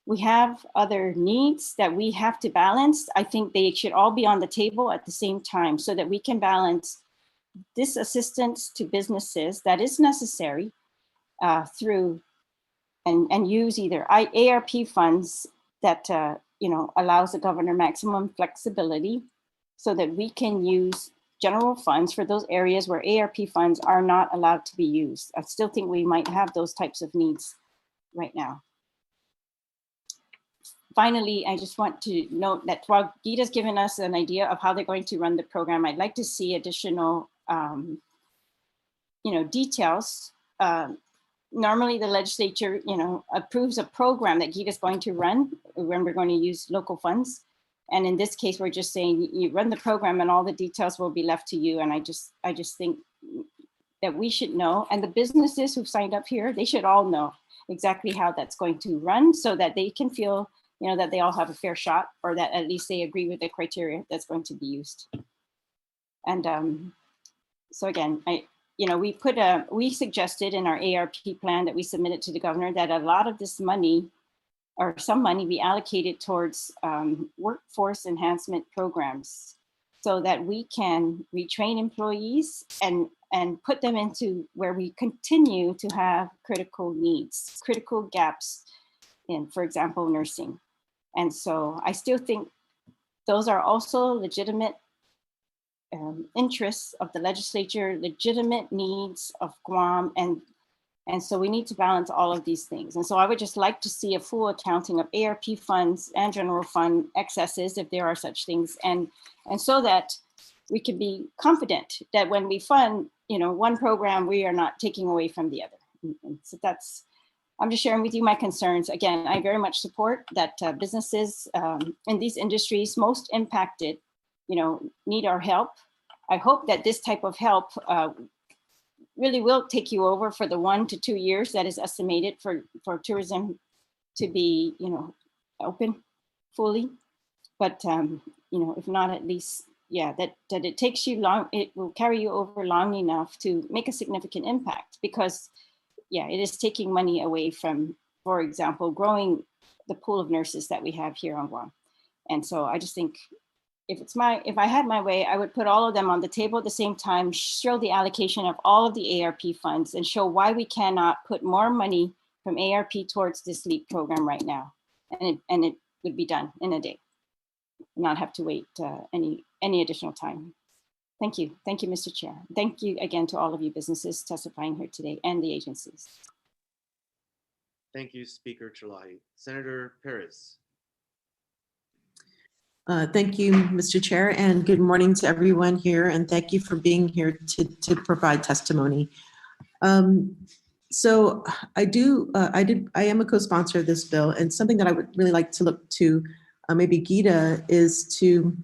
we have other needs that we have to balance. I think they should all be on the table at the same time so that we can balance this assistance to businesses that is necessary through and use either ARP funds that allows the governor maximum flexibility so that we can use general funds for those areas where ARP funds are not allowed to be used. I still think we might have those types of needs right now. Finally, I just want to note that while Gita's given us an idea of how they're going to run the program, I'd like to see additional details. Normally the legislature, approves a program that Gita's going to run when we're going to use local funds. And in this case, we're just saying you run the program and all the details will be left to you. And I just think that we should know, and the businesses who've signed up here, they should all know exactly how that's going to run so that they can feel, that they all have a fair shot, or that at least they agree with the criteria that's going to be used. And so again, we suggested in our ARP plan that we submitted to the governor that a lot of this money, or some money, be allocated towards workforce enhancement programs so that we can retrain employees and put them into where we continue to have critical needs, critical gaps in, for example, nursing. And so I still think those are also legitimate interests of the legislature, legitimate needs of Guam, and so we need to balance all of these things. And so I would just like to see a full accounting of ARP funds and general fund excesses, if there are such things, and so that we can be confident that when we fund, one program, we are not taking away from the other. And so I'm just sharing with you my concerns. Again, I very much support that businesses in these industries most impacted, need our help. I hope that this type of help really will take you over for the 1 to 2 years that is estimated for tourism to be, open fully. But, if not, at least, that it takes you long, it will carry you over long enough to make a significant impact, because it is taking money away from, for example, growing the pool of nurses that we have here on Guam. And so I just think if I had my way, I would put all of them on the table at the same time, show the allocation of all of the ARP funds, and show why we cannot put more money from ARP towards this LEAP program right now. And it would be done in a day, not have to wait any additional time. Thank you. Thank you, Mr. Chair. Thank you again to all of you businesses testifying here today and the agencies. Thank you, Speaker Terlaje. Senator Perez. Thank you, Mr. Chair, and good morning to everyone here, and thank you for being here to provide testimony. So I am a co-sponsor of this bill, and something that I would really like to look to maybe Gita is to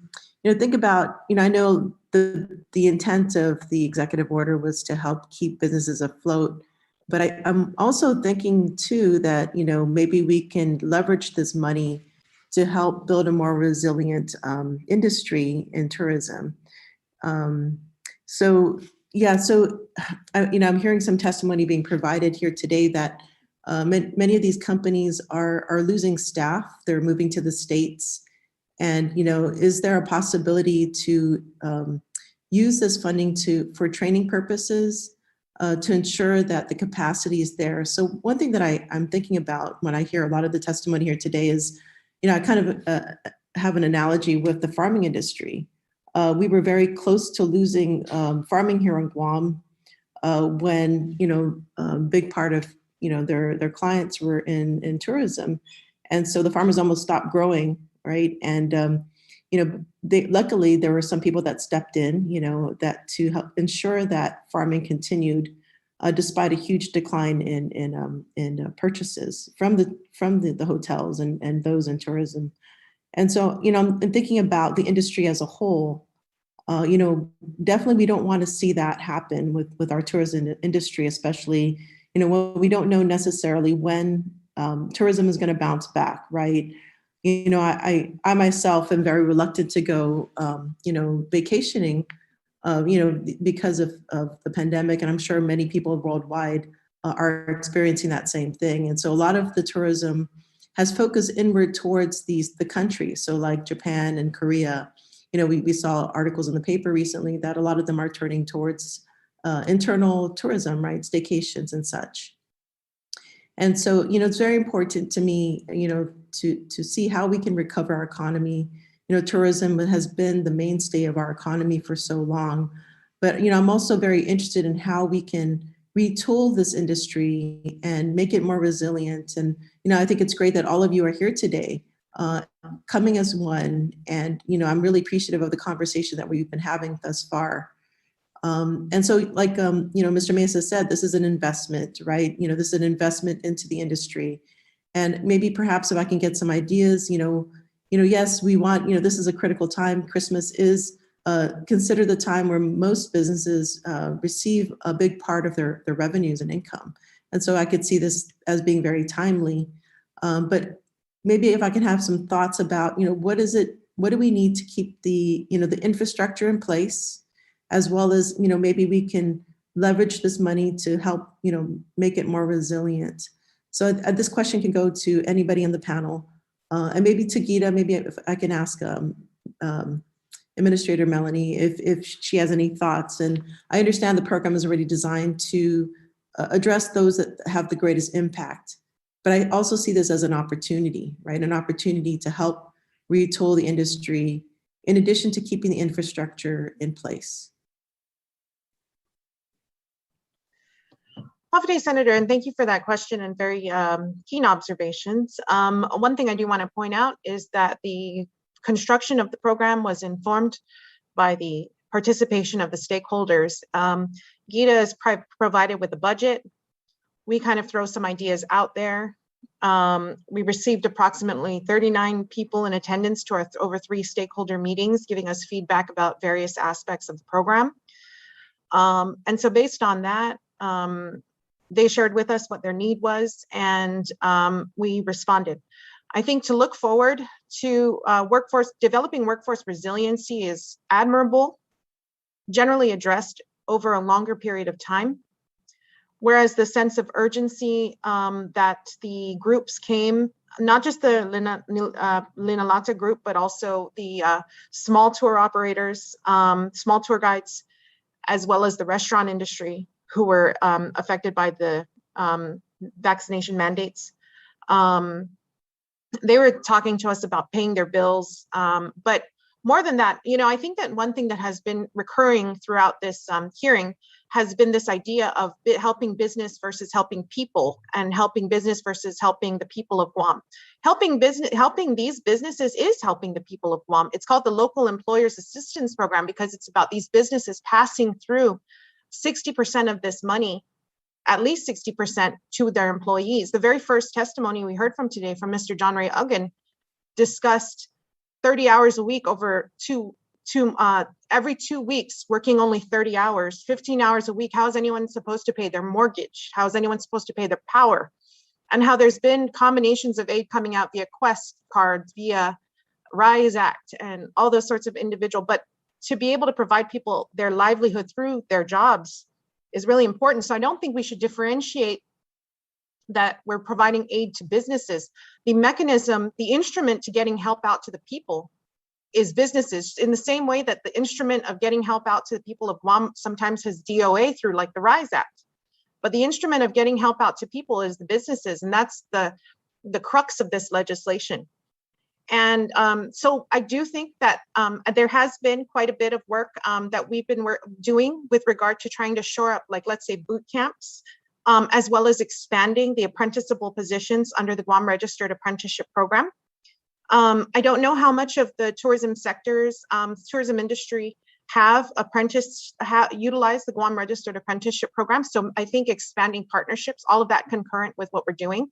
think about, I know the intent of the executive order was to help keep businesses afloat, but I'm also thinking too that maybe we can leverage this money to help build a more resilient industry in tourism. I'm hearing some testimony being provided here today that many of these companies are losing staff. They're moving to the States. And, is there a possibility to use this funding for training purposes to ensure that the capacity is there? So one thing that I'm thinking about when I hear a lot of the testimony here today is, I kind of have an analogy with the farming industry. We were very close to losing farming here on Guam when, a big part of, their clients were in tourism. And so the farmers almost stopped growing, right? And, luckily there were some people that stepped in, that to help ensure that farming continued despite a huge decline in purchases from the hotels and those in tourism. And so, I'm thinking about the industry as a whole. Definitely we don't want to see that happen with our tourism industry, especially, when we don't know necessarily when tourism is going to bounce back, right? I myself am very reluctant to go, vacationing because of the pandemic, and I'm sure many people worldwide are experiencing that same thing. And so a lot of the tourism has focused inward towards the countries. So like Japan and Korea, we saw articles in the paper recently that a lot of them are turning towards internal tourism, right? Staycations and such. And so, it's very important to me, to see how we can recover our economy. Tourism has been the mainstay of our economy for so long. But, I'm also very interested in how we can retool this industry and make it more resilient. And, I think it's great that all of you are here today, coming as one. And, I'm really appreciative of the conversation that we've been having thus far. And so like, Mr. Mesa said, this is an investment, right? This is an investment into the industry. And maybe perhaps if I can get some ideas, yes, we want, this is a critical time. Christmas is considered the time where most businesses receive a big part of their revenues and income. And so I could see this as being very timely. But maybe if I can have some thoughts about, what do we need to keep the infrastructure in place, as well as, maybe we can leverage this money to help, make it more resilient. So this question can go to anybody on the panel, and maybe to Gita, maybe if I can ask Administrator Melanie if she has any thoughts. And I understand the program is already designed to address those that have the greatest impact. But I also see this as an opportunity, right? An opportunity to help retool the industry in addition to keeping the infrastructure in place. Day, Senator, and thank you for that question and very keen observations. One thing I do want to point out is that the construction of the program was informed by the participation of the stakeholders. Gita is provided with a budget. We kind of throw some ideas out there. We received approximately 39 people in attendance to our over 3 stakeholder meetings, giving us feedback about various aspects of the program. And so based on that, they shared with us what their need was, and we responded. I think to look forward to developing workforce resiliency is admirable, generally addressed over a longer period of time. Whereas the sense of urgency that the groups came, not just the Linalata group, but also the small tour operators, small tour guides, as well as the restaurant industry who were affected by the vaccination mandates. They were talking to us about paying their bills, but more than that, I think that one thing that has been recurring throughout this hearing has been this idea of helping business versus helping people, and helping business versus helping the people of Guam. Helping these businesses is helping the people of Guam. It's called the Local Employers Assistance Program because it's about these businesses passing through 60% of this money, at least 60%, to their employees. The very first testimony we heard from today from Mr. John Ray Uggan discussed 30 hours a week over every 2 weeks, working only 30 hours, 15 hours a week. How is anyone supposed to pay their mortgage? How is anyone supposed to pay their power? And how there's been combinations of aid coming out via Quest cards, via RISE Act, and all those sorts of individual. But to be able to provide people their livelihood through their jobs is really important. So I don't think we should differentiate that we're providing aid to businesses. The mechanism, the instrument to getting help out to the people is businesses, in the same way that the instrument of getting help out to the people of Guam sometimes has DOA through like the RISE Act. But the instrument of getting help out to people is the businesses, and that's the crux of this legislation. And so I do think that there has been quite a bit of work that we've been doing with regard to trying to shore up, like, let's say, boot camps, as well as expanding the apprenticeable positions under the Guam Registered Apprenticeship Program. I don't know how much of the tourism sectors, tourism industry have utilized the Guam Registered Apprenticeship Program. So I think expanding partnerships, all of that concurrent with what we're doing.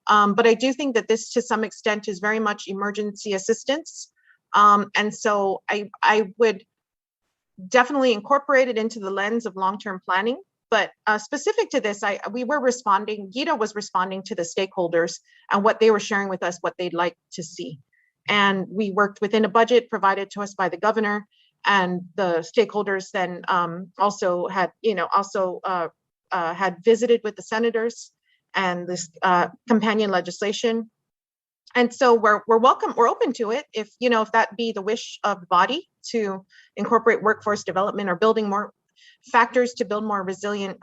But I do think that this, to some extent, is very much emergency assistance. And so I would definitely incorporate it into the lens of long-term planning. But specific to this, we were responding, Gita was responding to the stakeholders and what they were sharing with us, what they'd like to see. And we worked within a budget provided to us by the governor. And the stakeholders then also had, had visited with the senators and this companion legislation. And so we're open to it if, if that be the wish of the body to incorporate workforce development or building more factors to build more resilient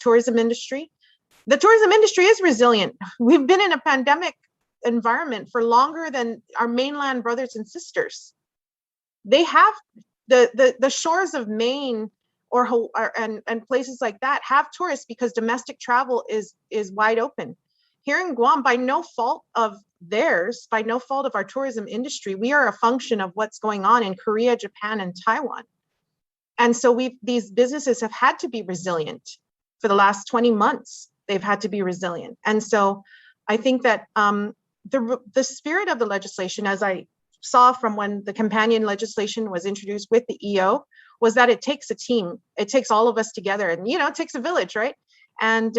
tourism industry. The tourism industry is resilient. We've been in a pandemic environment for longer than our mainland brothers and sisters. They have the shores of Maine and places like that have tourists because domestic travel is wide open. Here in Guam, by no fault of theirs, by no fault of our tourism industry, we are a function of what's going on in Korea, Japan, and Taiwan. And so these businesses have had to be resilient for the last 20 months. They've had to be resilient. And so I think that the spirit of the legislation, as I saw from when the companion legislation was introduced with the EO, was that it takes a team. It takes all of us together, and it takes a village, right? And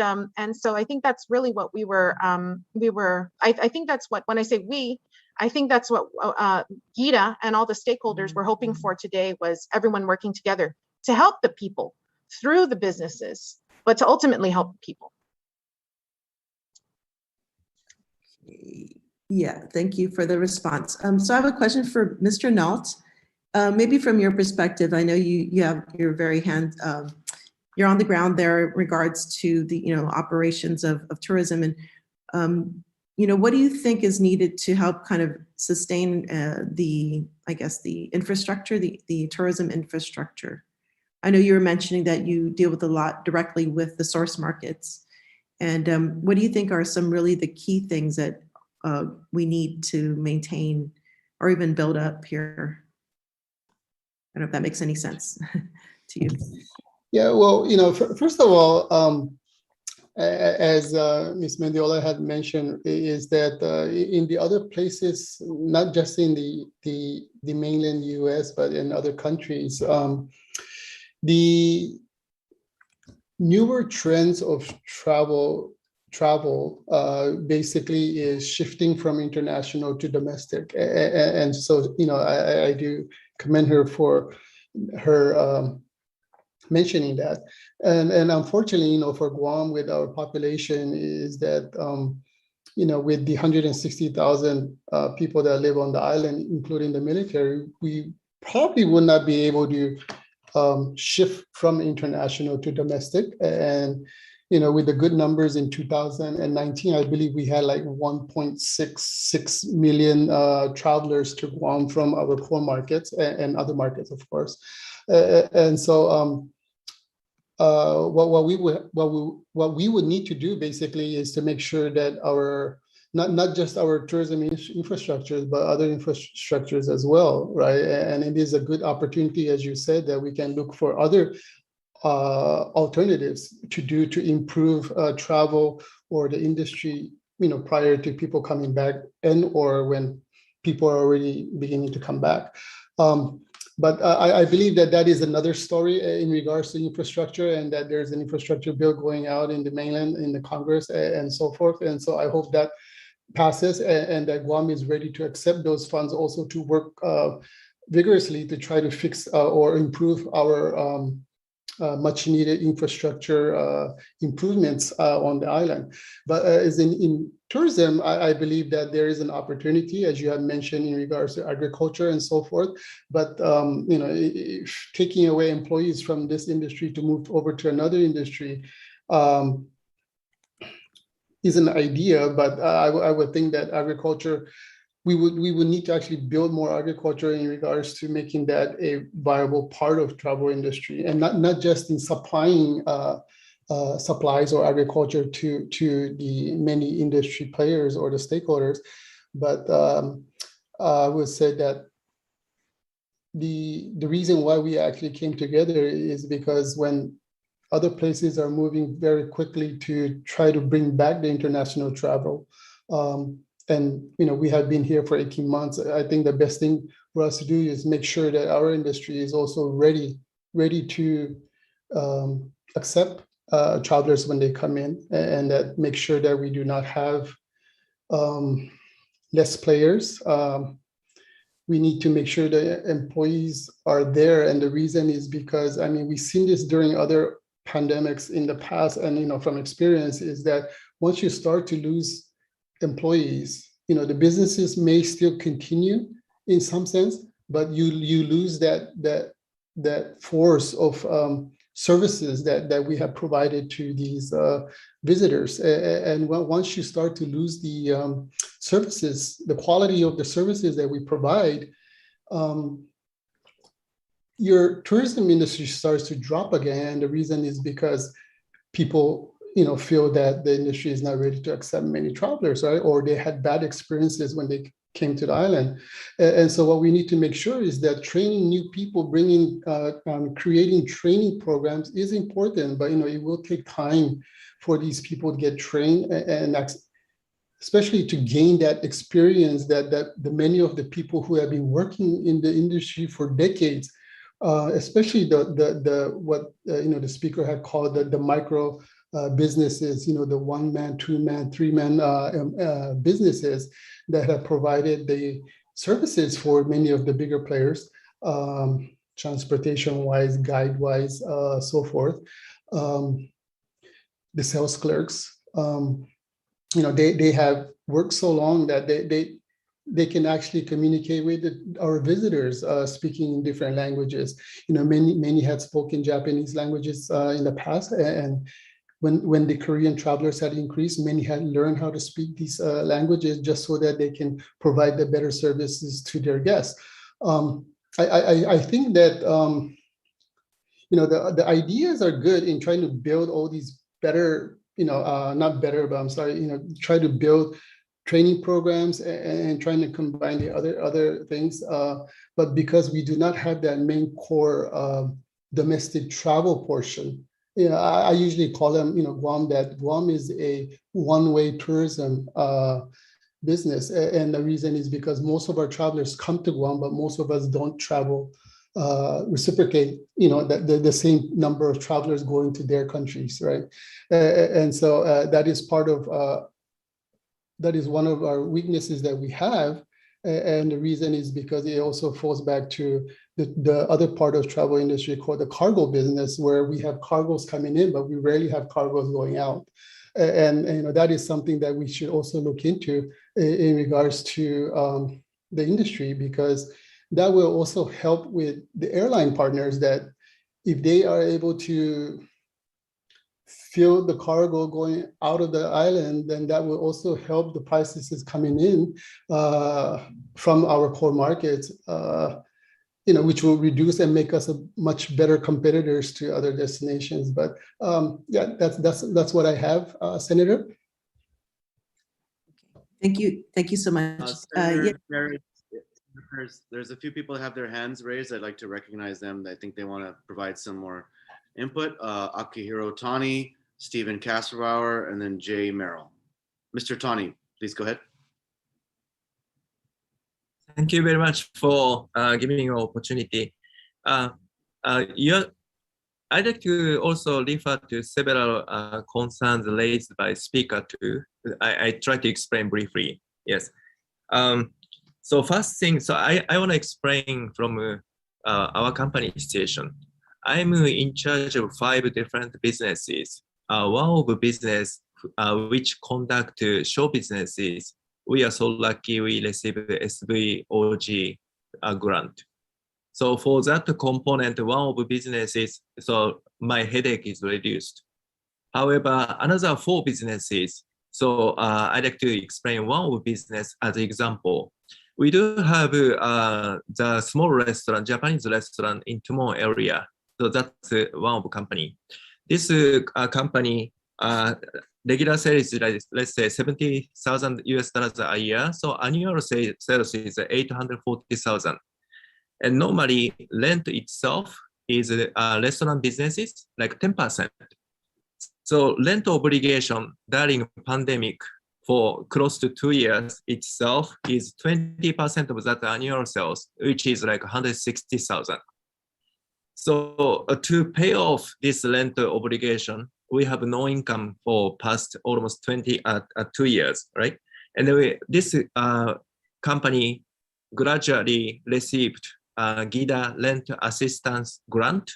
so I think that's really what I think that's what, when I say we, I think that's what Gita and all the stakeholders were hoping for today, was everyone working together to help the people through the businesses, but to ultimately help the people. Yeah, thank you for the response. So I have a question for Mr. Nault. Maybe from your perspective, I know you're very you're on the ground there in regards to the operations of tourism, and what do you think is needed to help kind of sustain the infrastructure, the tourism infrastructure? I know you were mentioning that you deal with a lot directly with the source markets, and what do you think are some really the key things that we need to maintain or even build up here? I don't know if that makes any sense to you. Yeah, well, first of all, as Ms. Mendiola had mentioned, is that in the other places, not just in the mainland US, but in other countries, the newer trends of travel basically is shifting from international to domestic. And so, I do commend her for her mentioning that. And unfortunately, for Guam, with our population, is that, with the 160,000 people that live on the island, including the military, we probably would not be able to shift from international to domestic. And with the good numbers in 2019, I believe we had like 1.66 million travelers to Guam from our core markets and other markets, of course. And so what we would need to do basically is to make sure that our not just our tourism infrastructures, but other infrastructures as well, right? And it is a good opportunity, as you said, that we can look for other alternatives to improve travel or the industry, prior to people coming back or when people are already beginning to come back. But I believe that is another story in regards to infrastructure, and that there's an infrastructure bill going out in the mainland, in the Congress, and so forth. And so I hope that passes and that Guam is ready to accept those funds, also to work vigorously to try to fix or improve our much needed infrastructure improvements on the island. But as in tourism, I believe that there is an opportunity, as you have mentioned, in regards to agriculture and so forth. But taking away employees from this industry to move over to another industry is an idea. But I would think that agriculture, we would need to actually build more agriculture in regards to making that a viable part of travel industry, and not just in supplying supplies or agriculture to the many industry players or the stakeholders. But I would say that the reason why we actually came together is because when other places are moving very quickly to try to bring back the international travel, and we have been here for 18 months. I think the best thing for us to do is make sure that our industry is also ready to accept travelers when they come in, and that make sure that we do not have less players. we need to make sure the employees are there. And the reason is because, I mean, we've seen this during other pandemics in the past, and, you know, from experience is that once you start to lose employees, you know, the businesses may still continue in some sense, but you lose that force of services that we have provided to these visitors. And once you start to lose the services, the quality of the services that we provide, your tourism industry starts to drop again. The reason is because people, you know, feel that the industry is not ready to accept many travelers, right? Or they had bad experiences when they came to the island. And so what we need to make sure is that training new people, bringing, creating training programs is important, but, you know, it will take time for these people to get trained and especially to gain that experience that the many of the people who have been working in the industry for decades, especially what you know, the speaker had called the micro businesses, you know, the 1-man, 2-man, 3-man businesses that have provided the services for many of the bigger players, transportation-wise, guide-wise, so forth. The sales clerks, you know, they have worked so long that they can actually communicate with our visitors speaking in different languages. You know, many had spoken Japanese languages in the past, and when the Korean travelers had increased, many had learned how to speak these languages just so that they can provide the better services to their guests. I think that you know, the ideas are good in trying to build all these better, you know, not better, but I'm sorry, you know, try to build training programs and trying to combine the other things. But because we do not have that main core domestic travel portion, you know, I usually call them, you know, Guam is a one-way tourism business. And the reason is because most of our travelers come to Guam, but most of us don't travel, reciprocate, you know, the same number of travelers going to their countries, right? And so that is part of, that is one of our weaknesses that we have. And the reason is because it also falls back to the other part of travel industry called the cargo business, where we have cargoes coming in, but we rarely have cargoes going out. And you know, that is something that we should also look into in regards to the industry, because that will also help with the airline partners, that if they are able to fill the cargo going out of the island, then that will also help the prices coming in from our core markets, you know, which will reduce and make us a much better competitors to other destinations. But yeah, that's what I have, Senator. Thank you so much. There's a few people that have their hands raised. I'd like to recognize them. I think they want to provide some more input. Akihiro Tani, Stephen Kasserbauer, and then Jay Merrill. Mr. Tani, please go ahead. Thank you very much for giving me an opportunity. I'd like to also refer to several concerns raised by speaker too. I try to explain briefly. Yes. So first thing, so I want to explain from our company situation. I'm in charge of 5 different businesses. One of the business which conduct show businesses, we are so lucky we receive the SVOG grant. So for that component, one of the businesses, so my headache is reduced. However, another 4 businesses, so I'd like to explain one of the business as an example. We do have the small restaurant, Japanese restaurant in Tumon area. So that's one of the company. This company, regular sales is, let's say, $70,000 a year. So annual sales is 840,000. And normally rent itself is restaurant businesses like 10%. So rent obligation during pandemic for close to 2 years itself is 20% of that annual sales, which is like 160,000. So to pay off this rent obligation, we have no income for past almost 2 years, right? And this company gradually received GIDA rent assistance grant.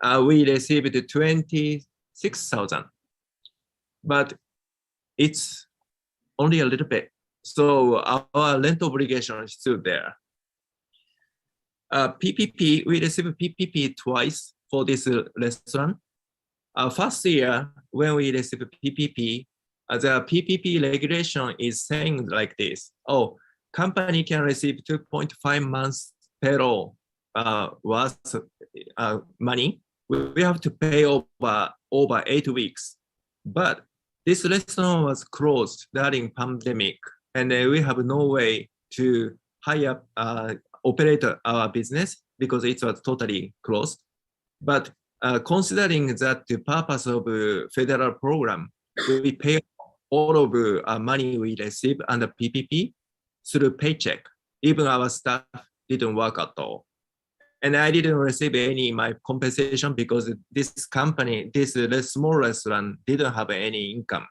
We received 26,000, but it's only a little bit. So our rent obligation is still there. PPP, we received PPP twice for this restaurant. First year, when we received PPP, the PPP regulation is saying like this: oh, company can receive 2.5 months payroll worth money. We have to pay over 8 weeks. But this restaurant was closed during pandemic, and we have no way to hire operate our business because it was totally closed. But considering that the purpose of federal program, we pay all of money we receive under PPP through paycheck. Even our staff didn't work at all. And I didn't receive any my compensation because this company, this small restaurant didn't have any income.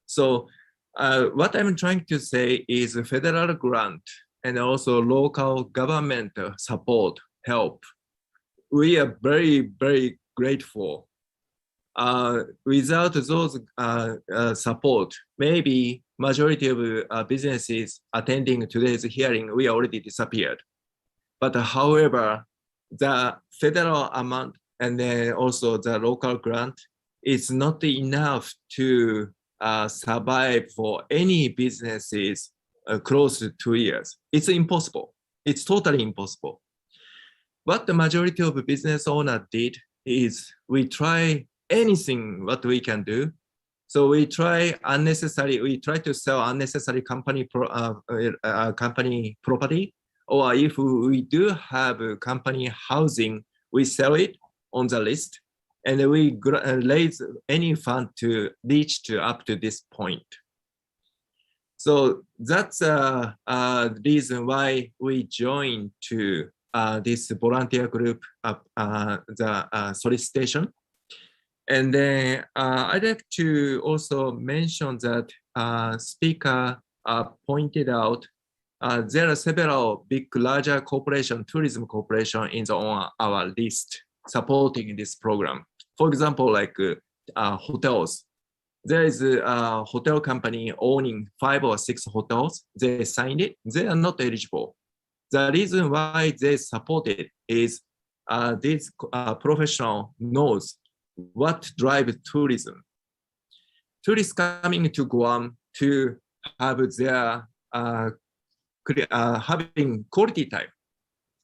So what I'm trying to say is federal grant and also local government support, help. We are very, very grateful. Without those support, maybe majority of businesses attending today's hearing, we already disappeared. But however, the federal amount and then also the local grant is not enough to survive for any businesses close to 2 years. It's impossible. It's totally impossible. What the majority of business owners did is we try anything what we can do. So we try to sell unnecessary company property, or if we do have company housing, we sell it on the list, and we raise any fund to reach to up to this point. So that's the reason why we joined to this volunteer group, the solicitation. And then I'd like to also mention that speaker pointed out there are several big, larger corporation, tourism corporation on our list supporting this program. For example, like hotels. There is a hotel company owning 5 or 6 hotels. They signed it. They are not eligible. The reason why they support it is this professional knows what drives tourism. Tourists coming to Guam to have their having quality time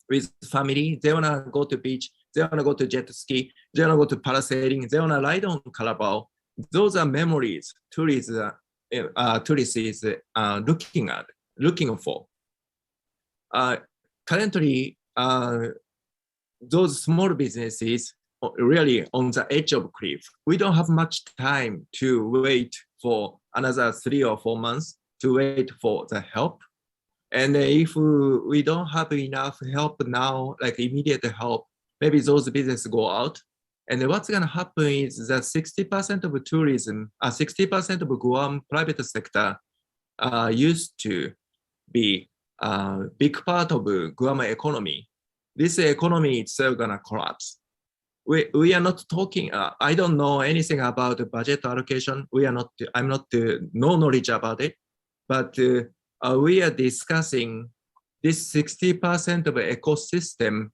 with family. They wanna go to beach. They wanna go to jet ski. They wanna go to parasailing. They wanna ride on Carabao. Those are memories tourists is looking for. Currently, those small businesses really on the edge of cliff. We don't have much time to wait for another 3 or 4 months to wait for the help. And if we don't have enough help now, like immediate help, maybe those businesses go out. And what's going to happen is that 60% of tourism, 60% of Guam private sector used to be a big part of Guam economy. This economy itself going to collapse. We are not talking, I don't know anything about the budget allocation. I'm not no knowledge about it, but we are discussing this 60% of ecosystem.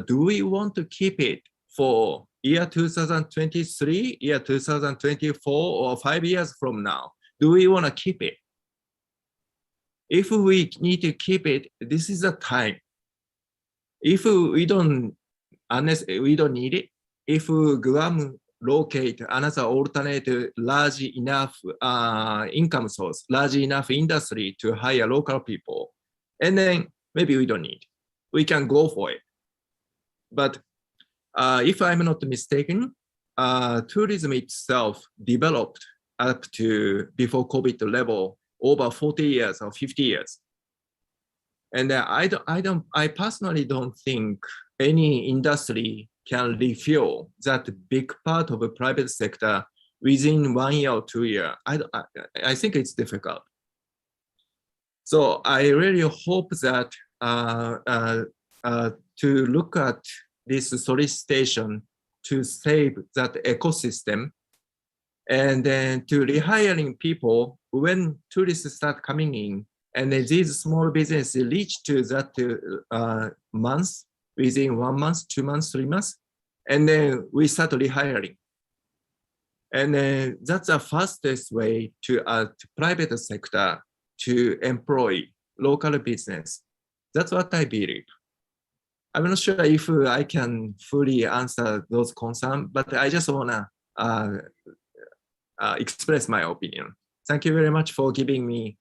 Do we want to keep it for year 2023, year 2024, or 5 years from now? Do we want to keep it? If we need to keep it, this is the time. If we don't, unless we don't need it, if Guam locate another alternate large enough income source, large enough industry to hire local people, and then maybe we don't need. We can go for it. But if I'm not mistaken, tourism itself developed up to before COVID level over 40 years or 50 years. And I personally don't think any industry can refuel that big part of the private sector within 1 year or 2 years. I think it's difficult. So I really hope that to look at this solicitation to save that ecosystem, and then to rehiring people when tourists start coming in, and then these small businesses reach to that month, within 1 month, 2 months, 3 months, and then we start rehiring. And then that's the fastest way to private sector to employ local business. That's what I believe. I'm not sure if I can fully answer those concerns, but I just wanna express my opinion. Thank you very much for giving me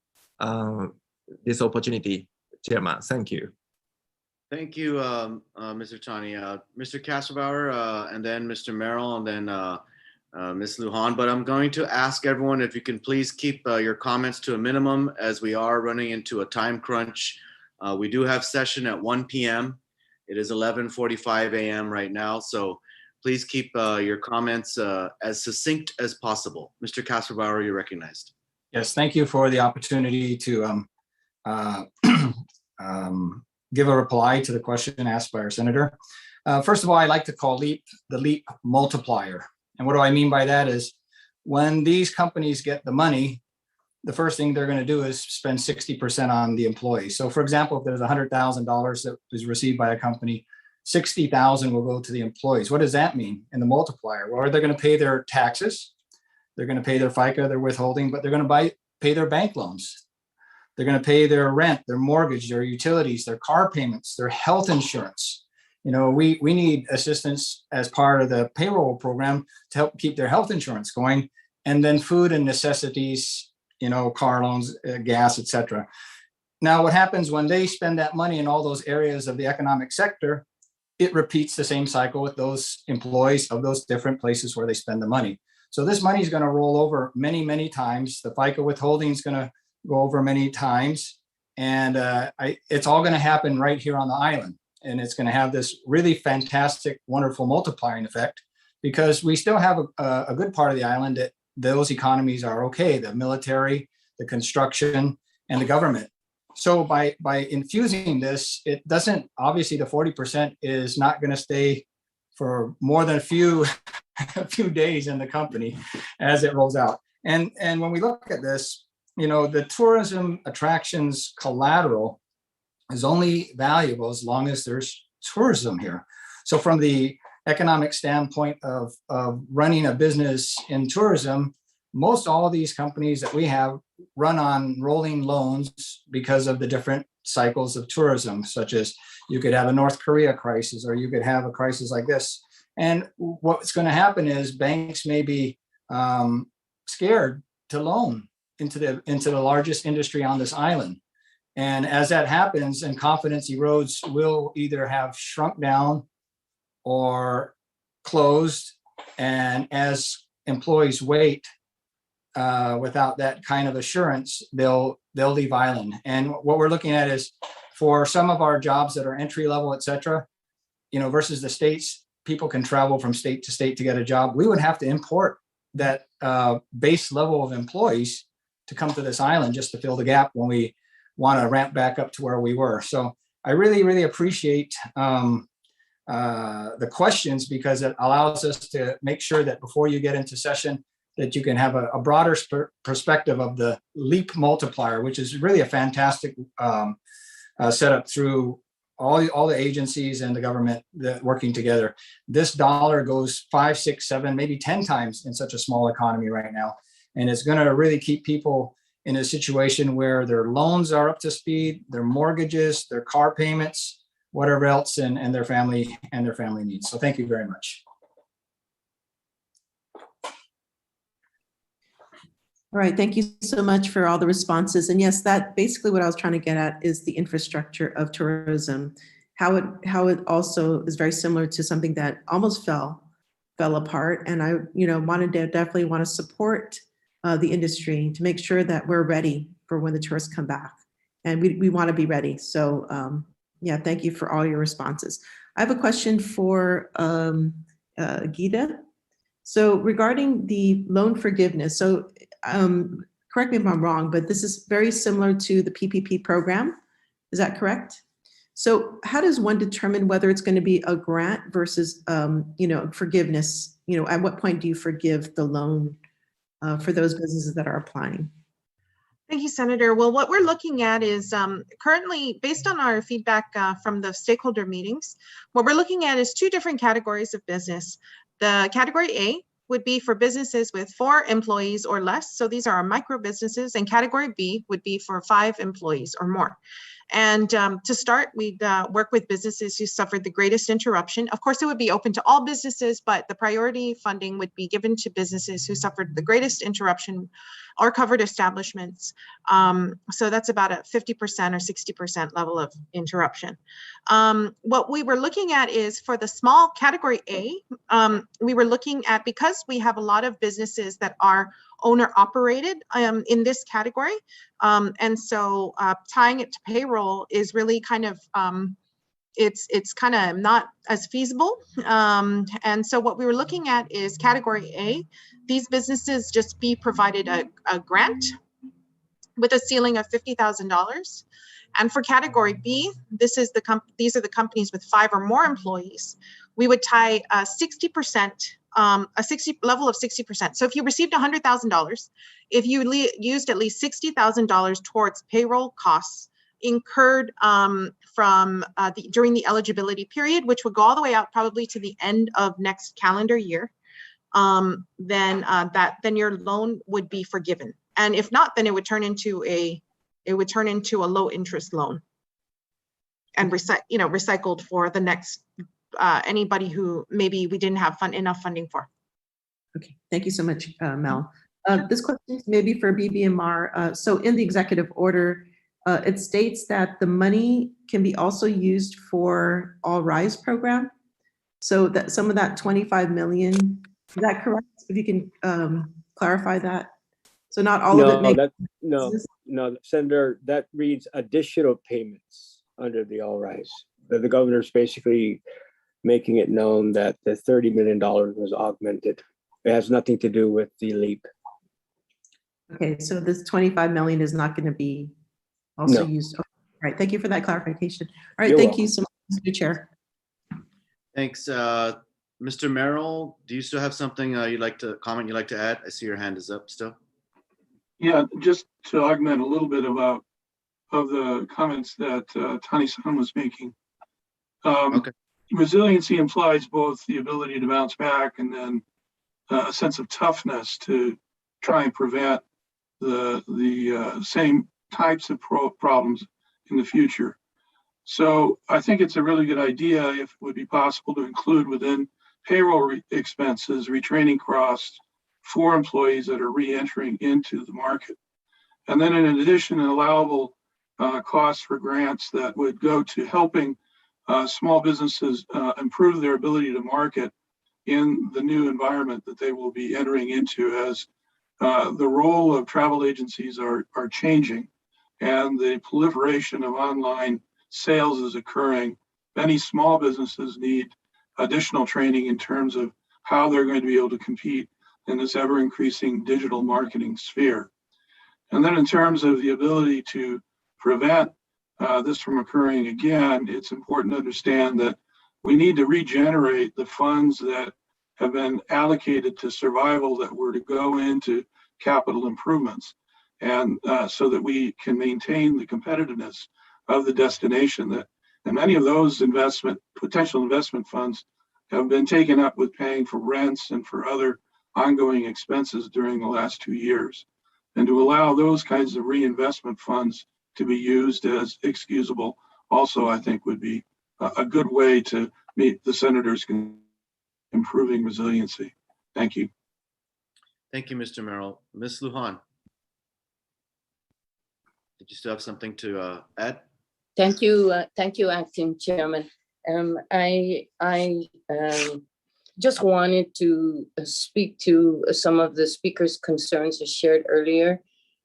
this opportunity, Chairman. Thank you. Thank you, Mr. Tani. Mr. Kasserbauer, and then Mr. Merrill, and then Ms. Lujan. But I'm going to ask everyone if you can please keep your comments to a minimum, as we are running into a time crunch. We do have session at 1 p.m. It is 11:45 a.m. right now, so please keep your comments as succinct as possible. Mr. Kasserbauer, you're recognized. Yes, thank you for the opportunity to give a reply to the question asked by our senator. First of all, I like to call LEAP the LEAP multiplier. And what do I mean by that is when these companies get the money, the first thing they're going to do is spend 60% on the employees. So for example, if there's $100,000 that is received by a company, 60,000 will go to the employees. What does that mean in the multiplier? Well, they're going to pay their taxes, they're going to pay their FICA, their withholding, but they're going to pay their bank loans. They're going to pay their rent, their mortgage, their utilities, their car payments, their health insurance. You know, we need assistance as part of the payroll program to help keep their health insurance going, and then food and necessities, you know, car loans, gas, etc. Now, what happens when they spend that money in all those areas of the economic sector, it repeats the same cycle with those employees of those different places where they spend the money. So this money is going to roll over many, many times. The FICA withholding is going to go over many times. And it's all going to happen right here on the island. And it's going to have this really fantastic, wonderful multiplying effect, because we still have a good part of the island that those economies are okay, the military, the construction, and the government. So by infusing this, it doesn't, obviously the 40% is not going to stay for more than a few days in the company as it rolls out. And when we look at this, you know, the tourism attractions collateral is only valuable as long as there's tourism here. So from the economic standpoint of running a business in tourism, most all of these companies that we have run on rolling loans because of the different cycles of tourism, such as you could have a North Korea crisis, or you could have a crisis like this. And what's going to happen is banks may be scared to loan into the largest industry on this island. And as that happens and confidence erodes, we'll either have shrunk down or closed. And as employees wait without that kind of assurance, they'll leave island. And what we're looking at is for some of our jobs that are entry level, et cetera, you know, versus the states, people can travel from state to state to get a job. We would have to import that base level of employees to come to this island just to fill the gap when we want to ramp back up to where we were. So I really, really appreciate the questions, because it allows us to make sure that before you get into session, that you can have a broader perspective of the LEAP multiplier, which is really a fantastic setup through all the agencies and the government that working together. This dollar goes 5, 6, 7, maybe 10 times in such a small economy right now. And it's going to really keep people in a situation where their loans are up to speed, their mortgages, their car payments, whatever else, and their family needs. So thank you very much. All right, thank you so much for all the responses. And yes, that basically what I was trying to get at is the infrastructure of tourism, how it also is very similar to something that almost fell apart. And I, wanted to definitely want to support the industry to make sure that we're ready for when the tourists come back. And we want to be ready. So yeah, thank you for all your responses. I have a question for Gita. So regarding the loan forgiveness, so correct me if I'm wrong, but this is very similar to the PPP program. Is that correct? So how does one determine whether it's going to be a grant versus, forgiveness? At what point do you forgive the loan for those businesses that are applying? Thank you, Senator. Well, what we're looking at is currently, based on our feedback from the stakeholder meetings, what we're looking at is two different categories of business. The category A would be for businesses with 4 employees or less. So these are our micro businesses, and category B would be for 5 employees or more. And to start, we'd work with businesses who suffered the greatest interruption. Of course, it would be open to all businesses, but the priority funding would be given to businesses who suffered the greatest interruption or covered establishments. So that's about a 50% or 60% level of interruption. What we were looking at is for the small category A, we were looking at, because we have a lot of businesses that are owner operated in this category. And so tying it to payroll is really kind of, it's kind of not as feasible. And so what we were looking at is category A, these businesses just be provided a grant with a ceiling of $50,000. And for category B, these are the companies with 5 or more employees. We would tie 60%, level of 60%. So if you received $100,000, if you used at least $60,000 towards payroll costs incurred during the eligibility period, which would go all the way out probably to the end of next calendar year, then your loan would be forgiven. And if not, then it would turn into a low interest loan and recycled for the next anybody who maybe we didn't have enough funding for. Okay, thank you so much, Mel. This question is maybe for BBMR. So in the executive order, it states that the money can be also used for All Rise program. So that some of that 25 million, is that correct? If you can clarify that. So not all of it. No, Senator, that reads additional payments under the All Rise. The governor's basically making it known that the $30 million was augmented. It has nothing to do with the LEAP. Okay, so this 25 million is not going to be also used. Okay. All right, thank you for that clarification. All right, thank you so much, Mr. Chair. Thanks. Mr. Merrill, do you still have something you'd like to add? I see your hand is up still. Yeah, just to augment a little bit of the comments that Tani-san was making. Okay. Resiliency implies both the ability to bounce back and then a sense of toughness to try and prevent the same types of problems in the future. So I think it's a really good idea if it would be possible to include within payroll expenses, retraining costs for employees that are re-entering into the market. And then in addition, an allowable costs for grants that would go to helping small businesses improve their ability to market in the new environment that they will be entering into as the role of travel agencies are changing and the proliferation of online sales is occurring. Many small businesses need additional training in terms of how they're going to be able to compete in this ever increasing digital marketing sphere. And then in terms of the ability to prevent this from occurring again, it's important to understand that we need to regenerate the funds that have been allocated to survival that were to go into capital improvements. And so that we can maintain the competitiveness of the destination and many of those potential investment funds have been taken up with paying for rents and for other ongoing expenses during the last 2 years. And to allow those kinds of reinvestment funds to be used as excusable also, I think, would be a good way to meet the senators improving resiliency. Thank you. Thank you, Mr. Merrill. Ms. Lujan, did you still have something to add? Thank you, Acting Chairman. I just wanted to speak to some of the speakers' concerns as shared earlier.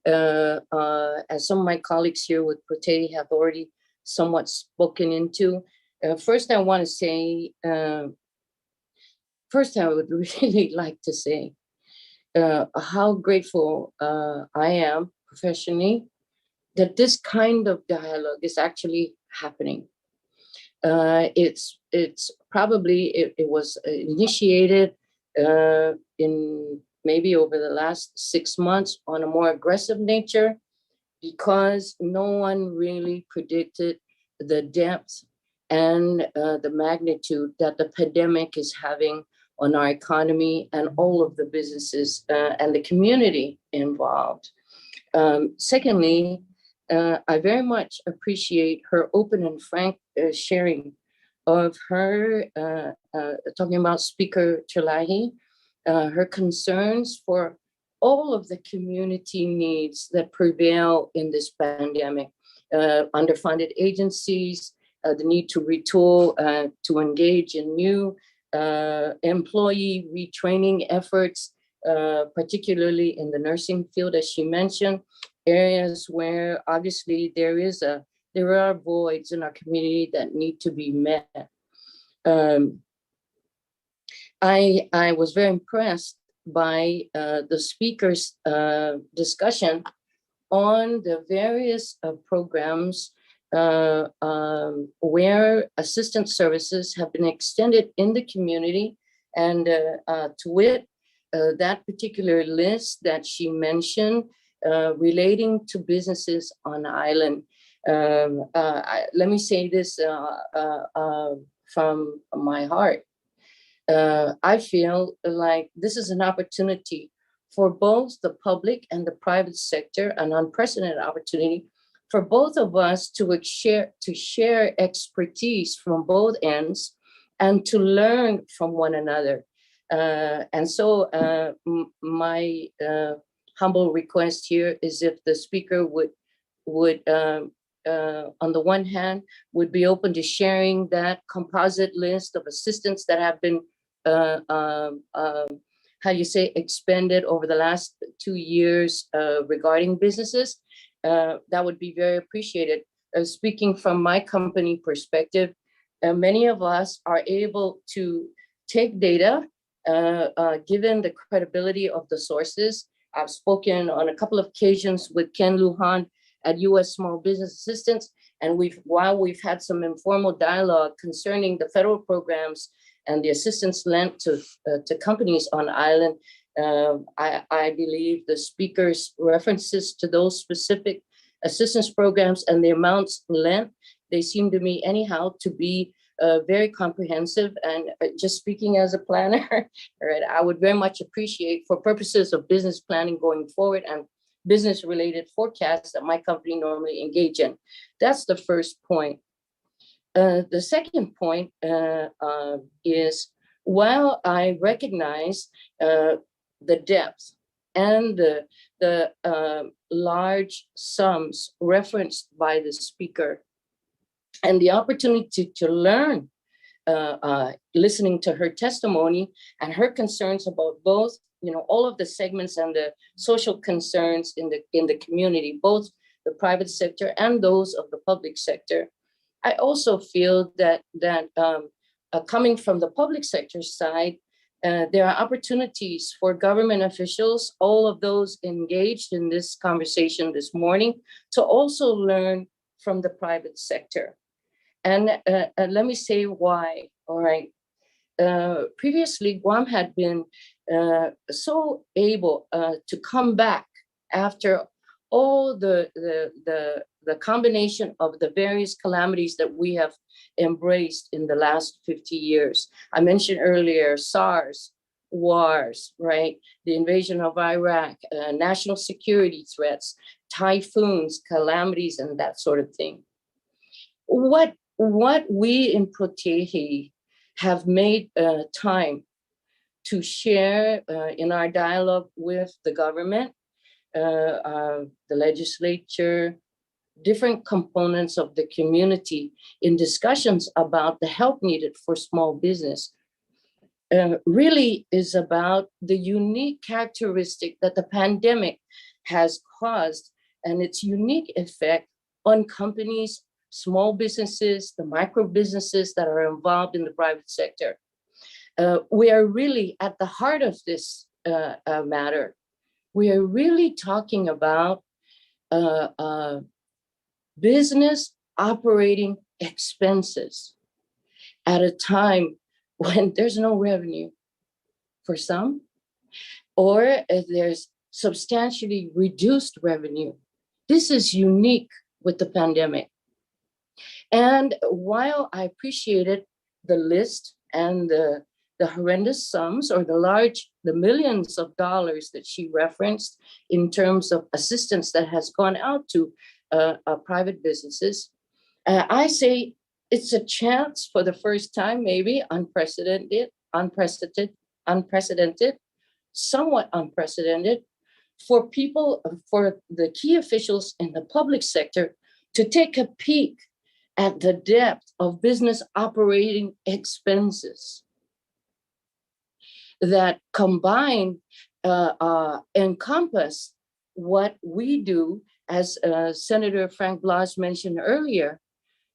As some of my colleagues here with Prote have already somewhat spoken into. First, I want to say, I would really like to say how grateful I am professionally that this kind of dialogue is actually happening. It's probably, it was initiated in maybe over the last 6 months on a more aggressive nature, because no one really predicted the depth and the magnitude that the pandemic is having on our economy and all of the businesses and the community involved. Secondly, I very much appreciate her open and frank sharing of her, talking about Speaker Terlaje, her concerns for all of the community needs that prevail in this pandemic, underfunded agencies, the need to retool, to engage in new employee retraining efforts, particularly in the nursing field, as she mentioned, areas where obviously there are voids in our community that need to be met. I was very impressed by the speaker's discussion on the various programs where assistance services have been extended in the community, and to wit, that particular list that she mentioned relating to businesses on island. Let me say this from my heart. I feel like this is an opportunity for both the public and the private sector, an unprecedented opportunity for both of us to share expertise from both ends and to learn from one another. And so my humble request here is if the speaker would on the one hand, would be open to sharing that composite list of assistance that have been, expended over the last 2 years regarding businesses. That would be very appreciated. Speaking from my company perspective, many of us are able to take data, given the credibility of the sources. I've spoken on a couple of occasions with Ken Lujan at U.S. Small Business Assistance, and while we've had some informal dialogue concerning the federal programs and the assistance lent to companies on island, I believe the speaker's references to those specific assistance programs and the amounts lent, they seem to me anyhow to be very comprehensive. And just speaking as a planner, right, I would very much appreciate, for purposes of business planning going forward and business related forecasts that my company normally engage in. That's the first point. The second point is, while I recognize the depth and the large sums referenced by the speaker and the opportunity to learn, listening to her testimony and her concerns about both, all of the segments and the social concerns in the community, both the private sector and those of the public sector. I also feel that coming from the public sector side, there are opportunities for government officials, all of those engaged in this conversation this morning, to also learn from the private sector. And let me say why, all right. Previously, Guam had been so able to come back after all the combination of the various calamities that we have embraced in the last 50 years. I mentioned earlier, SARS, wars, right? The invasion of Iraq, national security threats, typhoons, calamities, and that sort of thing. What we in Protehe have made time to share in our dialogue with the government, the legislature, different components of the community in discussions about the help needed for small business, really is about the unique characteristic that the pandemic has caused and its unique effect on companies, small businesses, the micro businesses that are involved in the private sector. We are really at the heart of this matter. We are really talking about business operating expenses at a time when there's no revenue for some, or there's substantially reduced revenue. This is unique with the pandemic. And while I appreciated the list and the horrendous sums or the millions of dollars that she referenced in terms of assistance that has gone out to private businesses, I say it's a chance for the first time, maybe unprecedented, somewhat unprecedented, for people, for the key officials in the public sector to take a peek at the depth of business operating expenses that combine, encompass what we do, as Senator Frank Blas mentioned earlier,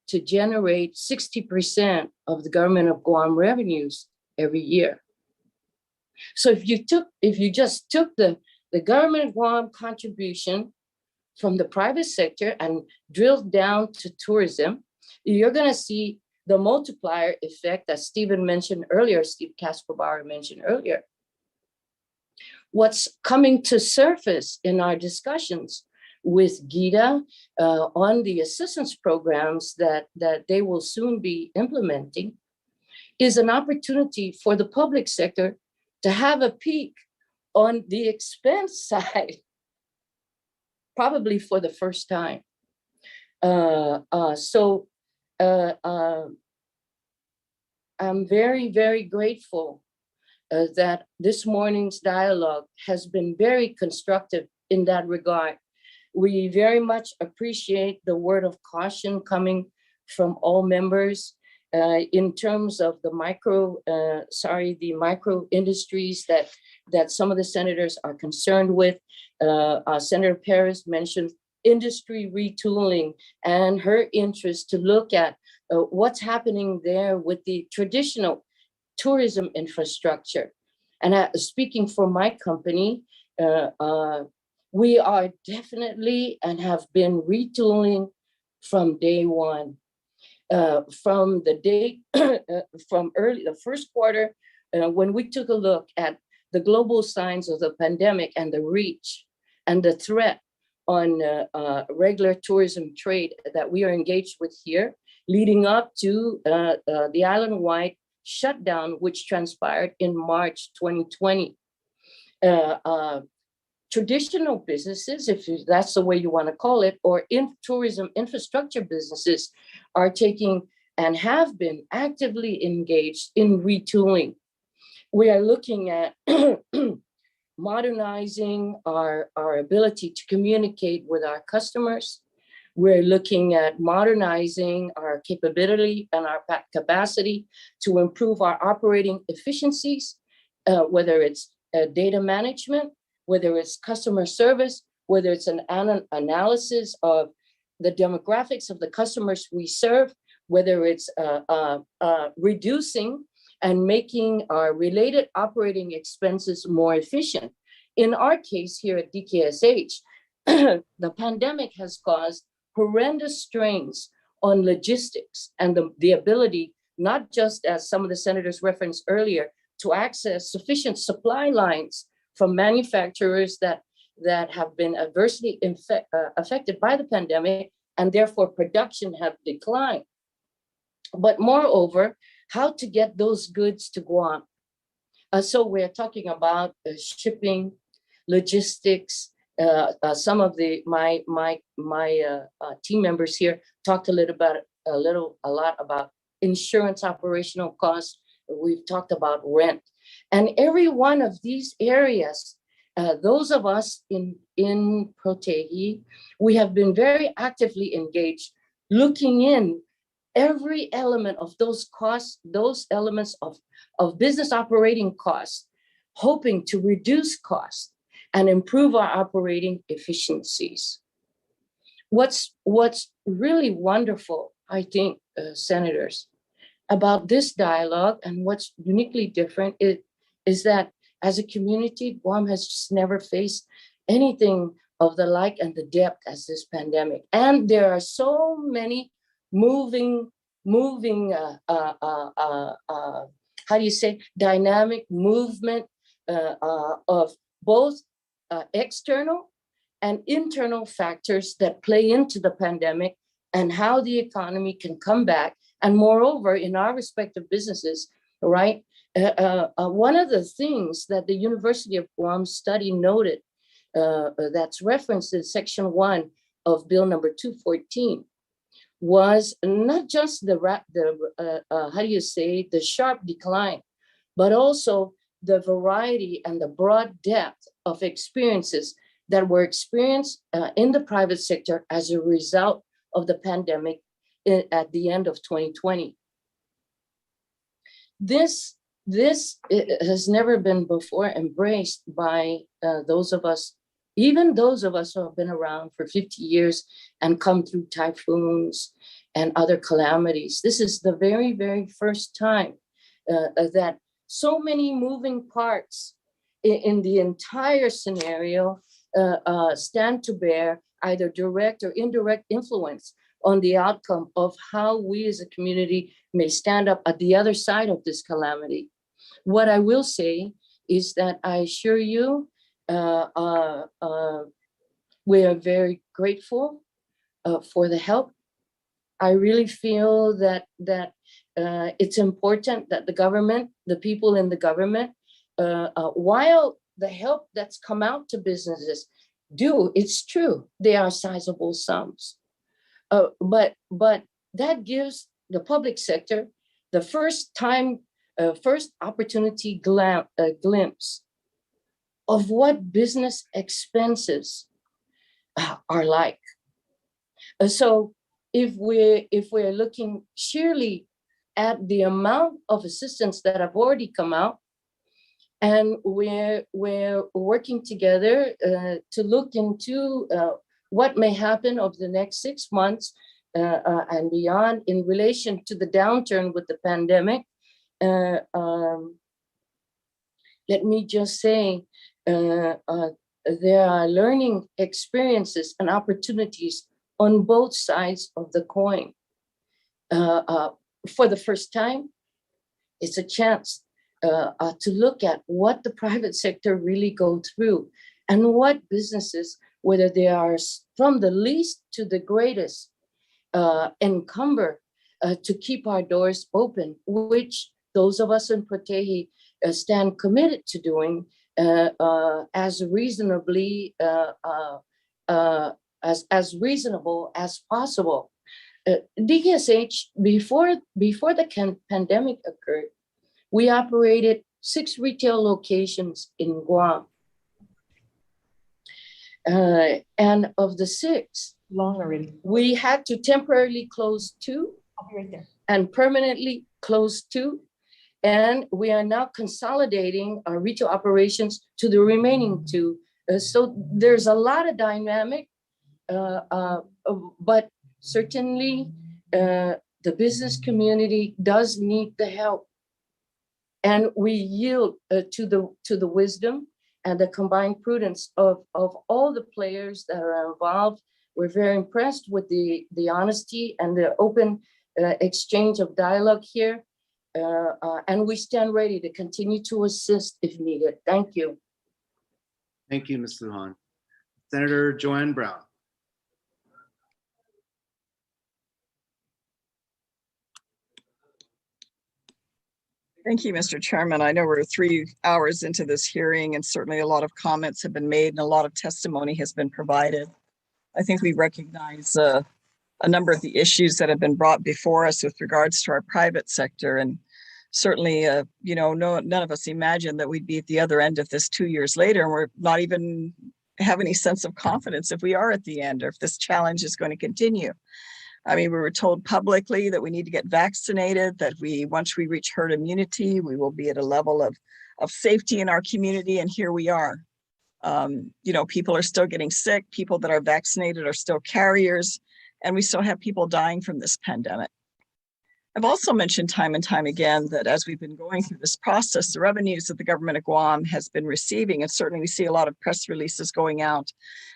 to generate 60% of the government of Guam revenues every year. So if you just took the government of Guam contribution from the private sector and drilled down to tourism, you're going to see the multiplier effect that Steve Casper-Bauer mentioned earlier. What's coming to surface in our discussions with GITA on the assistance programs that they will soon be implementing is an opportunity for the public sector to have a peek on the expense side, probably for the first time. I'm very, very grateful that this morning's dialogue has been very constructive in that regard. We very much appreciate the word of caution coming from all members in terms of the micro industries that some of the senators are concerned with. Senator Perez mentioned industry retooling and her interest to look at what's happening there with the traditional tourism infrastructure. And speaking for my company, we are definitely and have been retooling from day one. From the date, the first quarter, when we took a look at the global signs of the pandemic and the reach and the threat on regular tourism trade that we are engaged with here, leading up to the island-wide shutdown, which transpired in March 2020. Traditional businesses, if that's the way you want to call it, or in tourism infrastructure businesses are taking and have been actively engaged in retooling. We are looking at modernizing our ability to communicate with our customers. We're looking at modernizing our capability and our capacity to improve our operating efficiencies, whether it's data management, whether it's customer service, whether it's an analysis of the demographics of the customers we serve, whether it's reducing and making our related operating expenses more efficient. In our case here at DKSH, the pandemic has caused horrendous strains on logistics and the ability, not just as some of the senators referenced earlier, to access sufficient supply lines from manufacturers that have been adversely affected by the pandemic, and therefore production have declined. But moreover, how to get those goods to Guam. So we're talking about shipping, logistics. Some of my team members here talked a lot about insurance operational costs. We've talked about rent. And every one of these areas, those of us in Protegi, we have been very actively engaged, looking in every element of those costs, those elements of business operating costs, hoping to reduce costs and improve our operating efficiencies. What's really wonderful, I think, senators, about this dialogue and what's uniquely different is that as a community, Guam has just never faced anything of the like and the depth as this pandemic. And there are so many moving, how do you say, dynamic movement of both external and internal factors that play into the pandemic and how the economy can come back. And moreover, in our respective businesses, right? One of the things that the University of Guam study noted that's referenced in section 1 of bill number 214 was not just the how do you say, the sharp decline, but also the variety and the broad depth of experiences that were experienced in the private sector as a result of the pandemic at the end of 2020. This has never been before embraced by those of us, even those of us who have been around for 50 years and come through typhoons and other calamities. This is the very, very first time that so many moving parts in the entire scenario stand to bear either direct or indirect influence on the outcome of how we as a community may stand up at the other side of this calamity. What I will say is that I assure you, we are very grateful for the help. I really feel that it's important that the government, the people in the government, while the help that's come out to businesses it's true, they are sizable sums. But that gives the public sector the first opportunity glimpse of what business expenses are like. So if we're looking sheerly at the amount of assistance that have already come out, and we're working together to look into what may happen over the next 6 months and beyond in relation to the downturn with the pandemic. Let me just say, there are learning experiences and opportunities on both sides of the coin. For the first time, it's a chance to look at what the private sector really go through and what businesses, whether they are from the least to the greatest, encumber to keep our doors open, which those of us in Proteji stand committed to doing as reasonably, as reasonable as possible. DSH, before the pandemic occurred, we operated 6 retail locations in Guam. And of the 6, long already, we had to temporarily close 2. I'll be right there. And permanently close 2. And we are now consolidating our retail operations to the remaining 2. So there's a lot of dynamic, but certainly the business community does need the help. And we yield to the wisdom and the combined prudence of all the players that are involved. We're very impressed with the honesty and the open exchange of dialogue here. And we stand ready to continue to assist if needed. Thank you. Thank you, Ms. Lujan. Senator Joanne Brown. Thank you, Mr. Chairman. I know we're 3 hours into this hearing, and certainly a lot of comments have been made and a lot of testimony has been provided. I think we recognize a number of the issues that have been brought before us with regards to our private sector. And certainly, none of us imagined that we'd be at the other end of this 2 years later, and we're not even have any sense of confidence if we are at the end or if this challenge is going to continue. I mean, we were told publicly that we need to get vaccinated, that once we reach herd immunity, we will be at a level of safety in our community, and here we are. People are still getting sick, people that are vaccinated are still carriers, and we still have people dying from this pandemic. I've also mentioned time and time again that as we've been going through this process, the revenues that the government of Guam has been receiving, and certainly we see a lot of press releases going out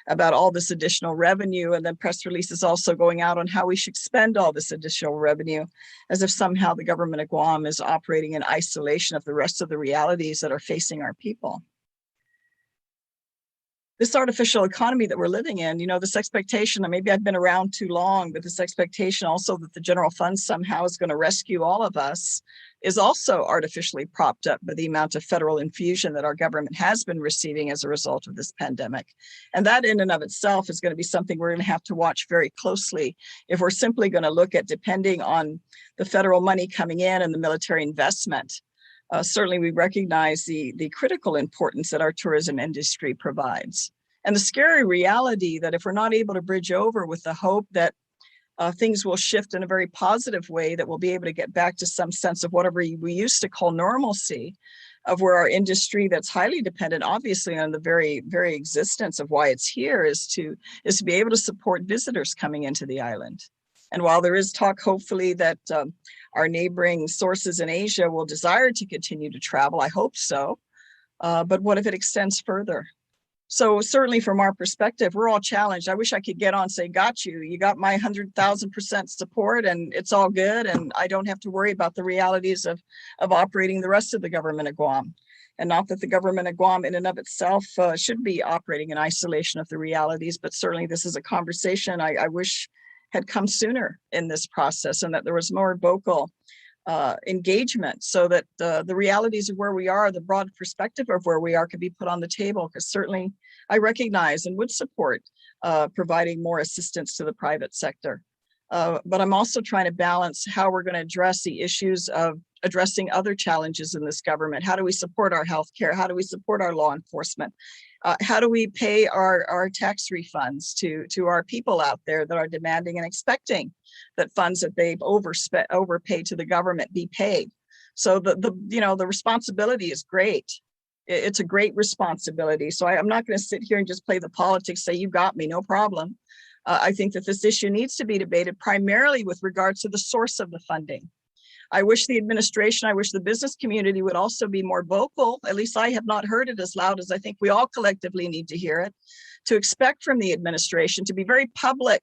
about all this additional revenue, and then press releases also going out on how we should spend all this additional revenue, as if somehow the government of Guam is operating in isolation of the rest of the realities that are facing our people. This artificial economy that we're living in, you know, this expectation that maybe I've been around too long, but this expectation also that the general fund somehow is going to rescue all of us is also artificially propped up by the amount of federal infusion that our government has been receiving as a result of this pandemic. And that in and of itself is going to be something we're going to have to watch very closely if we're simply going to look at depending on the federal money coming in and the military investment. Certainly we recognize the critical importance that our tourism industry provides. And the scary reality that if we're not able to bridge over with the hope that things will shift in a very positive way, that we'll be able to get back to some sense of whatever we used to call normalcy, of where our industry that's highly dependent, obviously, on the very, very existence of why it's here is to be able to support visitors coming into the island. And while there is talk, hopefully, that our neighboring sources in Asia will desire to continue to travel, I hope so. But what if it extends further? So certainly from our perspective, we're all challenged. I wish I could get on and say, got you. You got my 100,000% support and it's all good. And I don't have to worry about the realities of operating the rest of the government of Guam. And not that the government of Guam in and of itself should be operating in isolation of the realities, but certainly this is a conversation I wish had come sooner in this process, and that there was more vocal engagement so that the realities of where we are, the broad perspective of where we are, could be put on the table. Because certainly I recognize and would support providing more assistance to the private sector. But I'm also trying to balance how we're going to address the issues of addressing other challenges in this government. How do we support our healthcare? How do we support our law enforcement? How do we pay our tax refunds to our people out there that are demanding and expecting that funds that they've overpaid to the government be paid? So the responsibility is great. It's a great responsibility. So I'm not going to sit here and just play the politics, say, you got me, no problem. I think that this issue needs to be debated primarily with regards to the source of the funding. I wish the administration, I wish the business community would also be more vocal. At least I have not heard it as loud as I think we all collectively need to hear it, to expect from the administration to be very public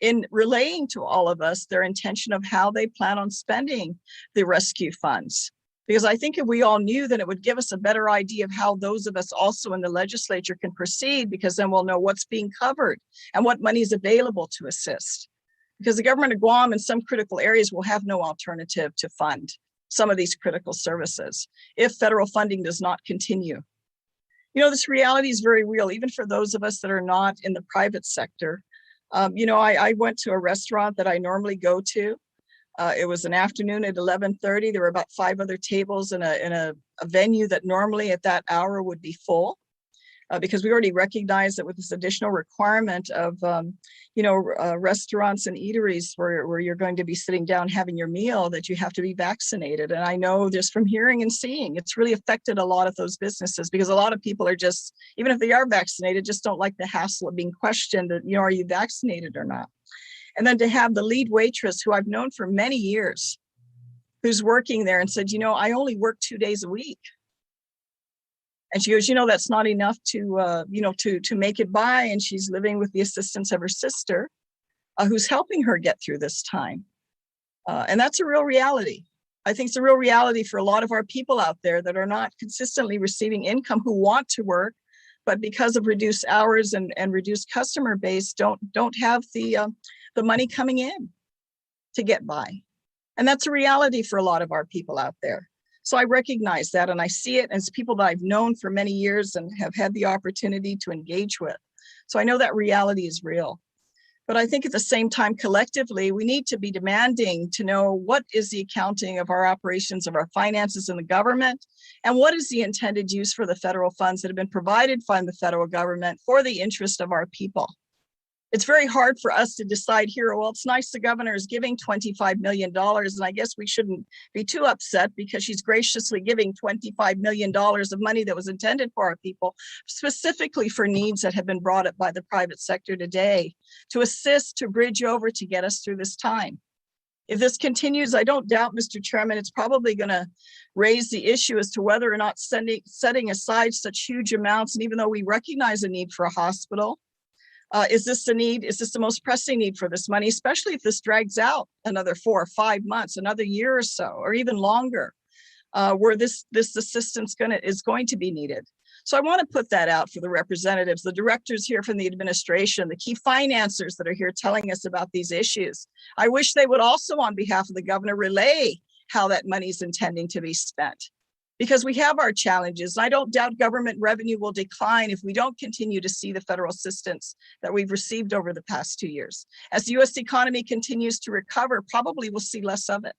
in relaying to all of us their intention of how they plan on spending the rescue funds. Because I think if we all knew, then it would give us a better idea of how those of us also in the legislature can proceed, because then we'll know what's being covered and what money is available to assist. Because the government of Guam in some critical areas will have no alternative to fund some of these critical services if federal funding does not continue. You know, this reality is very real, even for those of us that are not in the private sector. You know, I went to a restaurant that I normally go to. It was an afternoon at 11:30. There were about 5 other tables in a venue that normally at that hour would be full. Because we already recognize that with this additional requirement of, restaurants and eateries where you're going to be sitting down having your meal, that you have to be vaccinated. And I know just from hearing and seeing, it's really affected a lot of those businesses, because a lot of people are just, even if they are vaccinated, just don't like the hassle of being questioned that, are you vaccinated or not? And then to have the lead waitress, who I've known for many years, who's working there and said, I only work 2 days a week. And she goes, that's not enough to make it by. And she's living with the assistance of her sister, who's helping her get through this time. And that's a real reality. I think it's a real reality for a lot of our people out there that are not consistently receiving income, who want to work, but because of reduced hours and reduced customer base, don't have the money coming in to get by. And that's a reality for a lot of our people out there. So I recognize that, and I see it as people that I've known for many years and have had the opportunity to engage with. So I know that reality is real. But I think at the same time, collectively, we need to be demanding to know what is the accounting of our operations, of our finances in the government, and what is the intended use for the federal funds that have been provided by the federal government for the interest of our people. It's very hard for us to decide here, well, it's nice the governor is giving $25 million, and I guess we shouldn't be too upset because she's graciously giving $25 million of money that was intended for our people, specifically for needs that have been brought up by the private sector today, to assist, to bridge over, to get us through this time. If this continues, I don't doubt, Mr. Chairman, it's probably going to raise the issue as to whether or not setting aside such huge amounts. And even though we recognize a need for a hospital, is this the need? Is this the most pressing need for this money, especially if this drags out another 4 or 5 months, another year or so, or even longer, where this assistance is going to be needed? So I want to put that out for the representatives, the directors here from the administration, the key financiers that are here telling us about these issues. I wish they would also, on behalf of the governor, relay how that money is intending to be spent, because we have our challenges. I don't doubt government revenue will decline if we don't continue to see the federal assistance that we've received over the past 2 years. As the US economy continues to recover, probably we'll see less of it,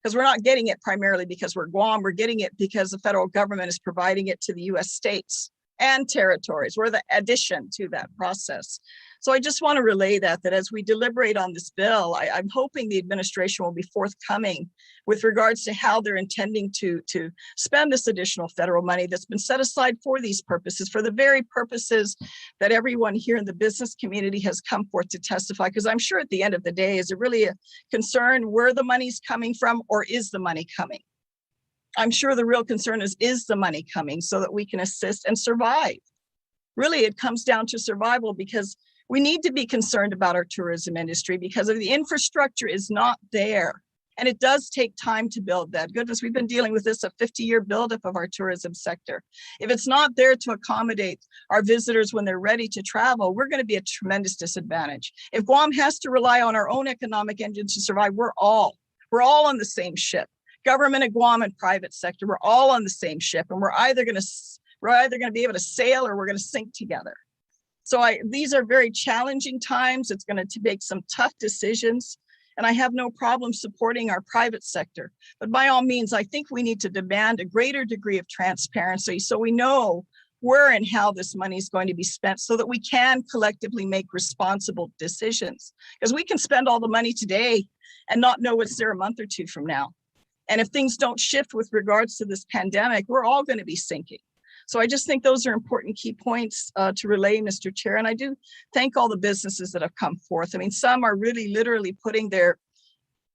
because we're not getting it primarily because we're Guam. We're getting it because the federal government is providing it to the US states and territories. We're the addition to that process. So I just want to relay that as we deliberate on this bill, I'm hoping the administration will be forthcoming with regards to how they're intending to spend this additional federal money that's been set aside for these purposes, for the very purposes that everyone here in the business community has come forth to testify. Because I'm sure at the end of the day, is it really a concern where the money's coming from, or is the money coming? I'm sure the real concern is the money coming so that we can assist and survive? Really, it comes down to survival, because we need to be concerned about our tourism industry because of the infrastructure is not there. And it does take time to build that. Goodness, we've been dealing with this, a 50-year buildup of our tourism sector. If it's not there to accommodate our visitors when they're ready to travel, we're going to be at tremendous disadvantage. If Guam has to rely on our own economic engine to survive, we're all on the same ship. Government of Guam and private sector, we're all on the same ship, and we're either going to be able to sail or we're going to sink together. So these are very challenging times. It's going to make some tough decisions, and I have no problem supporting our private sector. But by all means, I think we need to demand a greater degree of transparency so we know where and how this money is going to be spent, so that we can collectively make responsible decisions. Because we can spend all the money today and not know what's there a month or two from now. And if things don't shift with regards to this pandemic, we're all going to be sinking. So I just think those are important key points to relay, Mr. Chair. And I do thank all the businesses that have come forth. I mean, some are really literally putting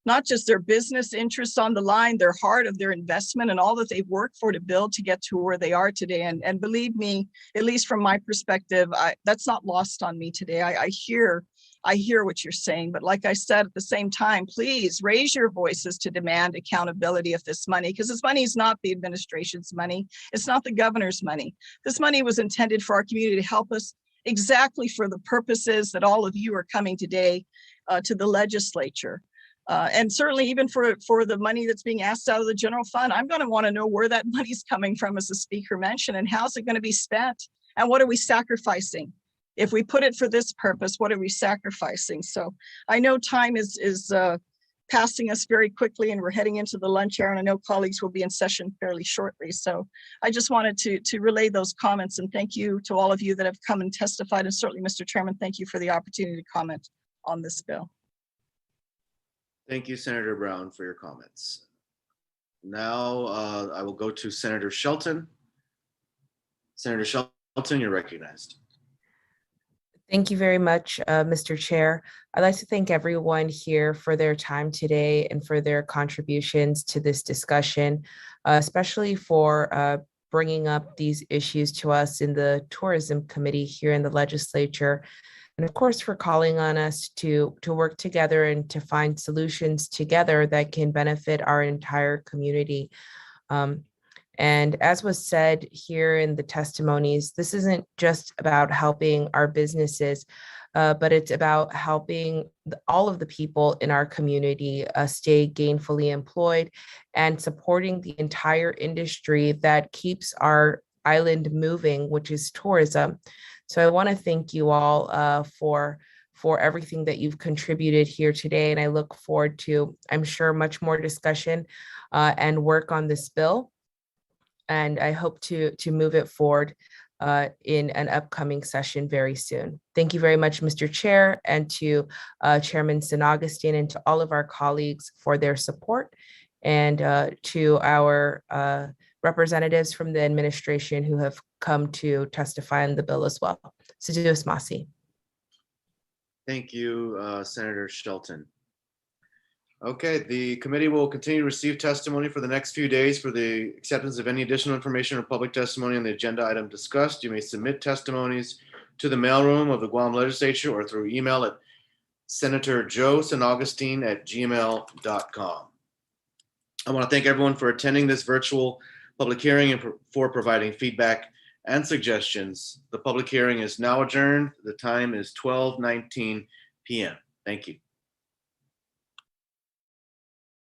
not just their business interests on the line, their heart of their investment and all that they've worked for to build to get to where they are today. And believe me, at least from my perspective, that's not lost on me today. I hear what you're saying, but like I said, at the same time, please raise your voices to demand accountability of this money, because this money is not the administration's money. It's not the governor's money. This money was intended for our community to help us exactly for the purposes that all of you are coming today to the legislature. And certainly even for the money that's being asked out of the general fund, I'm going to want to know where that money's coming from, as the speaker mentioned, and how's it going to be spent? And what are we sacrificing? If we put it for this purpose, what are we sacrificing? So I know time is passing us very quickly, and we're heading into the lunch hour, and I know colleagues will be in session fairly shortly. So I just wanted to relay those comments, and thank you to all of you that have come and testified. And certainly, Mr. Chairman, thank you for the opportunity to comment on this bill. Thank you, Senator Brown, for your comments. Now I will go to Senator Shelton. Senator Shelton, you're recognized. Thank you very much, Mr. Chair. I'd like to thank everyone here for their time today and for their contributions to this discussion, especially for bringing up these issues to us in the Tourism Committee here in the legislature. And of course, for calling on us to work together and to find solutions together that can benefit our entire community. And as was said here in the testimonies, this isn't just about helping our businesses, but it's about helping all of the people in our community stay gainfully employed and supporting the entire industry that keeps our island moving, which is tourism. So I want to thank you all for everything that you've contributed here today. And I look forward to, I'm sure, much more discussion and work on this bill. And I hope to move it forward in an upcoming session very soon. Thank you very much, Mr. Chair, and to Chairman San Agustin, and to all of our colleagues for their support, and to our representatives from the administration who have come to testify on the bill as well. Sedius Masi. Thank you, Senator Shelton. Okay, the committee will continue to receive testimony for the next few days. For the acceptance of any additional information or public testimony on the agenda item discussed, you may submit testimonies to the mailroom of the Guam Legislature or through email at senatorjoesantaugustine@gmail.com. I want to thank everyone for attending this virtual public hearing and for providing feedback and suggestions. The public hearing is now adjourned. The time is 12:19 p.m. Thank you.